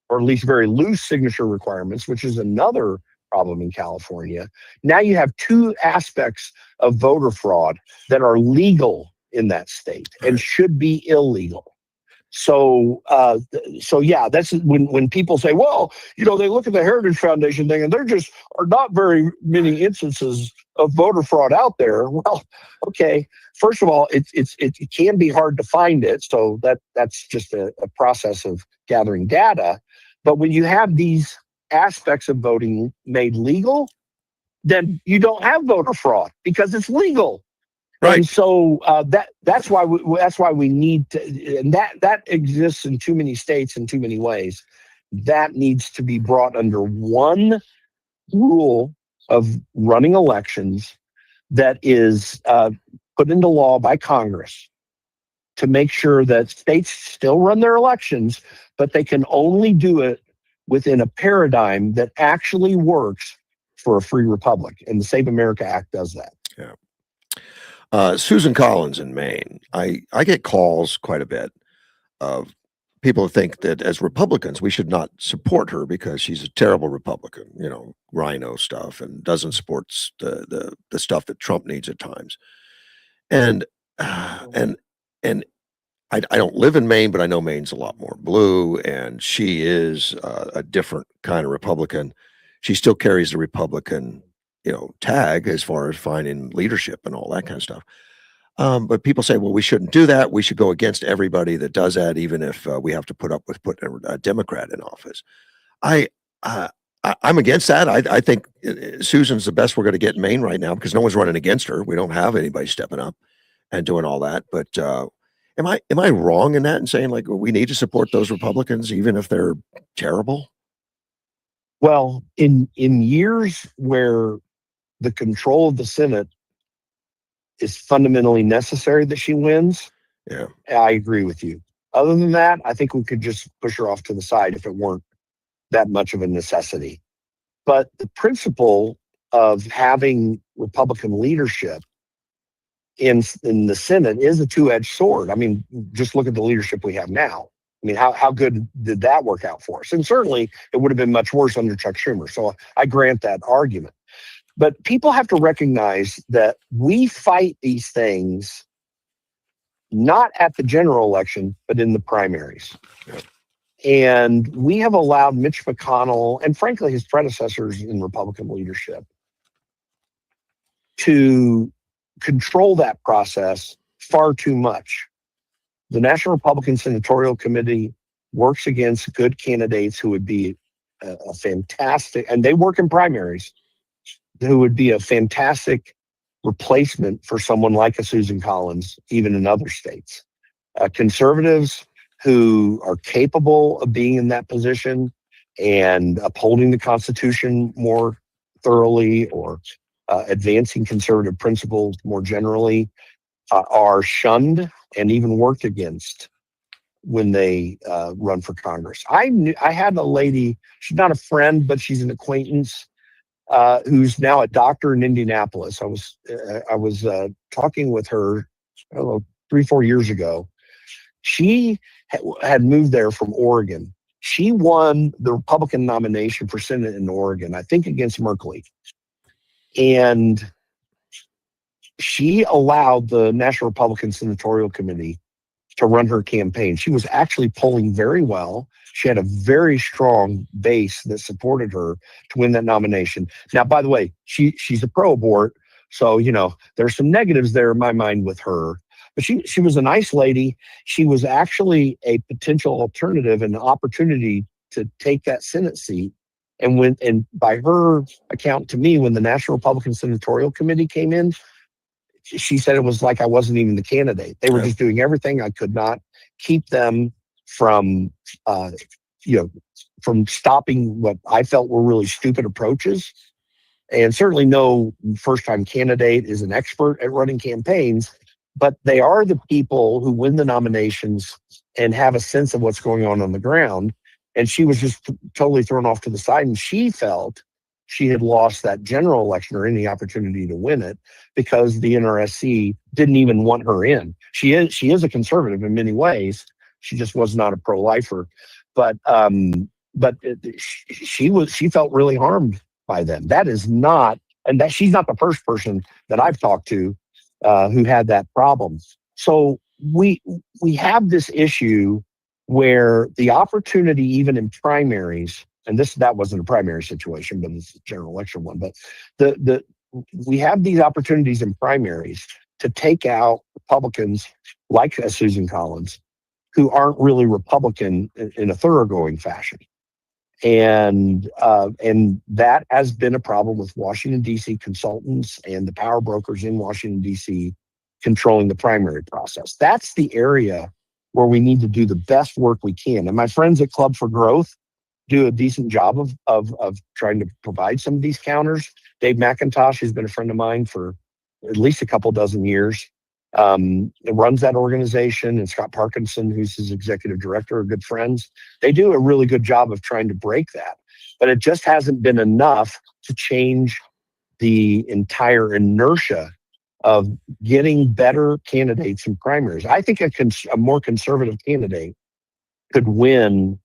or at least very loose signature requirements, which is another problem in California, now you have two aspects of voter fraud that are legal in that state and should be illegal. So, yeah, that's when people say, well, they look at the Heritage Foundation thing and there just are not very many instances of voter fraud out there. Well, okay. First of all, it can be hard to find it. So that's just a process of gathering data. But when you have these aspects of voting made legal, then you don't have voter fraud because it's legal. Right. And so that's why we need to, and that exists in too many states in too many ways. That needs to be brought under one rule of running elections that is put into law by Congress to make sure that states still run their elections, but they can only do it within a paradigm that actually works for a free republic. And the Save America Act does that. Yeah. Susan Collins in Maine. I get calls quite a bit of people who think that as Republicans, we should not support her because she's a terrible Republican, rhino stuff, and doesn't support the stuff that Trump needs at times. And I don't live in Maine, but I know Maine's a lot more blue, and she is a different kind of Republican. She still carries the Republican, tag as far as finding leadership and all that kind of stuff. But people say, well, we shouldn't do that. We should go against everybody that does that, even if we have to put up with putting a Democrat in office. I'm against that. I think Susan's the best we're going to get in Maine right now because no one's running against her. We don't have anybody stepping up and doing all that. But am I wrong in that and saying like we need to support those Republicans even if they're terrible? Well, in years where the control of the Senate is fundamentally necessary that she wins, yeah, I agree with you. Other than that, I think we could just push her off to the side if it weren't that much of a necessity. But the principle of having Republican leadership in the Senate is a two-edged sword. I mean, just look at the leadership we have now. I mean, how good did that work out for us? And certainly it would have been much worse under Chuck Schumer. So I grant that argument. But people have to recognize that we fight these things not at the general election, but in the primaries. Yep. And we have allowed Mitch McConnell and frankly his predecessors in Republican leadership to control that process far too much. The National Republican Senatorial Committee works against good candidates who would be a fantastic, and they work in primaries, who would be a fantastic replacement for someone like a Susan Collins, even in other states. Conservatives who are capable of being in that position and upholding the Constitution more thoroughly or advancing conservative principles more generally are shunned and even worked against when they run for Congress. I had a lady, she's not a friend, but she's an acquaintance, who's now a doctor in Indianapolis. I was talking with her, I don't know, 3-4 years ago. She had moved there from Oregon. She won the Republican nomination for Senate in Oregon, I think against Merkley. And she allowed the National Republican Senatorial Committee to run her campaign. She was actually polling very well. She had a very strong base that supported her to win that nomination. Now, by the way, she's a pro-abort, so there's some negatives there in my mind with her. But she was a nice lady. She was actually a potential alternative and an opportunity to take that Senate seat. And by her account to me, when the National Republican Senatorial Committee came in, she said it was like I wasn't even the candidate. They were just doing everything. I could not keep them from, from stopping what I felt were really stupid approaches. And certainly no first-time candidate is an expert at running campaigns, but they are the people who win the nominations and have a sense of what's going on the ground. And she was just totally thrown off to the side. And she felt she had lost that general election or any opportunity to win it because the NRSC didn't even want her in. She is a conservative in many ways. She just was not a pro-lifer, but she felt really harmed by them. That is not, and that she's not the first person that I've talked to who had that problem. So we have this issue where the opportunity, even in primaries, and that wasn't a primary situation, but it's a general election one. But we have these opportunities in primaries to take out Republicans like Susan Collins, who aren't really Republican in a thoroughgoing fashion. And that has been a problem with Washington, D.C. consultants and the power brokers in Washington, D.C. controlling the primary process. That's the area where we need to do the best work we can. And my friends at Club for Growth do a decent job of trying to provide some of these counters. Dave McIntosh, who's been a friend of mine for at least a couple dozen years, runs that organization, and Scott Parkinson, who's his executive director, are good friends. They do a really good job of trying to break that, but it just hasn't been enough to change the entire inertia of getting better candidates in primaries. I think a more conservative candidate could win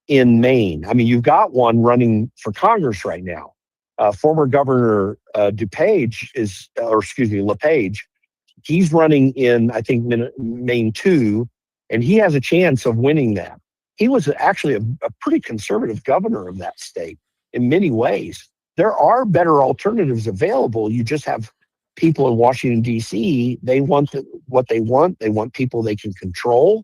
in Maine. I mean, you've got one running for Congress right now. Former Governor LePage. He's running in, I think, Maine 2, and he has a chance of winning that. He was actually a pretty conservative governor of that state in many ways. There are better alternatives available. You just have people in Washington, D.C., they want what they want. They want people they can control,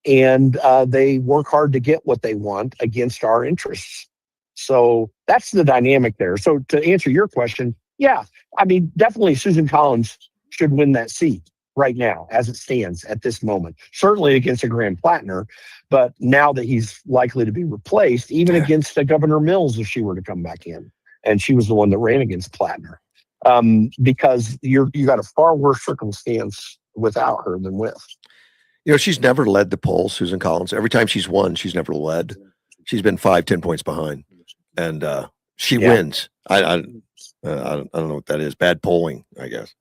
and they work hard to get what they want against our interests. So that's the dynamic there. So to answer your question, yeah, I mean, definitely Susan Collins should win that seat right now as it stands at this moment. Certainly against a Graham Plattner, but now that he's likely to be replaced, even against Governor Mills if she were to come back in. And she was the one that ran against Plattner. Because you got a far worse circumstance without her than with. You know, she's never led the polls, Susan Collins. Every time she's won, she's never led. She's been 5-10 points behind, and she wins. I don't know what that is. Bad polling, I guess.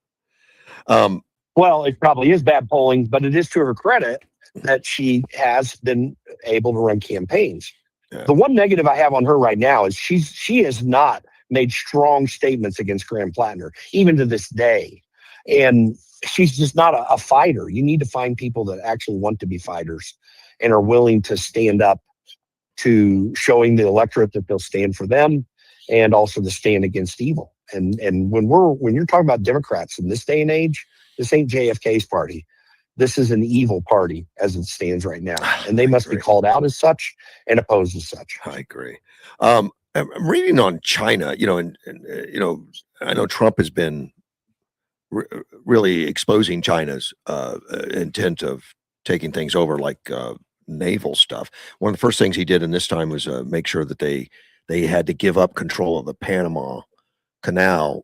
Well, it probably is bad polling, but it is to her credit that she has been able to run campaigns. Yeah. The one negative I have on her right now is she has not made strong statements against Graham Plattner, even to this day. And she's just not a fighter. You need to find people that actually want to be fighters and are willing to stand up to showing the electorate that they'll stand for them and also to stand against evil. And when you're talking about Democrats in this day and age, this ain't JFK's party. This is an evil party as it stands right now. And they must be called out as such and opposed as such. I agree. I'm reading on China, and I know Trump has been really exposing China's intent of taking things over, like naval stuff. One of the first things he did in this time was make sure that they had to give up control of the Panama Canal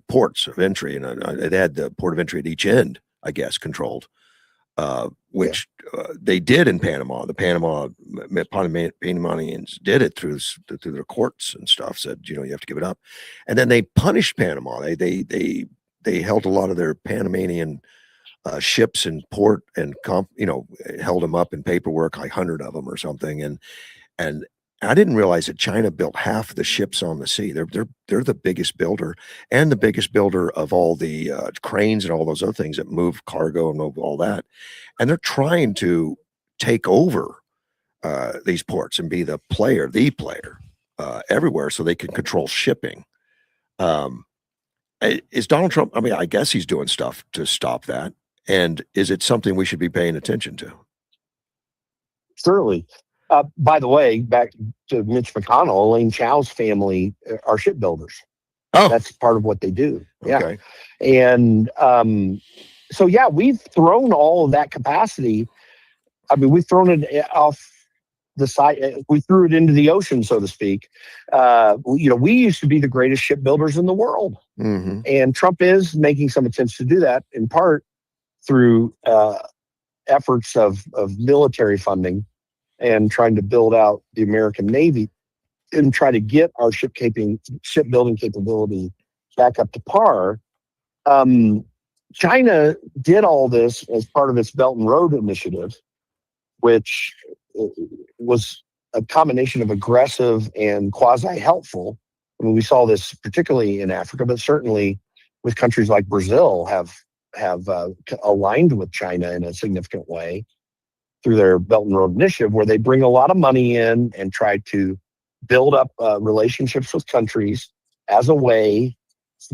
ports of entry, and they had the port of entry at each end, I guess, controlled, which they did in Panama. The Panamanians did it through their courts and stuff. Said, you have to give it up, and then they punished Panama. They held a lot of their Panamanian ships in port and held them up in paperwork, like 100 of them or something, and I didn't realize that China built half the ships on the sea. They're the biggest builder and the biggest builder of all the cranes and all those other things that move cargo and move all that. And they're trying to take over these ports and be the player everywhere, so they can control shipping. Is Donald Trump? I mean, I guess he's doing stuff to stop that. And is it something we should be paying attention to? Certainly. By the way, back to Mitch McConnell, Elaine Chao's family are shipbuilders. Oh, that's part of what they do. Okay. Yeah. And we've thrown all of that capacity. I mean, we've thrown it off the side. We threw it into the ocean, so to speak. We used to be the greatest shipbuilders in the world. Mm-hmm. And Trump is making some attempts to do that, in part through efforts of military funding and trying to build out the American Navy. and try to get our shipbuilding capability back up to par. China did all this as part of its Belt and Road Initiative, which was a combination of aggressive and quasi-helpful. I mean, we saw this particularly in Africa, but certainly with countries like Brazil have aligned with China in a significant way through their Belt and Road Initiative, where they bring a lot of money in and try to build up relationships with countries as a way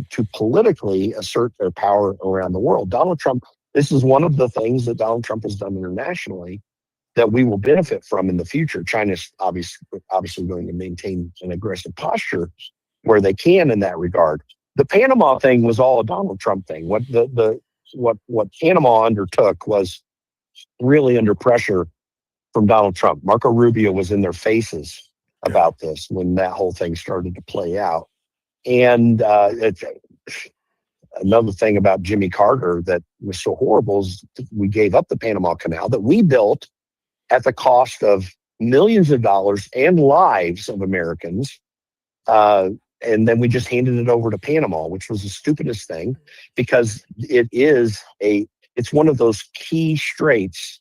to politically assert their power around the world. Donald Trump, this is one of the things that Donald Trump has done internationally that we will benefit from in the future. China's obviously going to maintain an aggressive posture where they can in that regard. The Panama thing was all a Donald Trump thing. What Panama undertook was really under pressure from Donald Trump. Marco Rubio was in their faces about this when that whole thing started to play out. And another thing about Jimmy Carter that was so horrible is we gave up the Panama Canal that we built at the cost of millions of dollars and lives of Americans. And then we just handed it over to Panama, which was the stupidest thing, because it's one of those key straits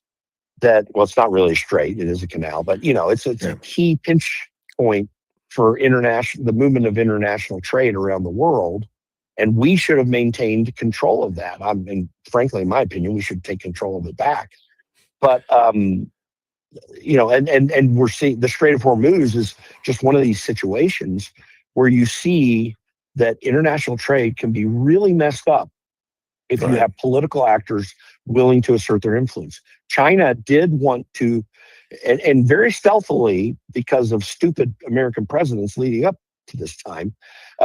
that, well, it's not really a strait, it is a canal, but it's a key pinch point for the movement of international trade around the world. And we should have maintained control of that. And frankly, in my opinion, we should take control of it back. But, and we're seeing the Strait of Hormuz is just one of these situations where you see that international trade can be really messed up if you have political actors willing to assert their influence. China did want to, and very stealthily, because of stupid American presidents leading up to this time,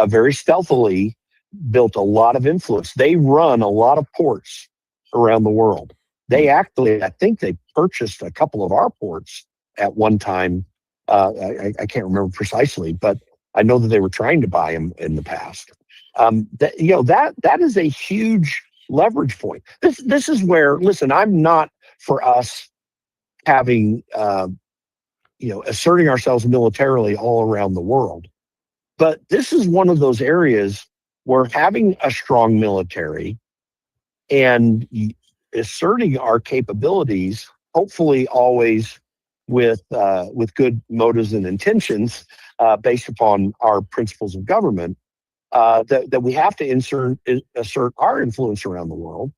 very stealthily built a lot of influence. They run a lot of ports around the world. They actually, I think they purchased a couple of our ports at one time. I can't remember precisely, but I know that they were trying to buy them in the past. That is a huge leverage point. This is where, listen, I'm not for us having, asserting ourselves militarily all around the world. But this is one of those areas where having a strong military and asserting our capabilities, hopefully always with good motives and intentions, based upon our principles of government, that we have to assert our influence around the world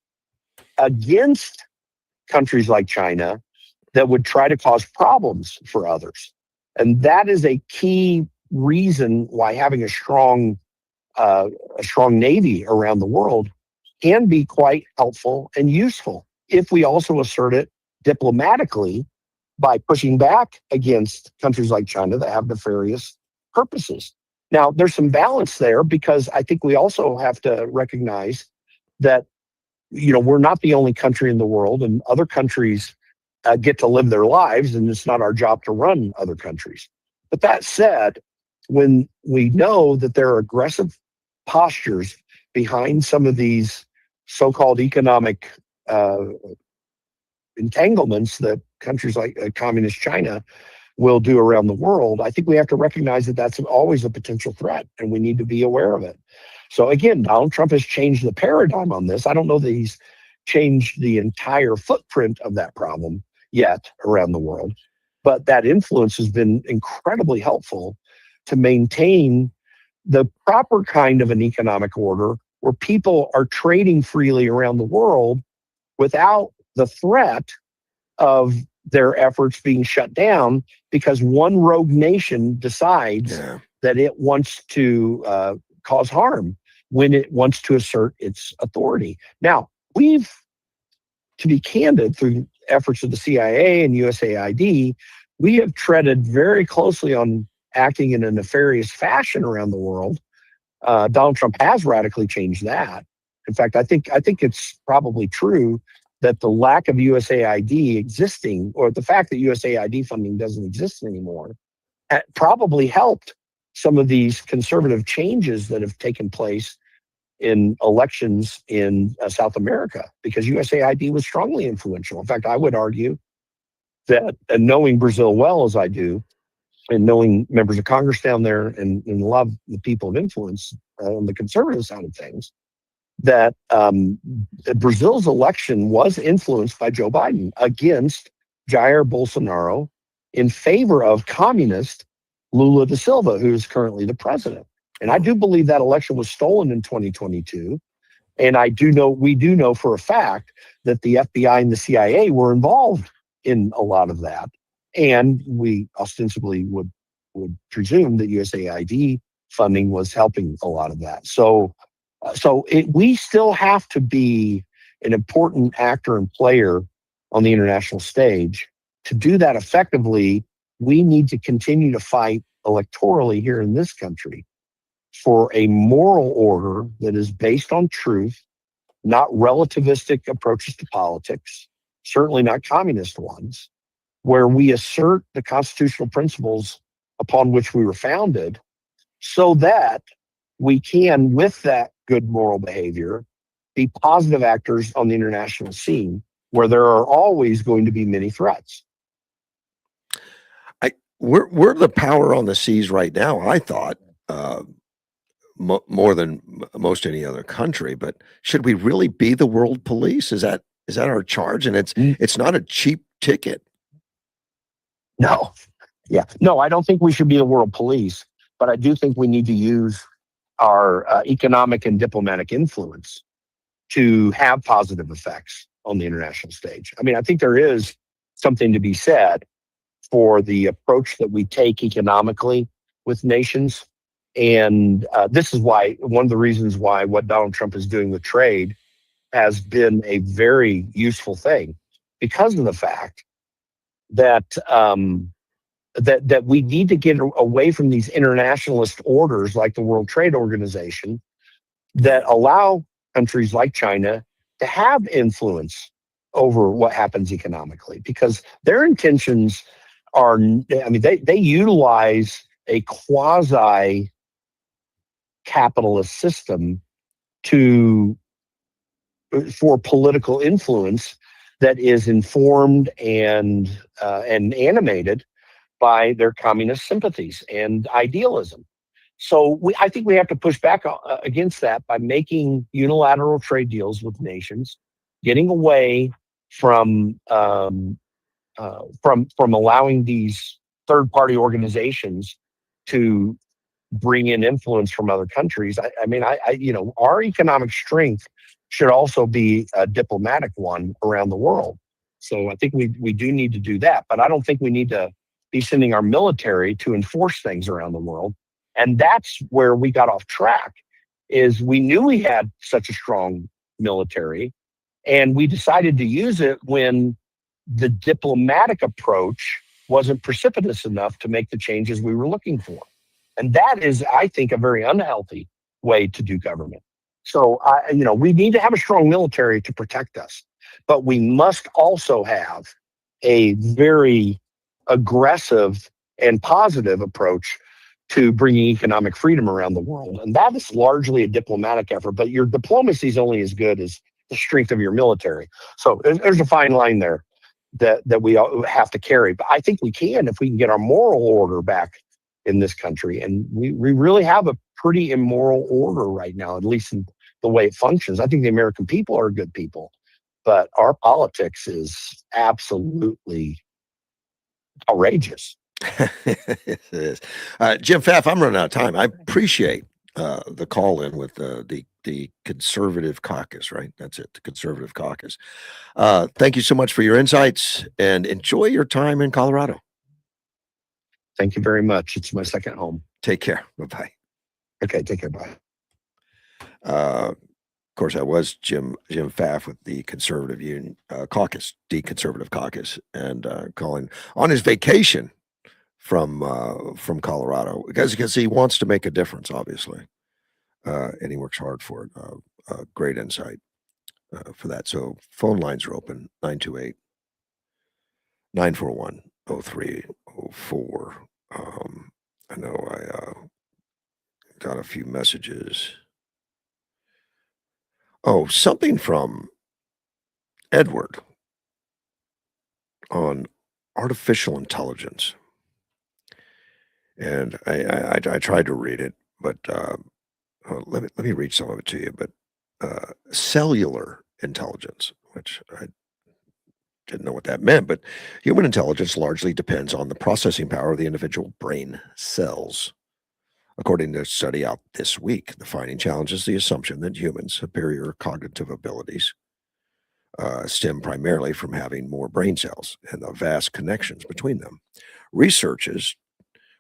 against countries like China that would try to cause problems for others. And that is a key reason why having a strong navy around the world can be quite helpful and useful if we also assert it diplomatically by pushing back against countries like China that have nefarious purposes. Now, there's some balance there, because I think we also have to recognize that, we're not the only country in the world, and other countries get to live their lives, and it's not our job to run other countries. But that said, when we know that there are aggressive postures behind some of these so-called economic entanglements that countries like communist China will do around the world, I think we have to recognize that that's always a potential threat, and we need to be aware of it. So again, Donald Trump has changed the paradigm on this. I don't know that he's changed the entire footprint of that problem yet around the world, but that influence has been incredibly helpful to maintain the proper kind of an economic order where people are trading freely around the world without the threat of their efforts being shut down because one rogue nation decides that it wants to cause harm when it wants to assert its authority. Now, to be candid, through efforts of the CIA and USAID, we have treaded very closely on acting in a nefarious fashion around the world. Donald Trump has radically changed that. In fact, I think it's probably true that the lack of USAID existing, or the fact that USAID funding doesn't exist anymore, probably helped some of these conservative changes that have taken place in elections in South America, because USAID was strongly influential. In fact, I would argue that, and knowing Brazil well as I do, and knowing members of Congress down there and a lot of the people of influence on the conservative side of things, that Brazil's election was influenced by Joe Biden against Jair Bolsonaro in favor of communist Lula da Silva, who is currently the president. And I do believe that election was stolen in 2022. And we do know for a fact that the FBI and the CIA were involved in a lot of that. And we ostensibly would presume that USAID funding was helping a lot of that. So we still have to be an important actor and player on the international stage. To do that effectively, we need to continue to fight electorally here in this country for a moral order that is based on truth, not relativistic approaches to politics, certainly not communist ones, where we assert the constitutional principles upon which we were founded so that we can, with that good moral behavior, be positive actors on the international scene where there are always going to be many threats. We're the power on the seas right now, I thought, more than most any other country. But should we really be the world police? Is that our charge? And it's not a cheap ticket. No. Yeah. No, I don't think we should be the world police, but I do think we need to use our economic and diplomatic influence to have positive effects on the international stage. I mean, I think there is something to be said for the approach that we take economically with nations. And this is why, one of the reasons why what Donald Trump is doing with trade has been a very useful thing, because of the fact that that we need to get away from these internationalist orders like the World Trade Organization that allow countries like China to have influence over what happens economically, because their intentions are, I mean, they utilize a quasi capitalist system for political influence that is informed and animated by their communist sympathies and idealism. So I think we have to push back against that by making unilateral trade deals with nations, getting away from allowing these third-party organizations to bring in influence from other countries. I mean, our economic strength should also be a diplomatic one around the world. So I think we do need to do that, but I don't think we need to be sending our military to enforce things around the world. And that's where we got off track, is we knew we had such a strong military, and we decided to use it when the diplomatic approach wasn't precipitous enough to make the changes we were looking for. And that is, I think, a very unhealthy way to do government. So, we need to have a strong military to protect us, but we must also have a very aggressive and positive approach to bringing economic freedom around the world. And that is largely a diplomatic effort, but your diplomacy is only as good as the strength of your military. So there's a fine line there that we have to carry. But I think we can, if we can get our moral order back in this country. And we really have a pretty immoral order right now, at least in the way it functions. I think the American people are good people, but our politics is absolutely outrageous. It is. Jim Pfaff, I'm running out of time. I appreciate the call in with the Conservative Caucus, right? That's it, the Conservative Caucus. Thank you so much for your insights, and enjoy your time in Colorado. Thank you very much. It's my second home. Take care. Bye-bye. Okay, take care. Bye. Of course, I was Jim Pfaff with the Conservative Union Caucus, the Conservative Caucus, and calling on his vacation from Colorado because he wants to make a difference, obviously, and he works hard for it. Great insight for that. So phone lines are open, 928-941-0304. I know I got a few messages. Oh, something from Edward on artificial intelligence. And I tried to read it, but let me read some of it to you. But cellular intelligence, which I didn't know what that meant, but human intelligence largely depends on the processing power of the individual brain cells. According to a study out this week, the finding challenges the assumption that humans' superior cognitive abilities stem primarily from having more brain cells and the vast connections between them. Researchers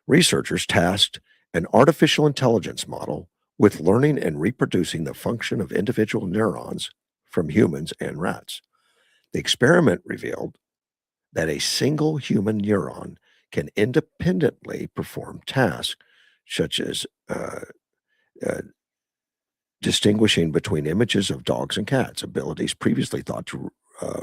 Researchers tasked an artificial intelligence model with learning and reproducing the function of individual neurons from humans and rats. The experiment revealed that a single human neuron can independently perform tasks such as uh, distinguishing between images of dogs and cats, abilities previously thought to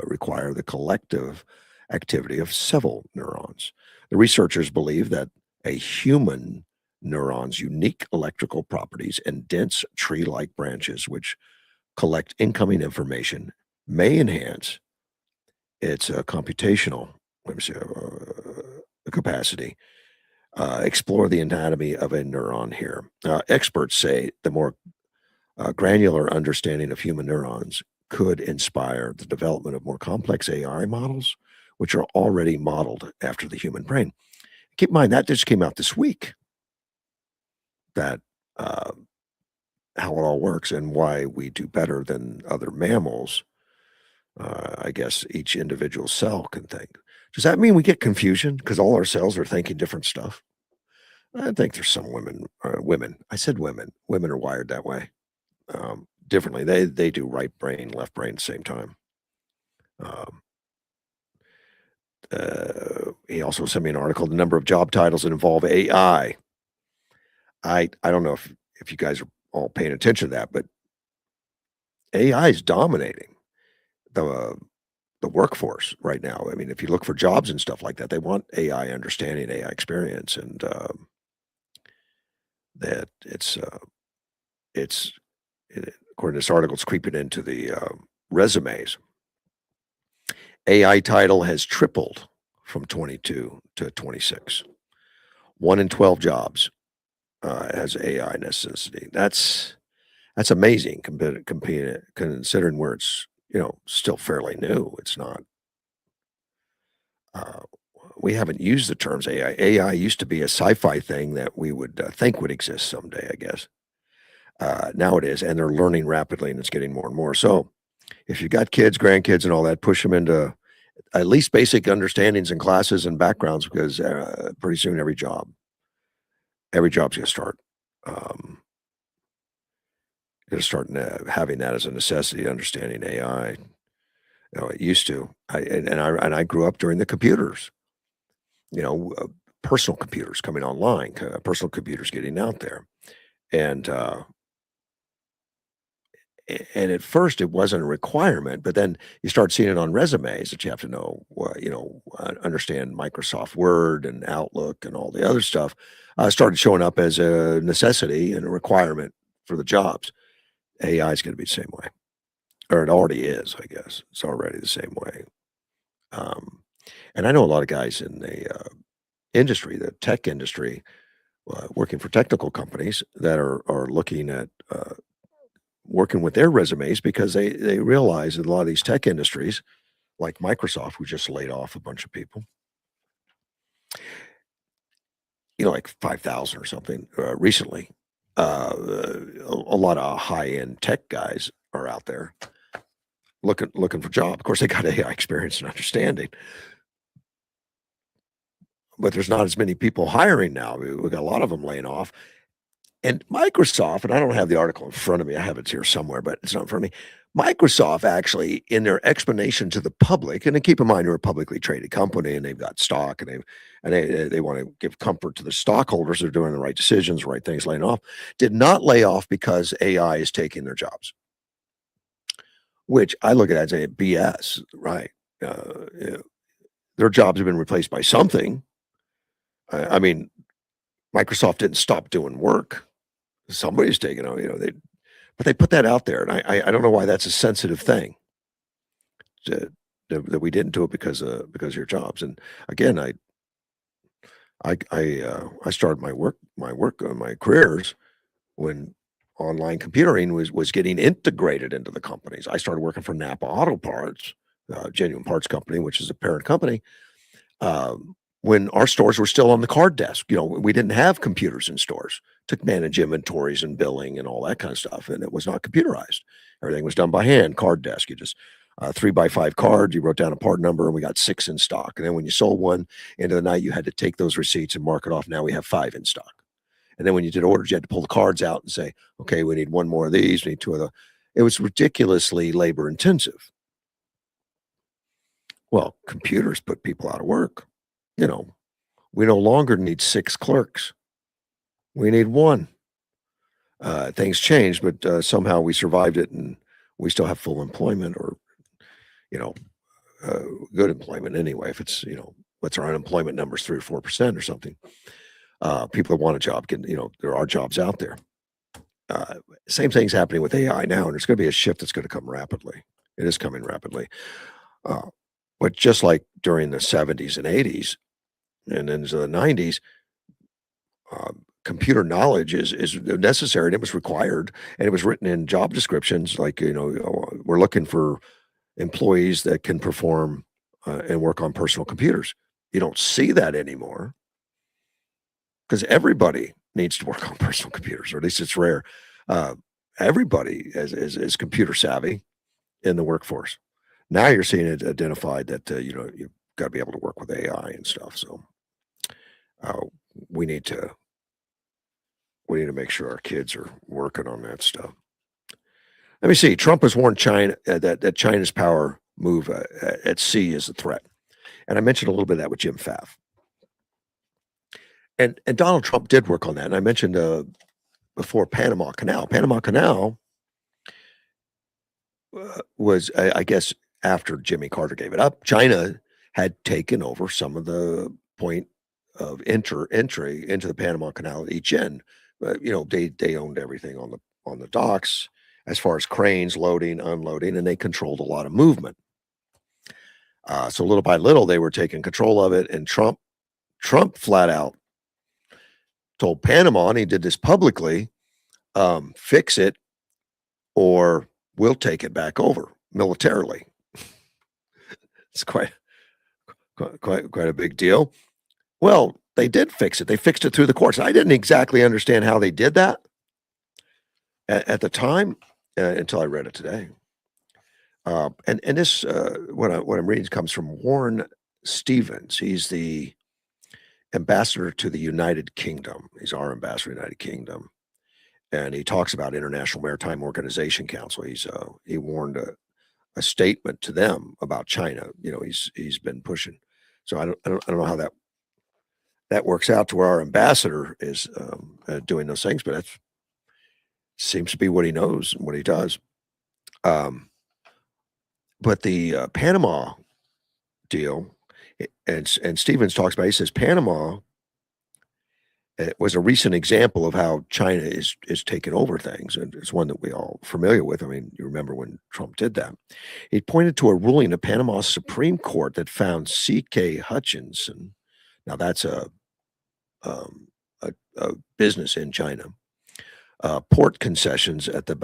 require the collective activity of several neurons. The researchers believe that a human neuron's unique electrical properties and dense tree like branches, which collect incoming information, may enhance its computational let me see, capacity. Explore the anatomy of a neuron here. Experts say the more granular understanding of human neurons could inspire the development of more complex AI models, which are already modeled after the human brain. Keep in mind that just came out this week. That uh, how it all works and why we do better than other mammals. I guess each individual cell can think. Does that mean we get confusion because all our cells are thinking different stuff? I think there's some women. I said women. Women are wired that way differently. They do right brain, left brain at the same time. Um, he also sent me an article. The number of job titles that involve AI. I don't know if you guys are all paying attention to that, but AI is dominating the the workforce right now. I mean, if you look for jobs and stuff like that, they want AI understanding, AI experience, and that it's according to this article, it's creeping into the resumes. AI title has tripled from 22 to 26. 1 in 12 jobs has AI necessity. That's amazing considering where it's still fairly new. It's not. Uh, we haven't used the terms AI. AI used to be a sci-fi thing that we would think would exist someday, I guess. Now it is, and they're learning rapidly, and it's getting more and more. So, if you've got kids, grandkids, and all that, push them into at least basic understandings and classes and backgrounds, because pretty soon every job's going to start. Going to start having that as a necessity, understanding AI. It used to. I grew up during the computers. Personal computers coming online, personal computers getting out there, and and at first it wasn't a requirement, but then you start seeing it on resumes that you have to know, understand Microsoft Word and Outlook and all the other stuff. Started showing up as a necessity and a requirement for the jobs. AI is going to be the same way, or it already is, I guess. It's already the same way. Um, and I know a lot of guys in the industry, the tech industry, working for technical companies that are looking at working with their resumes because they realize that a lot of these tech industries, like Microsoft, who just laid off a bunch of people, like 5,000 or something recently. A lot of high end tech guys are out there looking for job. Of course, they got AI experience and understanding, but there's not as many people hiring now. We got a lot of them laying off. And Microsoft, and I don't have the article in front of me. I have it here somewhere, but it's not in front of me. Microsoft actually, in their explanation to the public, and then keep in mind they're a publicly traded company and they've got stock and they want to give comfort to the stockholders. They're doing the right decisions, right things, laying off. Did not lay off because AI is taking their jobs, which I look at as a BS, right? Their jobs have been replaced by something. I mean, Microsoft didn't stop doing work. Somebody's taking on, but they put that out there, and I don't know why that's a sensitive thing. That we didn't do it because of your jobs. And again, I started my careers when online computering was getting integrated into the companies. I started working for Napa Auto Parts, Genuine Parts Company, which is a parent company, when our stores were still on the card desk. We didn't have computers in stores to manage inventories and billing and all that kind of stuff, and it was not computerized. Everything was done by hand, card desk. You just 3x5 cards. You wrote down a part number, and we got 6 in stock. And then when you sold one into the night, you had to take those receipts and mark it off. Now we have 5 in stock. And then when you did orders, you had to pull the cards out and say, okay, we need 1 more of these, we need 2 of those. It was ridiculously labor intensive. Well, computers put people out of work. We no longer need 6 clerks. We need 1. Things changed, but somehow we survived it, and we still have full employment, or, you know, good employment anyway. If it's, what's our unemployment numbers, 3 or 4% or something. People that want a job there are jobs out there. Same thing's happening with AI now, and there's going to be a shift that's going to come rapidly. It is coming rapidly. But just like during the 70s and 80s and into the 90s, computer knowledge is necessary, and it was required, and it was written in job descriptions. Like, we're looking for employees that can perform and work on personal computers. You don't see that anymore because everybody needs to work on personal computers, or at least it's rare. Everybody is computer savvy in the workforce. Now you're seeing it identified that you've got to be able to work with AI and stuff. So we need to make sure our kids are working on that stuff. Let me see. Trump has warned China that China's power move at sea is a threat, and I mentioned a little bit of that with Jim Pfaff. And Donald Trump did work on that, and I mentioned before Panama Canal. Panama Canal was, I guess, after Jimmy Carter gave it up, China had taken over some of the point of entry into the Panama Canal at each end. They owned everything on the docks as far as cranes, loading, unloading, and they controlled a lot of movement. So little by little, they were taking control of it, and Trump flat out told Panama, and he did this publicly, fix it or we'll take it back over militarily. It's quite a big deal. Well, they did fix it. They fixed it through the courts. I didn't exactly understand how they did that at the time until I read it today. And this, what I'm reading comes from Warren Stevens. He's the ambassador to the United Kingdom. He's our ambassador to the United Kingdom. And he talks about International Maritime Organization Council. He warned a statement to them about China. He's been pushing. So I don't know how that works out to where our ambassador is doing those things, but that seems to be what he knows and what he does. But the Panama deal, and Stevens talks about, he says Panama was a recent example of how China is taking over things, and it's one that we all familiar with. I mean, you remember when Trump did that. He pointed to a ruling of Panama's Supreme Court that found C.K. Hutchinson. Now that's a business in China. Port concessions at the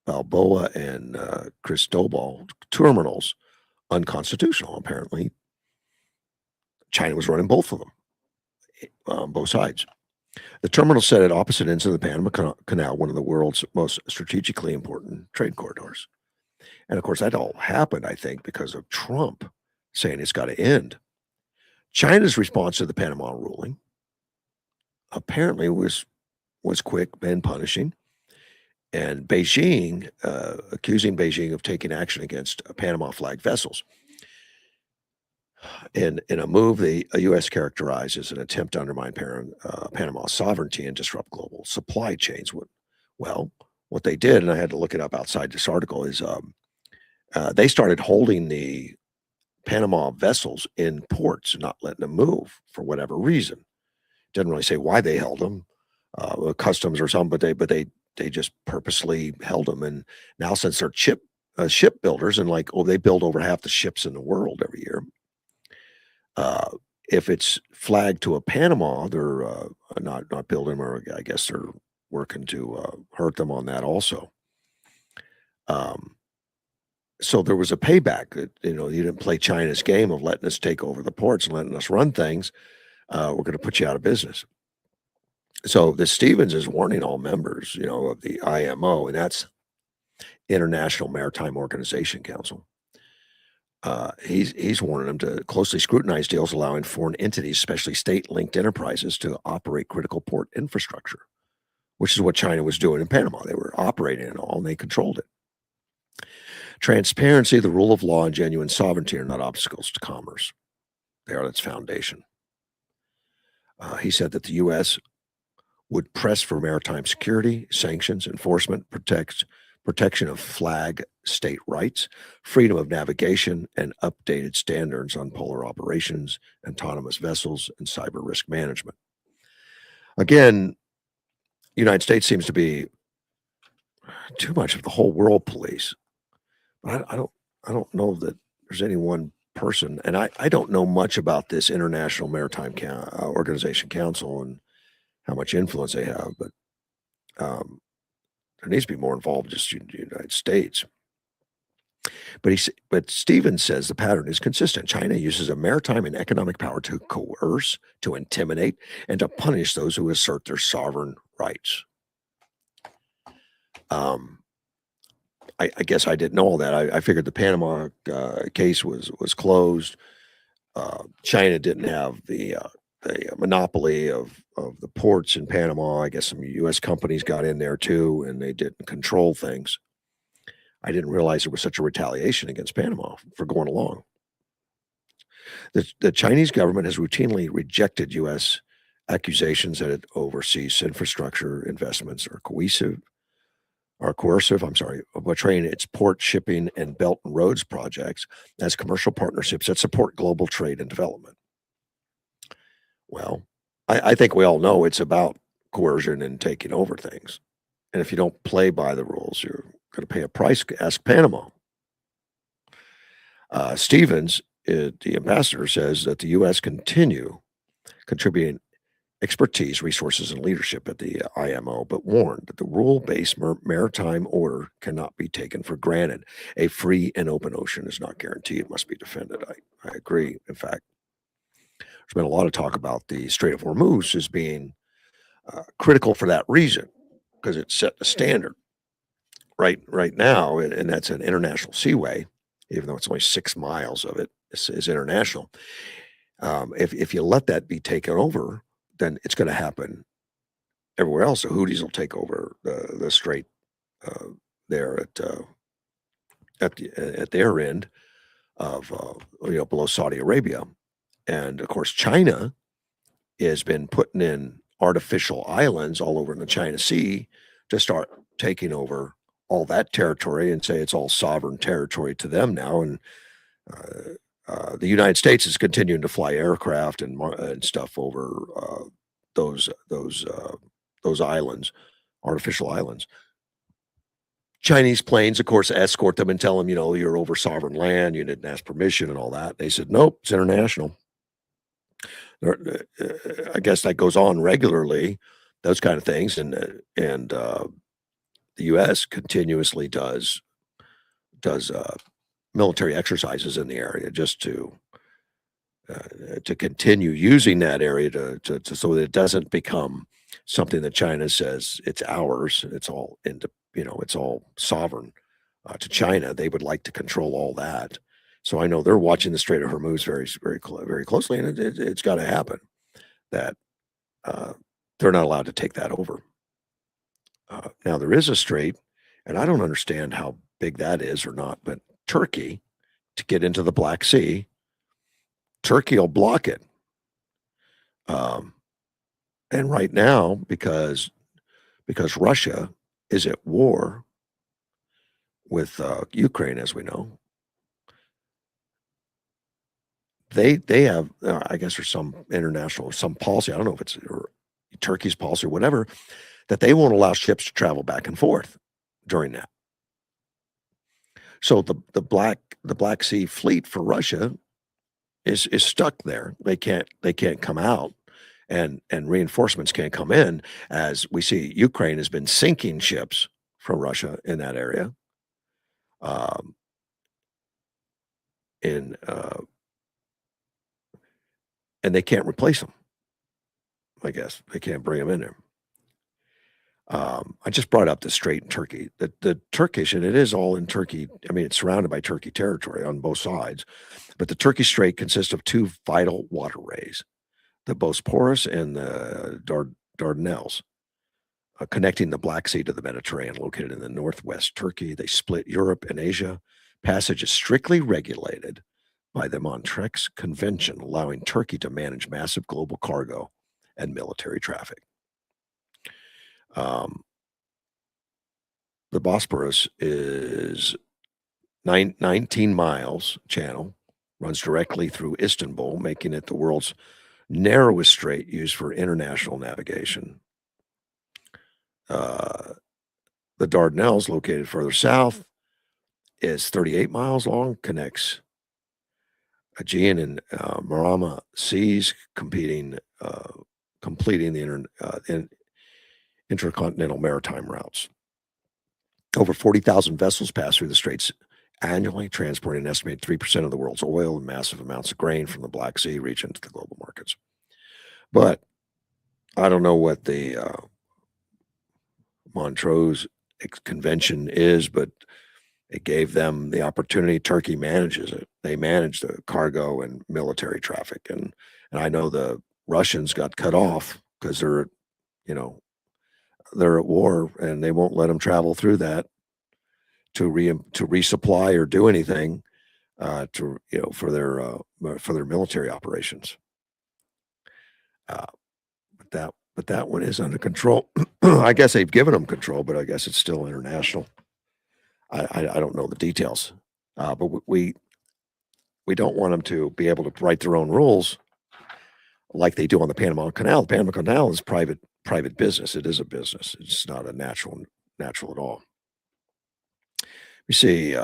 Balboa and Cristobal terminals unconstitutional. Apparently, China was running both of them on both sides. The terminal set at opposite ends of the Panama Canal, one of the world's most strategically important trade corridors. And of course, that all happened, I think, because of Trump saying it's got to end. China's response to the Panama ruling apparently was quick and punishing. And Beijing, accusing Beijing of taking action against Panama flag vessels in a move the U.S. characterized as an attempt to undermine Panama's sovereignty and disrupt global supply chains. Well, what they did, and I had to look it up outside this article, is they started holding the Panama vessels in ports and not letting them move for whatever reason. Didn't really say why they held them, customs or something, but they just purposely held them. And now, since they're shipbuilders and they build over half the ships in the world every year, if it's flagged to a Panama, they're not building them, or I guess they're working to hurt them on that also. So there was a payback. You didn't play China's game of letting us take over the ports and letting us run things. We're going to put you out of business. So the Stevens is warning all members, of the IMO, and that's International Maritime Organization Council. He's warning them to closely scrutinize deals allowing foreign entities, especially state-linked enterprises, to operate critical port infrastructure, which is what China was doing in Panama. They were operating it all, and they controlled it. Transparency, the rule of law, and genuine sovereignty are not obstacles to commerce. They are its foundation. He said that the U.S. would press for maritime security, sanctions, enforcement, protection of flag state rights, freedom of navigation, and updated standards on polar operations, autonomous vessels, and cyber risk management. Again, the United States seems to be too much of the whole world police. I don't know that there's any one person, and I don't know much about this International Maritime Organization Council and how much influence they have, but there needs to be more involved just in the United States. But Stevens says the pattern is consistent. China uses a maritime and economic power to coerce, to intimidate, and to punish those who assert their sovereign rights. I guess I didn't know all that. I figured the Panama case was closed. China didn't have the monopoly of the ports in Panama. I guess some U.S. companies got in there too, and they didn't control things. I didn't realize there was such a retaliation against Panama for going along. The Chinese government has routinely rejected U.S. accusations that it oversees infrastructure investments are coercive, of portraying its port, shipping, and Belt and Roads projects as commercial partnerships that support global trade and development. Well, I think we all know it's about coercion and taking over things. And if you don't play by the rules, you're going to pay a price. Ask Panama. Stevens, the ambassador, says that the U.S. continue contributing expertise, resources, and leadership at the IMO, but warned that the rule-based maritime order cannot be taken for granted. A free and open ocean is not guaranteed. It must be defended. I agree. In fact, there's been a lot of talk about the Strait of Hormuz as being critical for that reason, because it set the standard right now, and that's an international seaway, even though it's only 6 miles of it is international. If you let that be taken over, then it's going to happen everywhere else. The Houthis will take over the strait there at their end of below Saudi Arabia, and of course China has been putting in artificial islands all over in the China Sea to start taking over all that territory and say it's all sovereign territory to them now. And the United States is continuing to fly aircraft and stuff over those islands, artificial islands. Chinese planes, of course, escort them and tell them, you're over sovereign land, you didn't ask permission and all that. They said, nope, it's international. I guess that goes on regularly, those kind of things, and the U.S. continuously does military exercises in the area just to continue using that area to so that it doesn't become something that China says it's ours. It's all it's all sovereign to China. They would like to control all that. So I know they're watching the Strait of Hormuz very, very, very closely, and it's got to happen that they're not allowed to take that over. Now there is a strait, and I don't understand how big that is or not, but Turkey, to get into the Black Sea, Turkey will block it. And right now, because Russia is at war with Ukraine, as we know, they have, I guess there's some policy, I don't know if it's Turkey's policy or whatever, that they won't allow ships to travel back and forth during that. So the Black Sea fleet for Russia is stuck there. They can't come out, and reinforcements can't come in. As we see, Ukraine has been sinking ships from Russia in that area. Um, in and they can't replace them. I guess they can't bring them in there. I just brought up the strait in Turkey. The Turkish, and it is all in Turkey. I mean, it's surrounded by Turkey territory on both sides, but the Turkish Strait consists of two vital waterways: the Bosporus and the Dardanelles, connecting the Black Sea to the Mediterranean, located in the northwest Turkey. They split Europe and Asia. Passage is strictly regulated by the Montreux Convention, allowing Turkey to manage massive global cargo and military traffic. Um, the Bosporus is 19 miles channel, runs directly through Istanbul, making it the world's narrowest strait used for international navigation. The Dardanelles, located further south, is 38 miles long, connects Aegean and Marmara Seas, completing the intercontinental maritime routes. Over 40,000 vessels pass through the straits annually, transporting an estimated 3% of the world's oil and massive amounts of grain from the Black Sea region to the global markets. But I don't know what the Montreux Convention is, but it gave them the opportunity. Turkey manages it. They manage the cargo and military traffic. And I know the Russians got cut off because they're at war, and they won't let them travel through that to resupply or do anything for their military operations. But that one is under control. I guess they've given them control, but I guess it's still international. I don't know the details, but we don't want them to be able to write their own rules like they do on the Panama Canal. The Panama Canal is private business. It is a business. It's not a natural at all. We see,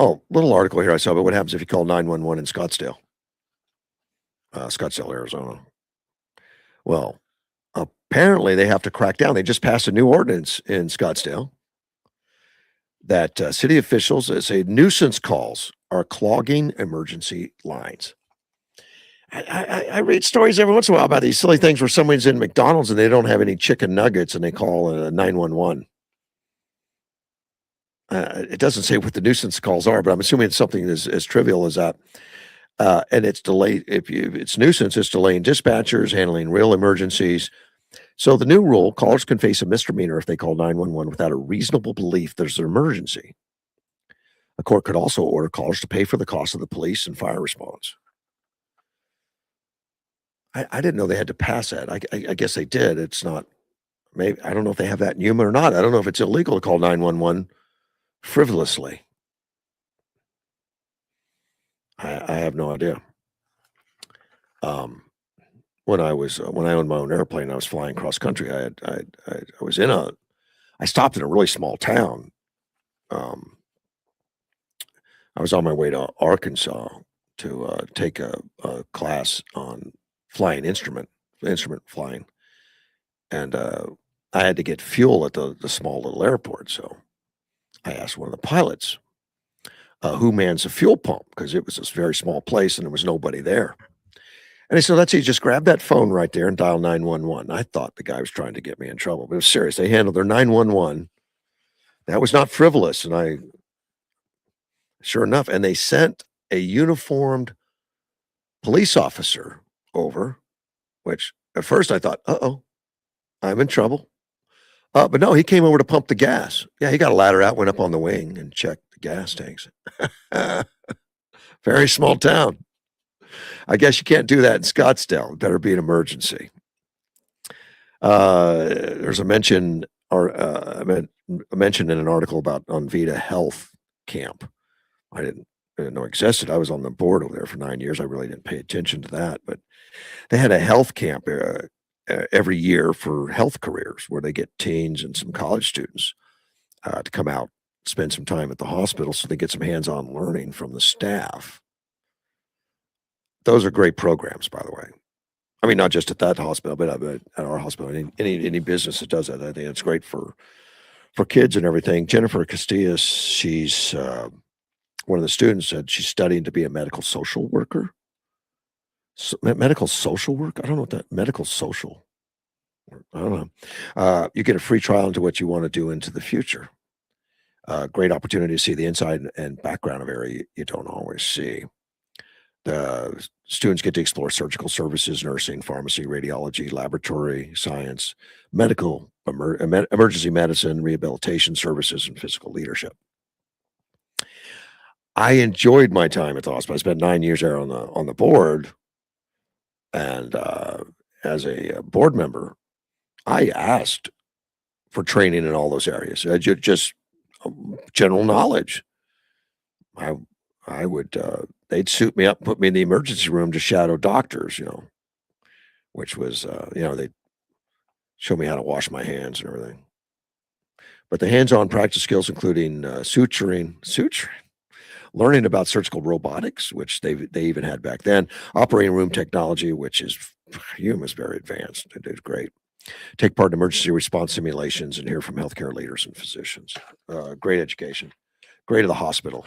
little article here I saw about what happens if you call 911 in Scottsdale, Arizona. Well, apparently they have to crack down. They just passed a new ordinance in Scottsdale that city officials say nuisance calls are clogging emergency lines. I read stories every once in a while about these silly things where someone's in McDonald's and they don't have any chicken nuggets and they call 911. It doesn't say what the nuisance calls are, but I'm assuming it's something as trivial as that. And it's delayed. If it's nuisance, it's delaying dispatchers, handling real emergencies. So the new rule: callers can face a misdemeanor if they call 911 without a reasonable belief there's an emergency. A court could also order callers to pay for the cost of the police and fire response. I didn't know they had to pass that. I guess they did. It's not. Maybe I don't know if they have that in Yuma or not. I don't know if it's illegal to call 911 frivolously. I have no idea. When I owned my own airplane, I was flying cross country. I stopped in a really small town. I was on my way to Arkansas to take a class on flying instrument flying, and I had to get fuel at the small little airport. So I asked one of the pilots who mans a fuel pump, because it was this very small place and there was nobody there. And he said, let's see, just grab that phone right there and dial 911. I thought the guy was trying to get me in trouble, but it was serious. They handled their 911. That was not frivolous. And sure enough, and they sent a uniformed police officer over, which at first I thought, I'm in trouble. But no, he came over to pump the gas. Yeah, he got a ladder out, went up on the wing and checked the gas tanks. Very small town. I guess you can't do that in Scottsdale. It better be an emergency. There's a mention in an article about Onvita Health Camp. I didn't know existed. I was on the board over there for 9 years. I really didn't pay attention to that, but they had a health camp every year for health careers where they get teens and some college students to come out, spend some time at the hospital so they get some hands-on learning from the staff. those are great programs, by the way. I mean, not just at that hospital, but at our hospital. Any business that does that, I think it's great for kids and everything. Jennifer Castillas, she's one of the students said she's studying to be a medical social worker. Medical social work? I don't know what that medical social. I don't know. You get a free trial into what you want to do into the future. Great opportunity to see the inside and background of area you don't always see. The students get to explore surgical services, nursing, pharmacy, radiology, laboratory science, emergency medicine, rehabilitation services, and physical leadership. I enjoyed my time at the hospital. I spent 9 years there on the board, and as a board member, I asked for training in all those areas. Just general knowledge. I would they'd suit me up, put me in the emergency room to shadow doctors, which was they'd show me how to wash my hands and everything. But the hands-on practice skills, including suturing, learning about surgical robotics, which they even had back then, operating room technology, which is Hume is very advanced. They did great. Take part in emergency response simulations and hear from healthcare leaders and physicians. Great education. Great of the hospital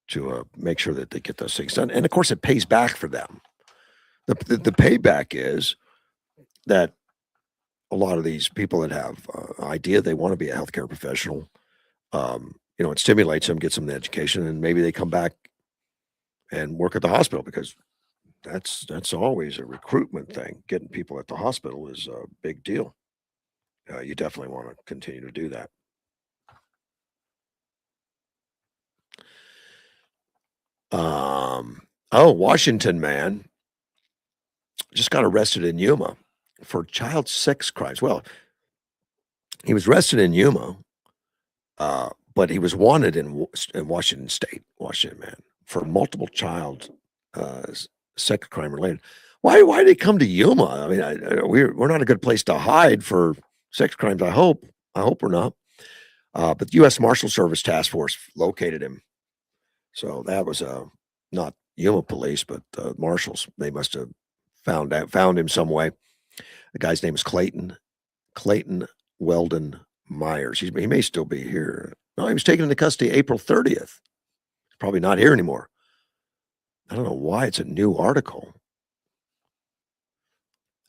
to make sure that they get those things done. And of course, it pays back for them. The payback is that a lot of these people that have idea they want to be a healthcare professional, it stimulates them, gets them the education, and maybe they come back and work at the hospital, because that's always a recruitment thing. Getting people at the hospital is a big deal. You definitely want to continue to do that. Washington man just got arrested in Yuma for child sex crimes. Well, he was arrested in Yuma, but he was wanted in Washington State, Washington man, for multiple child sex crime related. Why did he come to Yuma? I mean, we're not a good place to hide for sex crimes. I hope we're not. But the U.S. Marshal Service Task Force located him. So that was not Yuma police, but marshals. They must have found him some way. The guy's name is Clayton Weldon Myers. He may still be here. No, he was taken into custody April 30th. He's probably not here anymore. I don't know why it's a new article.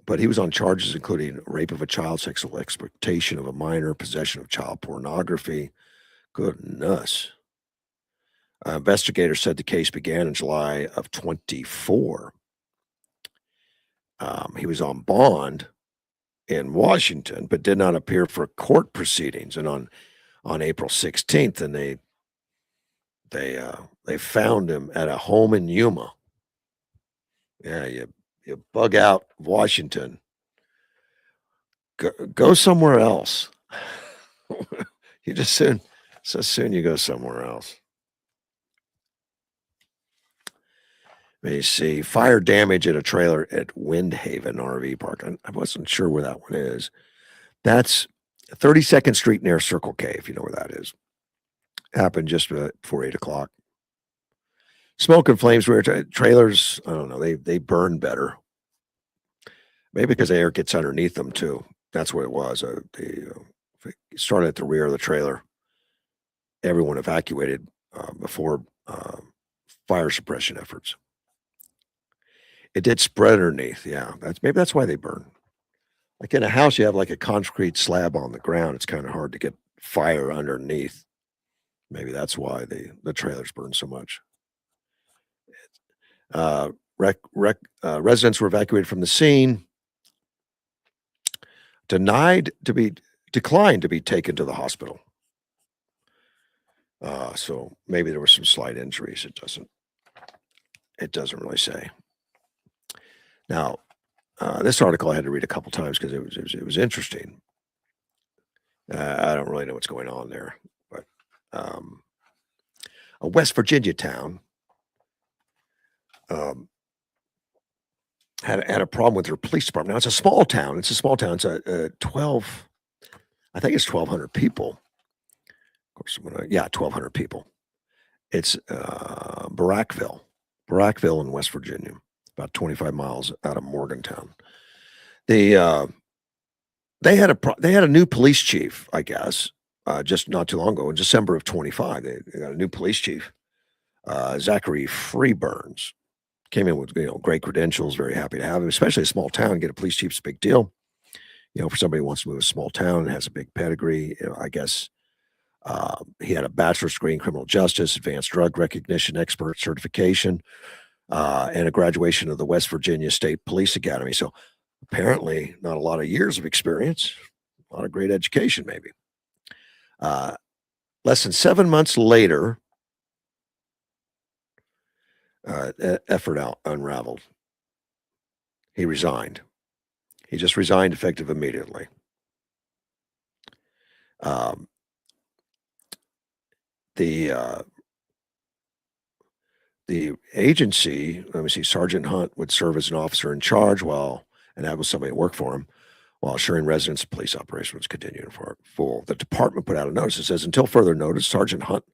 But he was on charges including rape of a child, sexual exploitation of a minor, possession of child pornography. Goodness. Investigators said the case began in July of 24. He was on bond in Washington, but did not appear for court proceedings. And on April 16th, and they found him at a home in Yuma. Yeah, you bug out Washington. Go somewhere else. You just soon you go somewhere else. Let me see. Fire damage at a trailer at Windhaven RV Park. I wasn't sure where that one is. That's 32nd Street near Circle K, if you know where that is. Happened just before 8 o'clock. Smoke and flames where trailers, I don't know, they burn better. Maybe because the air gets underneath them too. That's what it was. They started at the rear of the trailer. Everyone evacuated before fire suppression efforts. It did spread underneath. Yeah, maybe that's why they burn. Like in a house, you have like a concrete slab on the ground. It's kind of hard to get fire underneath. Maybe that's why the trailers burn so much. Residents were evacuated from the scene. Declined to be taken to the hospital. So maybe there were some slight injuries. It doesn't really say. Now, this article I had to read a couple times because it was interesting. I don't really know what's going on there, but a West Virginia town had a problem with their police department. Now, it's a small town. It's 12. I think it's 1,200 people. Of course, 1,200 people. It's Barackville. Brackville in West Virginia, about 25 miles out of Morgantown. They had a new police chief, I guess, just not too long ago in December of 25. They got a new police chief, Zachary Freeburns. Came in with great credentials. Very happy to have him, especially a small town. Get a police chief's a big deal. For somebody who wants to move a small town and has a big pedigree. I guess he had a bachelor's degree in criminal justice, advanced drug recognition expert certification, and a graduation of the West Virginia State Police Academy. So apparently, not a lot of years of experience, a lot of great education, maybe. Less than 7 months later, effort unraveled. He resigned. He just resigned effective immediately. The agency, let me see, Sergeant Hunt would serve as an officer in charge and that was somebody that worked for him, while assuring residents the police operation was continuing full. The department put out a notice that says, until further notice, Sergeant Hunt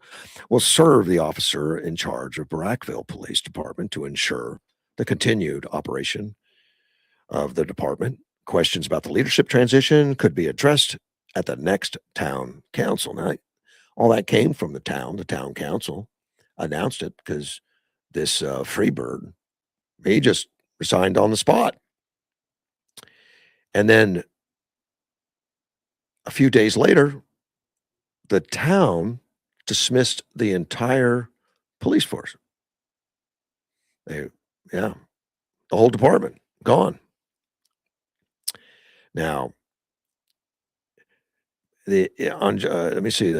will serve the officer in charge of Brackville Police Department to ensure the continued operation of the department. Questions about the leadership transition could be addressed at the next town council. Now, all that came from the town council announced it because this Freebird, he just resigned on the spot. And then a few days later, the town dismissed the entire police force. The whole department gone. Now, let me see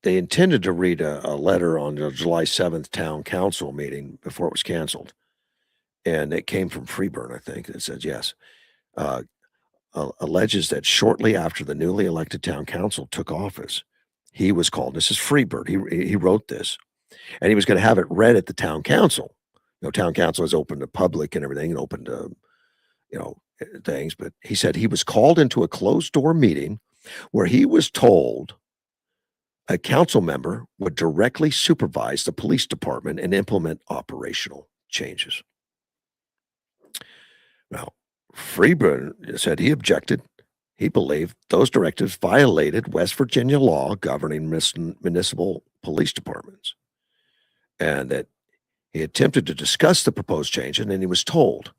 they intended to read a letter on the July 7th town council meeting before it was canceled. And it came from Freeburn, I think. It says, yes, alleges that shortly after the newly elected town council took office, he was called, this is Freeburn, he wrote this, and he was going to have it read at the town council. Town council is open to public and everything, and open to, things. But he said he was called into a closed door meeting where he was told a council member would directly supervise the police department and implement operational changes. Now, Freeburn said he objected. He believed those directives violated West Virginia law governing municipal police departments, and that he attempted to discuss the proposed change, and then he was told,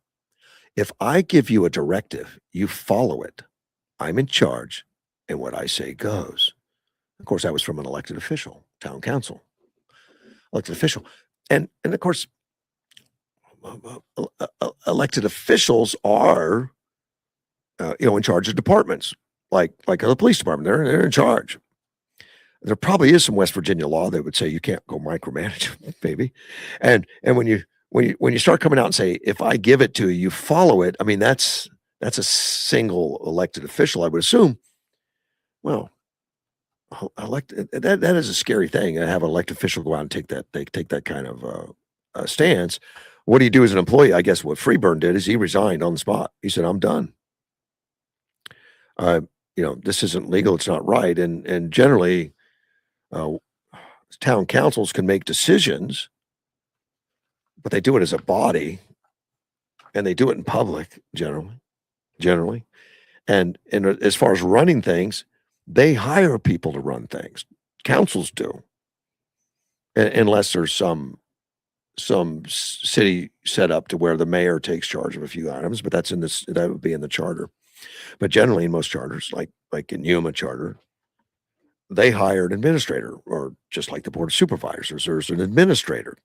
if I give you a directive, you follow it. I'm in charge, and what I say goes. Of course, that was from an elected official, town council, elected official. And of course, elected officials are, in charge of departments, like the police department. They're in charge. There probably is some West Virginia law that would say you can't go micromanage, maybe. And when you start coming out and say, if I give it to you, you follow it. I mean, that's a single elected official, I would assume. Well, that is a scary thing to have an elected official go out and take that kind of stance. What do you do as an employee? I guess what Freeburn did is he resigned on the spot. He said, I'm done. This isn't legal. It's not right. And generally, town councils can make decisions, but they do it as a body, and they do it in public generally. And as far as running things, they hire people to run things. Councils do, unless there's some city set up to where the mayor takes charge of a few items, but that would be in the charter. But generally, in most charters, like in Yuma charter, they hire an administrator, or just like the board of supervisors, there's an administrator.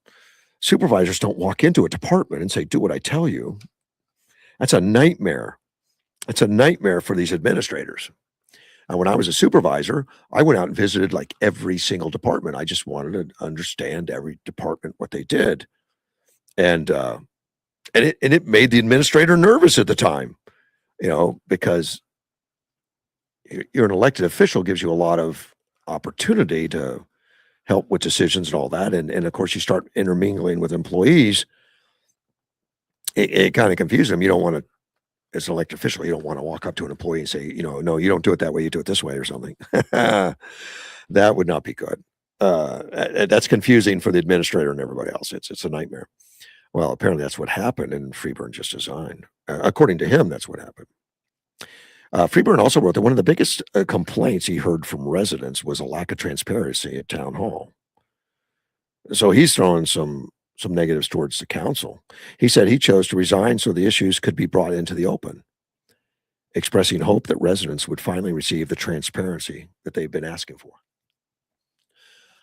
Supervisors don't walk into a department and say, do what I tell you. That's a nightmare. It's a nightmare for these administrators. And when I was a supervisor, I went out and visited like every single department. I just wanted to understand every department, what they did. And it made the administrator nervous at the time, because you're an elected official, gives you a lot of opportunity to help with decisions and all that. And of course, you start intermingling with employees. It kind of confuses them. You don't want to, as an elected official, you don't want to walk up to an employee and say, no, you don't do it that way. You do it this way or something. That would not be good. That's confusing for the administrator and everybody else. It's a nightmare. Well, apparently that's what happened, and Freeburn just resigned. According to him, that's what happened. Freeburn also wrote that one of the biggest complaints he heard from residents was a lack of transparency at town hall. So he's throwing some negatives towards the council. He said he chose to resign so the issues could be brought into the open, expressing hope that residents would finally receive the transparency that they've been asking for.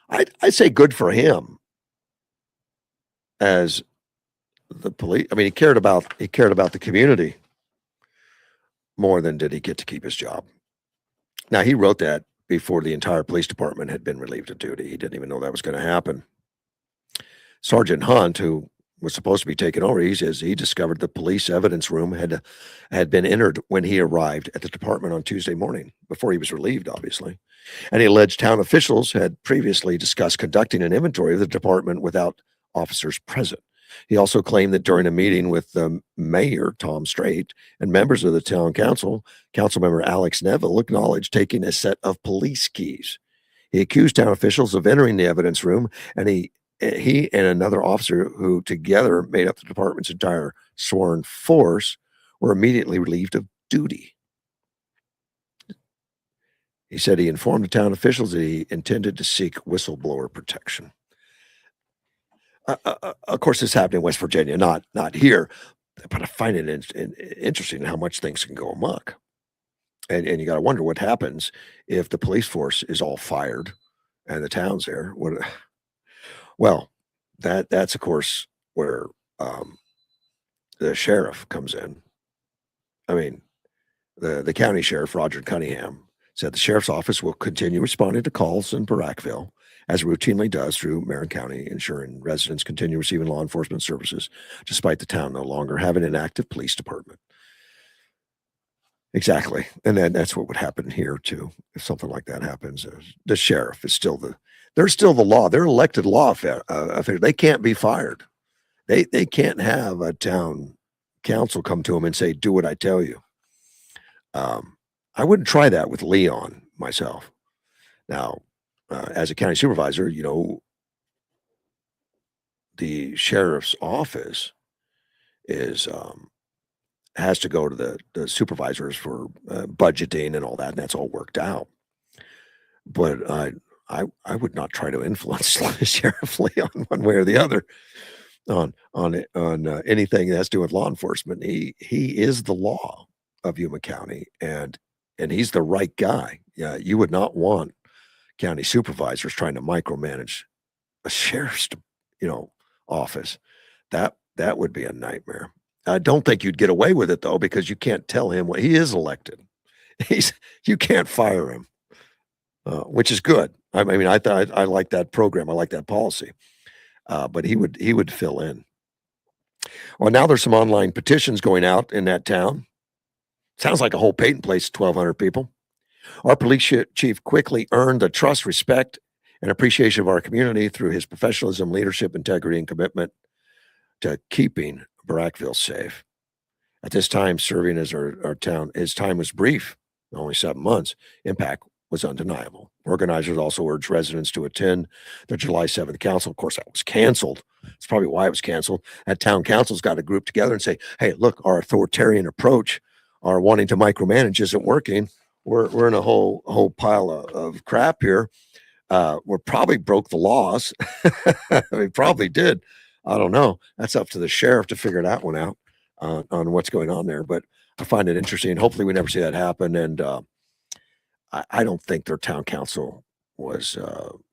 I'd say good for him as the police. I mean, he cared about the community more than did he get to keep his job. Now, he wrote that before the entire police department had been relieved of duty. He didn't even know that was going to happen. Sergeant Hunt, who was supposed to be taken over, he says he discovered the police evidence room had been entered when he arrived at the department on Tuesday morning, before he was relieved, obviously. And he alleged town officials had previously discussed conducting an inventory of the department without officers present. He also claimed that during a meeting with the mayor, Tom Strait, and members of the town council, Councilmember Alex Neville acknowledged taking a set of police keys. He accused town officials of entering the evidence room, and he and another officer who together made up the department's entire sworn force were immediately relieved of duty. He said he informed the town officials that he intended to seek whistleblower protection. Of course, this happened in West Virginia, not here, but I find it interesting how much things can go amok. And you got to wonder what happens if the police force is all fired and the town's there. Well, that's of course where the sheriff comes in. I mean, the county sheriff, Roger Cunningham, said the sheriff's office will continue responding to calls in Barackville as it routinely does through Marin County, ensuring residents continue receiving law enforcement services despite the town no longer having an active police department. Exactly. And then that's what would happen here too. If something like that happens, the sheriff is still they're still the law. They're elected law officials. They can't be fired. They can't have a town council come to them and say, do what I tell you. I wouldn't try that with Leon myself. Now, as a county supervisor, the sheriff's office has to go to the supervisors for budgeting and all that, and that's all worked out. But I would not try to influence Sheriff Leon one way or the other on anything that has to do with law enforcement. He is the law of Yuma County, and he's the right guy. Yeah, you would not want county supervisors trying to micromanage a sheriff's, office. That would be a nightmare. I don't think you'd get away with it though, because you can't tell him what he is elected. You can't fire him, which is good. I mean, I like that program. I like that policy. But he would fill in. Well, now there's some online petitions going out in that town. Sounds like a whole Peyton place, 1,200 people. Our police chief quickly earned the trust, respect, and appreciation of our community through his professionalism, leadership, integrity, and commitment to keeping Barackville safe. At this time, serving as our town, his time was brief, only 7 months. Impact was undeniable. Organizers also urged residents to attend the July 7th council. Of course, that was canceled. That's probably why it was canceled. That town council's got to group together and say, hey, look, our authoritarian approach, our wanting to micromanage isn't working. We're in a whole pile of crap here. We probably broke the laws. We probably did. I don't know. That's up to the sheriff to figure that one out on what's going on there. But I find it interesting. Hopefully we never see that happen. And I don't think their town council was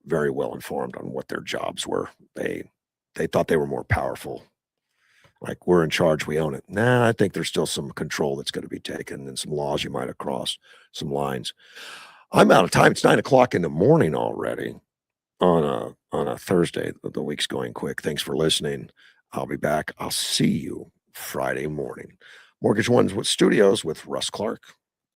very well informed on what their jobs were. They thought they were more powerful. Like, we're in charge, we own it. Nah, I think there's still some control that's going to be taken and some laws you might have crossed, some lines. I'm out of time. It's 9:00 in the morning already on a Thursday. The week's going quick. Thanks for listening. I'll be back. I'll see you Friday morning. Mortgage One's with Studios with Russ Clark.